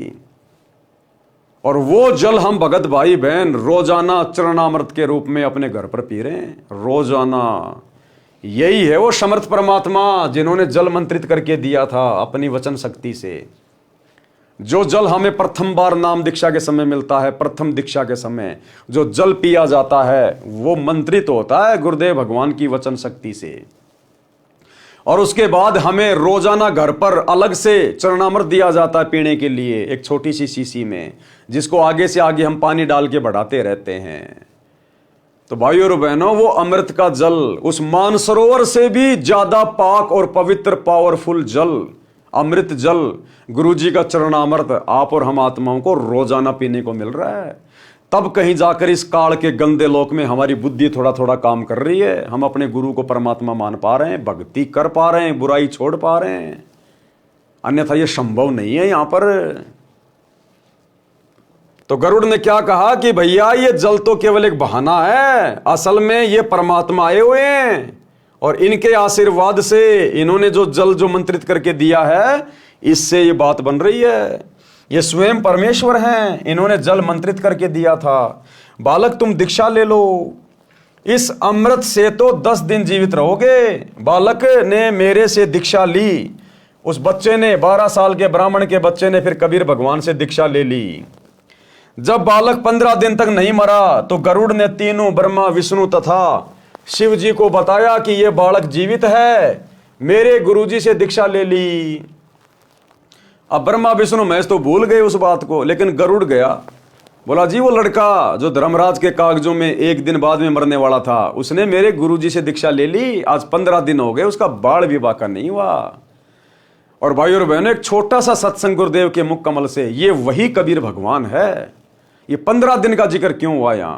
S1: और वो जल हम भगत भाई बहन रोजाना चरणामृत के रूप में अपने घर पर पी रहे हैं रोजाना। यही है वो समर्थ परमात्मा जिन्होंने जल मंत्रित करके दिया था अपनी वचन शक्ति से। जो जल हमें प्रथम बार नाम दीक्षा के समय मिलता है, प्रथम दीक्षा के समय जो जल पिया जाता है वो मंत्रित होता है गुरुदेव भगवान की वचन शक्ति से। और उसके बाद हमें रोजाना घर पर अलग से चरणामृत दिया जाता है पीने के लिए, एक छोटी सी शीशी में, जिसको आगे से आगे हम पानी डाल के बढ़ाते रहते हैं। तो भाइयों और बहनों, वो अमृत का जल उस मानसरोवर से भी ज्यादा पाक और पवित्र पावरफुल जल, अमृत जल, गुरु जी का चरणामृत आप और हम आत्माओं को रोजाना पीने को मिल रहा है। तब कहीं जाकर इस काल के गंदे लोक में हमारी बुद्धि थोड़ा थोड़ा काम कर रही है, हम अपने गुरु को परमात्मा मान पा रहे हैं, भक्ति कर पा रहे हैं, बुराई छोड़ पा रहे हैं। अन्यथा ये संभव नहीं है यहां पर। तो गरुड़ ने क्या कहा कि भैया ये जल तो केवल एक बहाना है, असल में ये परमात्मा आए हुए हैं और इनके आशीर्वाद से इन्होंने जो जल जो मंत्रित करके दिया है इससे ये बात बन रही है। ये स्वयं परमेश्वर हैं, इन्होंने जल मंत्रित करके दिया था। बालक तुम दीक्षा ले लो। इस अमृत से तो 10 दिन जीवित रहोगे। बालक ने मेरे से दीक्षा ली। उस बच्चे ने, 12 साल के ब्राह्मण के बच्चे ने फिर कबीर भगवान से दीक्षा ले ली। जब बालक 15 दिन तक नहीं मरा तो गरुड़ ने तीनों ब्रह्मा विष्णु तथा शिव जी को बताया कि यह बालक जीवित है, मेरे गुरुजी से दीक्षा ले ली। अब ब्रह्मा विष्णु महेश तो भूल गए उस बात को, लेकिन गरुड़ गया, बोला जी वो लड़का जो धर्मराज के कागजों में 1 दिन बाद में मरने वाला था, उसने मेरे गुरुजी से दीक्षा ले ली। आज 15 दिन हो गए, उसका बाल विवाह का नहीं हुआ। और भाई और बहनों, एक छोटा सा सत्संग गुरुदेव के मुख कमल से, ये वही कबीर भगवान है। ये 15 दिन का जिक्र क्यों हुआ यहां?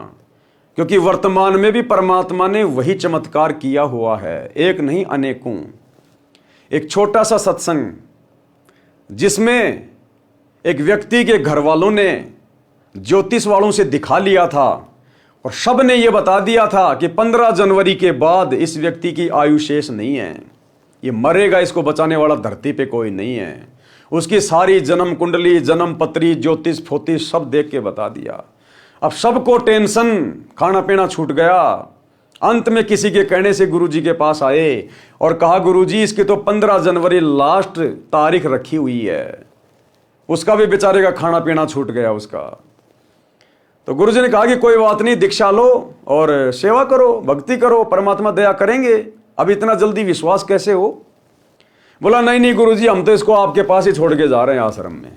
S1: क्योंकि वर्तमान में भी परमात्मा ने वही चमत्कार किया हुआ है, एक नहीं अनेकों। एक छोटा सा सत्संग जिसमें एक व्यक्ति के घर वालों ने ज्योतिष वालों से दिखा लिया था और सब ने यह बता दिया था कि 15 जनवरी के बाद इस व्यक्ति की आयु शेष नहीं है, ये मरेगा, इसको बचाने वाला धरती पे कोई नहीं है। उसकी सारी जन्म कुंडली, जन्म पत्री, ज्योतिष फोतिष सब देख के बता दिया। अब सबको टेंशन, खाना पीना छूट गया। अंत में किसी के कहने से गुरुजी के पास आए और कहा गुरुजी इसकी तो 15 जनवरी लास्ट तारीख रखी हुई है। उसका भी बेचारे का खाना पीना छूट गया उसका। तो गुरुजी ने कहा कि कोई बात नहीं, दीक्षा लो और सेवा करो, भक्ति करो, परमात्मा दया करेंगे। अब इतना जल्दी विश्वास कैसे हो? बोला नहीं नहीं गुरुजी, हम तो इसको आपके पास ही छोड़ के जा रहे हैं आश्रम में।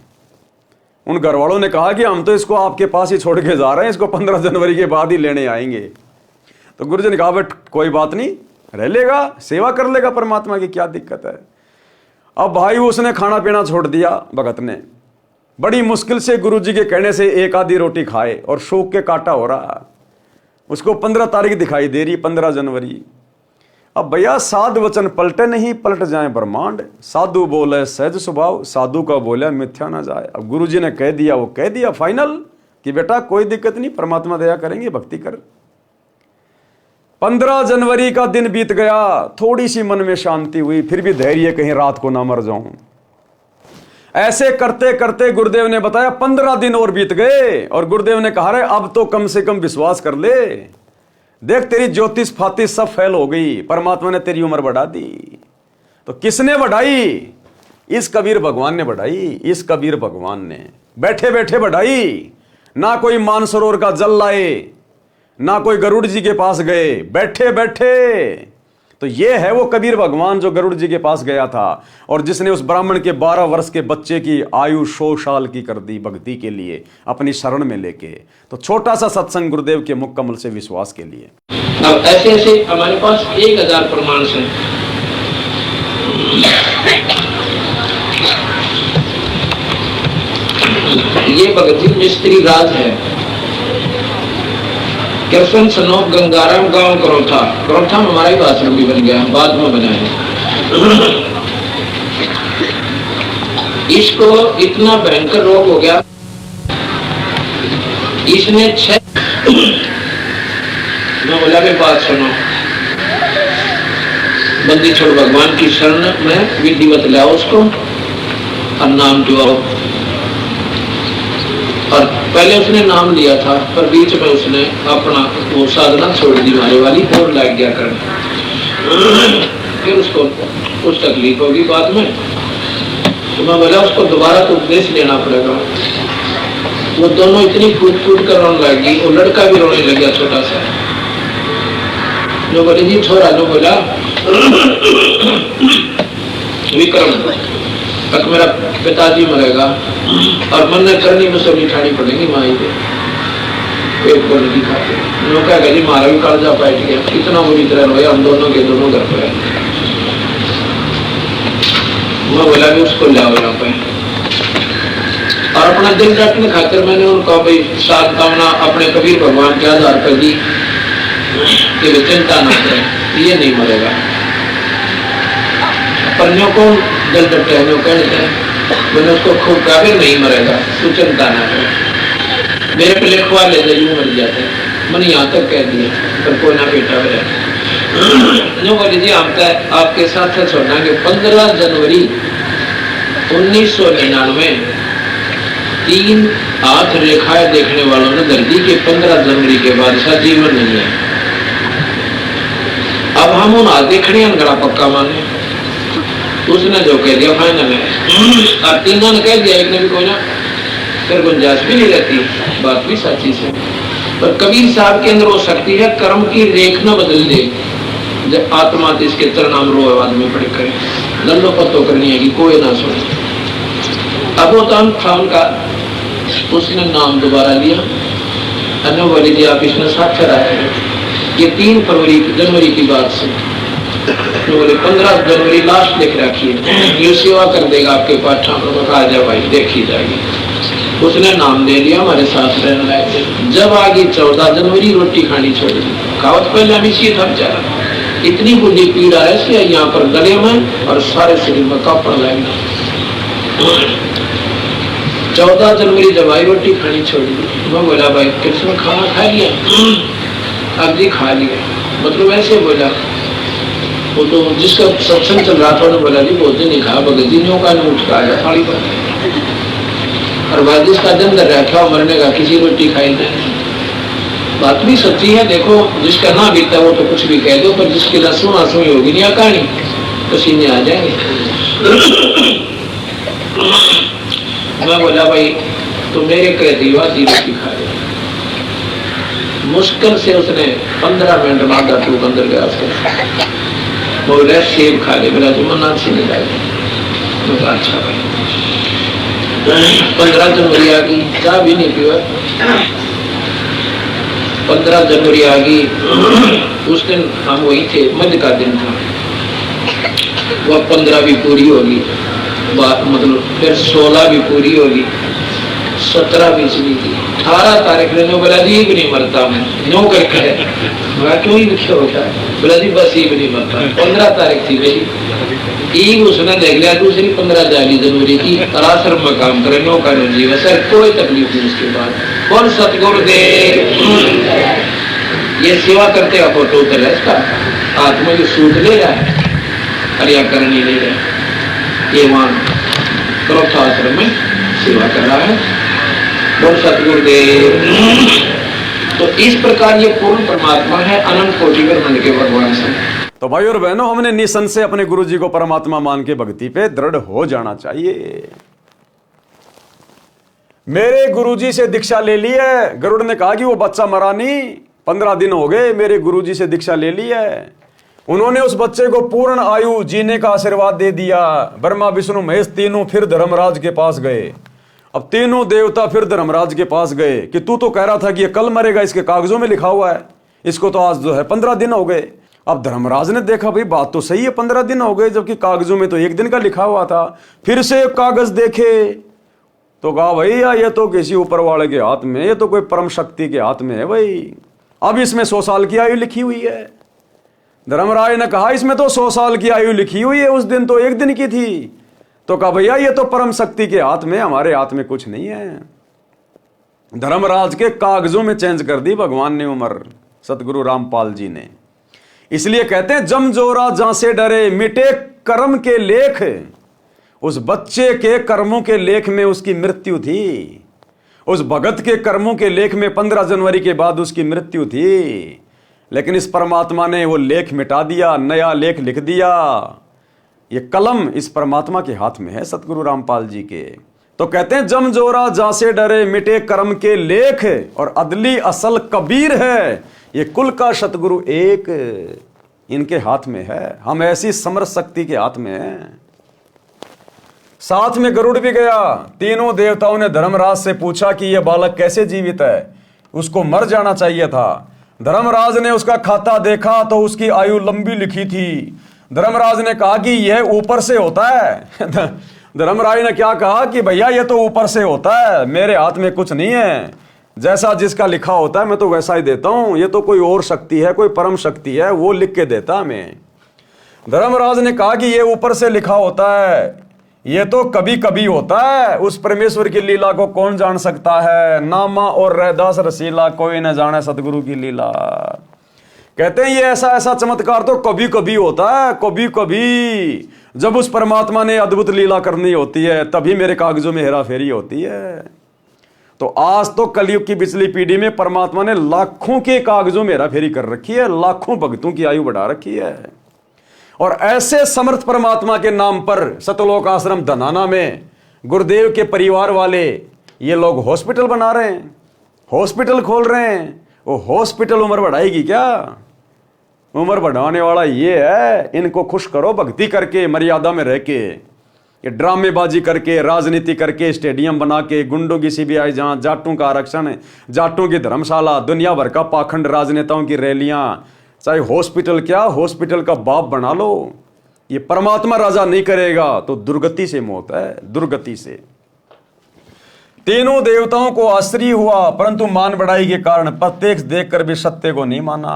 S1: उन घर वालों ने कहा कि हम तो इसको आपके पास ही छोड़ के जा रहे हैं, इसको 15 जनवरी के बाद ही लेने आएंगे। तो गुरुजी ने कहा बट कोई बात नहीं, रह लेगा, सेवा कर लेगा परमात्मा की, क्या दिक्कत है। अब भाई उसने खाना पीना छोड़ दिया। भगत ने बड़ी मुश्किल से गुरुजी के कहने से एक आधी रोटी खाए और शोक के काटा हो रहा। उसको 15 तारीख दिखाई दे रही, 15 जनवरी। अब भैया साध वचन पलटे नहीं, पलट जाए ब्रह्मांड। साधु बोले सहज स्वभाव, साधु का बोले मिथ्या ना जाए। अब गुरुजी ने कह दिया, वो कह दिया फाइनल कि बेटा कोई दिक्कत नहीं, परमात्मा दया करेंगे, भक्ति कर। 15 जनवरी का दिन बीत गया, थोड़ी सी मन में शांति हुई, फिर भी धैर्य, कहीं रात को ना मर जाऊं। ऐसे करते करते गुरुदेव ने बताया 15 दिन और बीत गए और गुरुदेव ने कहा रे अब तो कम से कम विश्वास कर ले, देख तेरी ज्योतिष फातिश सब फेल हो गई, परमात्मा ने तेरी उम्र बढ़ा दी। तो किसने बढ़ाई? इस कबीर भगवान ने बढ़ाई। इस कबीर भगवान ने बैठे बैठे बढ़ाई। ना कोई मानसरोवर का जल लाए, ना कोई गरुड़ जी के पास गए, बैठे बैठे। तो ये है वो कबीर भगवान जो गरुड़ जी के पास गया था और जिसने उस ब्राह्मण के 12 वर्ष के बच्चे की आयु 100 साल की कर दी भक्ति के लिए, अपनी शरण में लेके। तो छोटा सा सत्संग गुरुदेव के मुख कमल से विश्वास के लिए।
S2: अब ऐसे ऐसे हमारे पास 1000 प्रमाण हैं। ये भगत जी मिस्त्री राज है। कृष्ण सनोफ गंगाराम गांव करोथा, करोथा में हमारा ही आश्रम भी बन गया, बाद में बना है। इसको इतना भयंकर रोग हो गया, इसने 6 मैं बोला भी बात सुनो, बंदी छोड़ भगवान की शरण में विधिवत लाओ उसको और नाम जुआओ। और पहले उसने नाम लिया था पर बीच में उसने अपना वो साधना छोड़ दी मारे वाली और लग गया करने। फिर उसको कुछ तकलीफ होगी बाद में, तो मैं बोला उसको दोबारा तो उपदेश लेना पड़ेगा। वो दोनों इतनी फूट फूट कर रोने लगी, वो लड़का भी रोने लग गया छोटा सा। जो बोले जी छोरा, जो बोला विक्रम तक मेरा पिताजी मरेगा और मन करनी में सभी ठानी पड़ेगी माई के पेट को नहीं खाते। लोग क्या जी मारा भी कर्जा बैठ गया, कितना बुरी तरह रोया, हम दोनों के दोनों घर पे। मैं बोला भी उसको लाओ यहाँ पे और अपना दिल रखने खातिर मैंने उनको भाई साथ कामना अपने कबीर भगवान के आधार पर दी कि वे चिंता ना करें, ये नहीं मरेगा। पर न्यों को दिल डटे न्यों कहते हैं, मैंने उसको खूब कहा फिर नहीं मरेगा, तू चिंता ना करे, मेरे पे लिखवा ले दे, यूं मर जाते। मैंने यहाँ तक कह दिया पर कोई ना बेटा मेरा न्यों बोली जी हम आपके साथ छोड़ना कि 15 जनवरी 1999 3 हाथ रेखाएं देखने वालों ने दर्दी के 15 जनवरी के बाद ऐसा जीवन नहीं है। अब हम उन आते खड़े गड़ा पक्का माने, उसने जो कह दिया फाइनल है। और तीनों ने कह दिया, एक ने भी कोई ना, फिर गुंजाइश भी नहीं रहती। बात भी सच्ची से, पर कबीर साहब के अंदर वो शक्ति है, कर्म की रेख न बदल दे। जब आत्मा तो इसके तरनाम रो आदमी पड़े करे, लल्लो पत्तो करनी है कि कोई ना सुने। अब वो तो था उनका, उसने नाम दोबारा लिया, बोले जी आप इसमें साक्षर आए। ये 3 जनवरी की बात से, तो बोले 15 जनवरी लास्ट लिख रखी है, ये सेवा कर देगा आपके पास। आ जा भाई, देखी जाएगी। उसने नाम दे लिया, हमारे साथ रहने लगे। जब आ गई 14 जनवरी, रोटी खानी छोड़ दी। खावत पहले अभी सीधा बेचारा, इतनी बुरी पीड़ा है इसलिए यहाँ पर गले में और सारे शरीर में कापड़ लगना। 14 जनवरी जब आई, रोटी खानी छोड़ दी। मैं बोला भाई कृष्ण खाना खा लिया? अब जी खा लिया। मतलब ऐसे बोला, वो तो जिसका सत्संग चल रहा था, बोला जी बहुत नहीं खा, भगत जी न्यों का उठ का आया थाली पर। और बाद जिसका दिन कर रखा मरने का, किसी रोटी खाई नहीं। बात भी सच्ची है। देखो जिसका ना बीता वो तो कुछ भी कह दो, पर जिसकी रस्म आसमी होगी नहीं कहानी, पसीने आ जाएंगे। मैं बोला भाई तो मेरे कहती आधी रोटी खा लिया। मुश्किल से उसने 15 मिनट में आधा टूक अंदर गया। बोला सेब खा ले, बोला तुम मना अच्छी नहीं लाए। अच्छा भाई 15 जनवरी आ गई, चाय भी नहीं पिया। 15 जनवरी आ गई, उस दिन हम वही थे, मध्य का दिन था। वह 15 भी पूरी होगी, मतलब फिर 16 भी पूरी होगी, 17 भी चली गई। 18 तारीख ने बोला जी भी नहीं मरता मैं, नो करके है क्यों ही लिखे होता है। बोला जी बस ये भी नहीं मरता। 15 तारीख थी मेरी, ईद उसने देख लिया। दूसरी 15 जनवरी की आश्रम में काम करे, नो करो जी वैसे कोई तकलीफ नहीं। उसके बाद कौन सतगुरुदेव ये सेवा करते का फोटो उतर है इसका, आत्मा जो सूट ले रहा है क्रिया करनी ले रहा है, ये वहां करोथा आश्रम में सेवा कर रहा है। बोल सतगुरुदेव। तो इस प्रकार ये पूर्ण परमात्मा है, अनंत कोटि ब्रह्मांड के भगवान से।
S1: तो भाई और बहनों, हमने निसंशय अपने गुरु जी को परमात्मा मान के भक्ति पे दृढ़ हो जाना चाहिए। मेरे गुरुजी से दीक्षा ले ली है। गरुड़ ने कहा कि वो बच्चा मरा नहीं, 15 दिन हो गए मेरे गुरुजी से दीक्षा ले ली है। उन्होंने उस बच्चे को पूर्ण आयु जीने का आशीर्वाद दे दिया। ब्रह्मा विष्णु महेश तीनों फिर धर्मराज के पास गए। अब तीनों देवता फिर धर्मराज के पास गए कि तू तो कह रहा था कि ये कल मरेगा, इसके कागजों में लिखा हुआ है, इसको तो आज जो है 15 दिन हो गए। अब धर्मराज ने देखा भाई बात तो सही है, 15 दिन हो गए, जबकि कागजों में तो 1 दिन का लिखा हुआ था। फिर से कागज देखे तो कहा भैया ये तो किसी ऊपर वाले के हाथ में, ये तो कोई परम शक्ति के हाथ में है भाई। अब इसमें 100 साल की आयु लिखी हुई है। धर्मराज ने कहा इसमें तो 100 साल की आयु लिखी हुई है, उस दिन तो 1 दिन की थी। तो कहा भैया ये तो परम शक्ति के हाथ में, हमारे हाथ में कुछ नहीं है। धर्मराज के कागजों में चेंज कर दी भगवान ने उम्र, सतगुरु रामपाल जी ने। इसलिए कहते हैं जम जोरा जहां से डरे मिटे कर्म के लेख। उस बच्चे के कर्मों के लेख में उसकी मृत्यु थी। उस भगत के कर्मों के लेख में 15 जनवरी के बाद उसकी मृत्यु थी। लेकिन इस परमात्मा ने वो लेख मिटा दिया, नया लेख लिख दिया। ये कलम इस परमात्मा के हाथ में है, सतगुरु रामपाल जी के। तो कहते हैं जम जोरा जहां से डरे मिटे कर्म के लेख, और अदली असल कबीर है ये कुल का सतगुरु एक, इनके हाथ में है। हम ऐसी समर्थ शक्ति के हाथ में हैं। साथ में गरुड़ भी गया। तीनों देवताओं ने धर्मराज से पूछा कि यह बालक कैसे जीवित है, उसको मर जाना चाहिए था। धर्मराज ने उसका खाता देखा तो उसकी आयु लंबी लिखी थी। धर्मराज ने कहा कि यह ऊपर से होता है। धर्मराज ने क्या कहा कि भैया ये तो ऊपर से होता है, मेरे हाथ में कुछ नहीं है, जैसा जिसका लिखा होता है मैं तो वैसा ही देता हूं। ये तो कोई और शक्ति है, कोई परम शक्ति है, वो लिख के देता हमें। धर्मराज ने कहा कि ये ऊपर से लिखा होता है, ये तो कभी कभी होता है, उस परमेश्वर की लीला को कौन जान सकता है। नामा और रैदास रसीला कोई न जाने सतगुरु की लीला। कहते हैं ये ऐसा ऐसा चमत्कार तो कभी कभी होता है, कभी कभी जब उस परमात्मा ने अद्भुत लीला करनी होती है तभी मेरे कागजों में हेरा फेरी होती है। तो आज तो कलयुग की पिछली पीढ़ी में परमात्मा ने लाखों के कागजों में हेरा फेरी कर रखी है, लाखों भक्तों की आयु बढ़ा रखी है। और ऐसे समर्थ परमात्मा के नाम पर सतलोक आश्रम धनाना में गुरुदेव के परिवार वाले ये लोग हॉस्पिटल बना रहे हैं, हॉस्पिटल खोल रहे हैं। वो हॉस्पिटल उम्र बढ़ाएगी क्या? उम्र बढ़ाने वाला ये है, इनको खुश करो भक्ति करके, मर्यादा में रह के। ये ड्रामेबाजी करके, राजनीति करके, स्टेडियम बना के, गुंडों की सीबीआई जांच, जाटों का आरक्षण, जाटों की धर्मशाला, दुनिया भर का पाखंड, राजनेताओं की रैलियां, चाहे हॉस्पिटल क्या, हॉस्पिटल का बाप बना लो। ये परमात्मा राजा नहीं करेगा तो दुर्गति से मौत है, दुर्गति से। तीनों देवताओं को आश्चर्य हुआ, परंतु मान बढ़ाई के कारण प्रत्यक्ष देखकर भी सत्य को नहीं माना।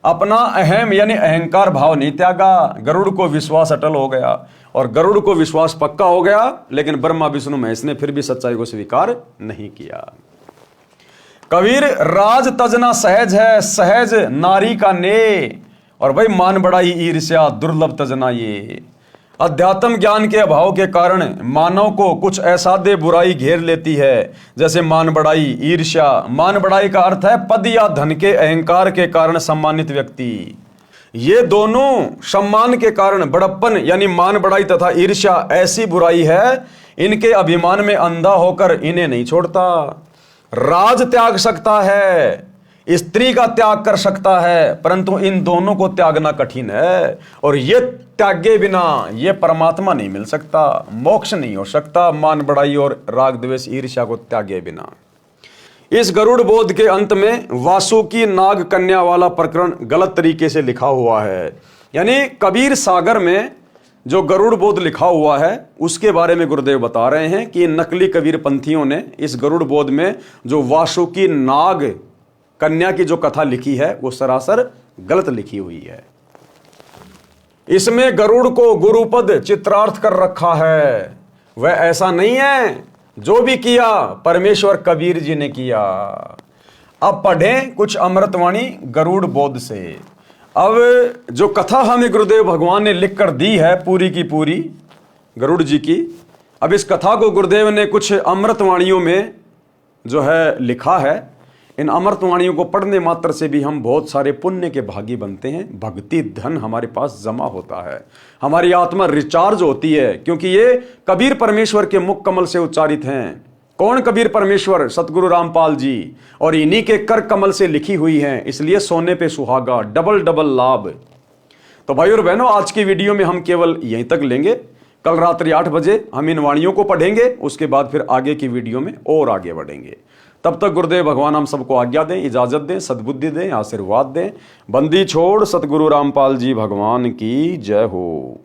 S1: अपना अहम यानी अहंकार भाव नहीं त्यागा। गरुड़ को विश्वास अटल हो गया, और गरुड़ को विश्वास पक्का हो गया, लेकिन ब्रह्मा विष्णु महेश ने फिर भी सच्चाई को स्वीकार नहीं किया। कबीर राज तजना सहज है, सहज नारी का ने, और भाई मान बढ़ाई ईर्ष्या दुर्लभ तजना ये। अध्यात्म ज्ञान के अभाव के कारण मानव को कुछ असाध्य बुराई घेर लेती है, जैसे मान बढ़ाई, ईर्ष्या। मान बढ़ाई का अर्थ है पद या धन के अहंकार के कारण सम्मानित व्यक्ति। ये दोनों सम्मान के कारण बड़प्पन यानी मान बढ़ाई तथा ईर्ष्या ऐसी बुराई है, इनके अभिमान में अंधा होकर इन्हें नहीं छोड़ता। राज त्याग सकता है, स्त्री का त्याग कर सकता है, परंतु इन दोनों को त्यागना कठिन है, और ये त्यागे बिना ये परमात्मा नहीं मिल सकता, मोक्ष नहीं हो सकता। मान बढ़ाई और राग द्वेष ईर्ष्या को त्यागे बिना। इस गरुड़ बोध के अंत में वासुकी नाग कन्या वाला प्रकरण गलत तरीके से लिखा हुआ है। यानी कबीर सागर में जो गरुड़ बोध लिखा हुआ है उसके बारे में गुरुदेव बता रहे हैं कि नकली कबीर पंथियों ने इस गरुड़ बोध में जो वासुकी नाग कन्या की जो कथा लिखी है वो सरासर गलत लिखी हुई है। इसमें गरुड़ को गुरुपद चित्रार्थ कर रखा है, वह ऐसा नहीं है। जो भी किया परमेश्वर कबीर जी ने किया। अब पढ़ें कुछ अमृतवाणी गरुड़ बोध से। अब जो कथा हमें गुरुदेव भगवान ने लिख कर दी है पूरी की पूरी गरुड़ जी की, अब इस कथा को गुरुदेव ने कुछ अमृतवाणियों में जो है लिखा है। इन अमृतवाणियों को पढ़ने मात्र से भी हम बहुत सारे पुण्य के भागी बनते हैं, भक्ति धन हमारे पास जमा होता है, हमारी आत्मा रिचार्ज होती है, क्योंकि ये कबीर परमेश्वर के मुख कमल से उच्चारित हैं। कौन कबीर परमेश्वर? सतगुरु रामपाल जी, और इन्हीं के कर कमल से लिखी हुई हैं, इसलिए सोने पे सुहागा, डबल डबल लाभ। तो भाई और बहनों, आज की वीडियो में हम केवल यहीं तक लेंगे। कल रात्रि 8 बजे हम इन वाणियों को पढ़ेंगे, उसके बाद फिर आगे की वीडियो में और आगे बढ़ेंगे। तब तक गुरुदेव भगवान हम सबको आज्ञा दें, इजाजत दें, सद्बुद्धि दें, आशीर्वाद दें। बंदी छोड़ सतगुरु रामपाल जी भगवान की जय हो।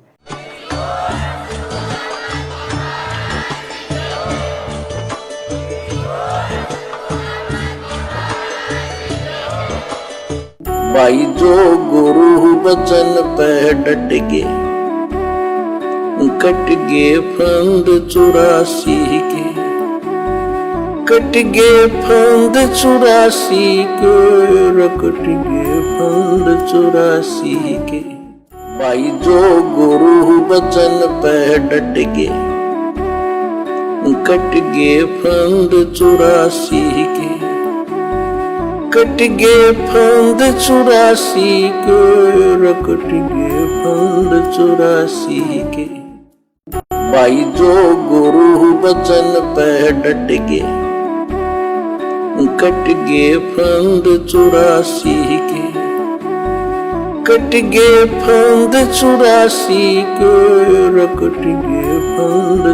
S2: भाई जो गुरु बचन पे डट गे, कट गे फंद 84 के, कट गे फंद 84 के, कट गे फंद 84 के। भाई जो गुरु बचन पे डट गे, कट गे फंद 84 के, कट गे फंद 84 के, कट गे फंद 84 के। भाई जो गुरु बचन पे डट गे, कट गे फंद 84 के, कट गे फंद 84 के, कट गे फंद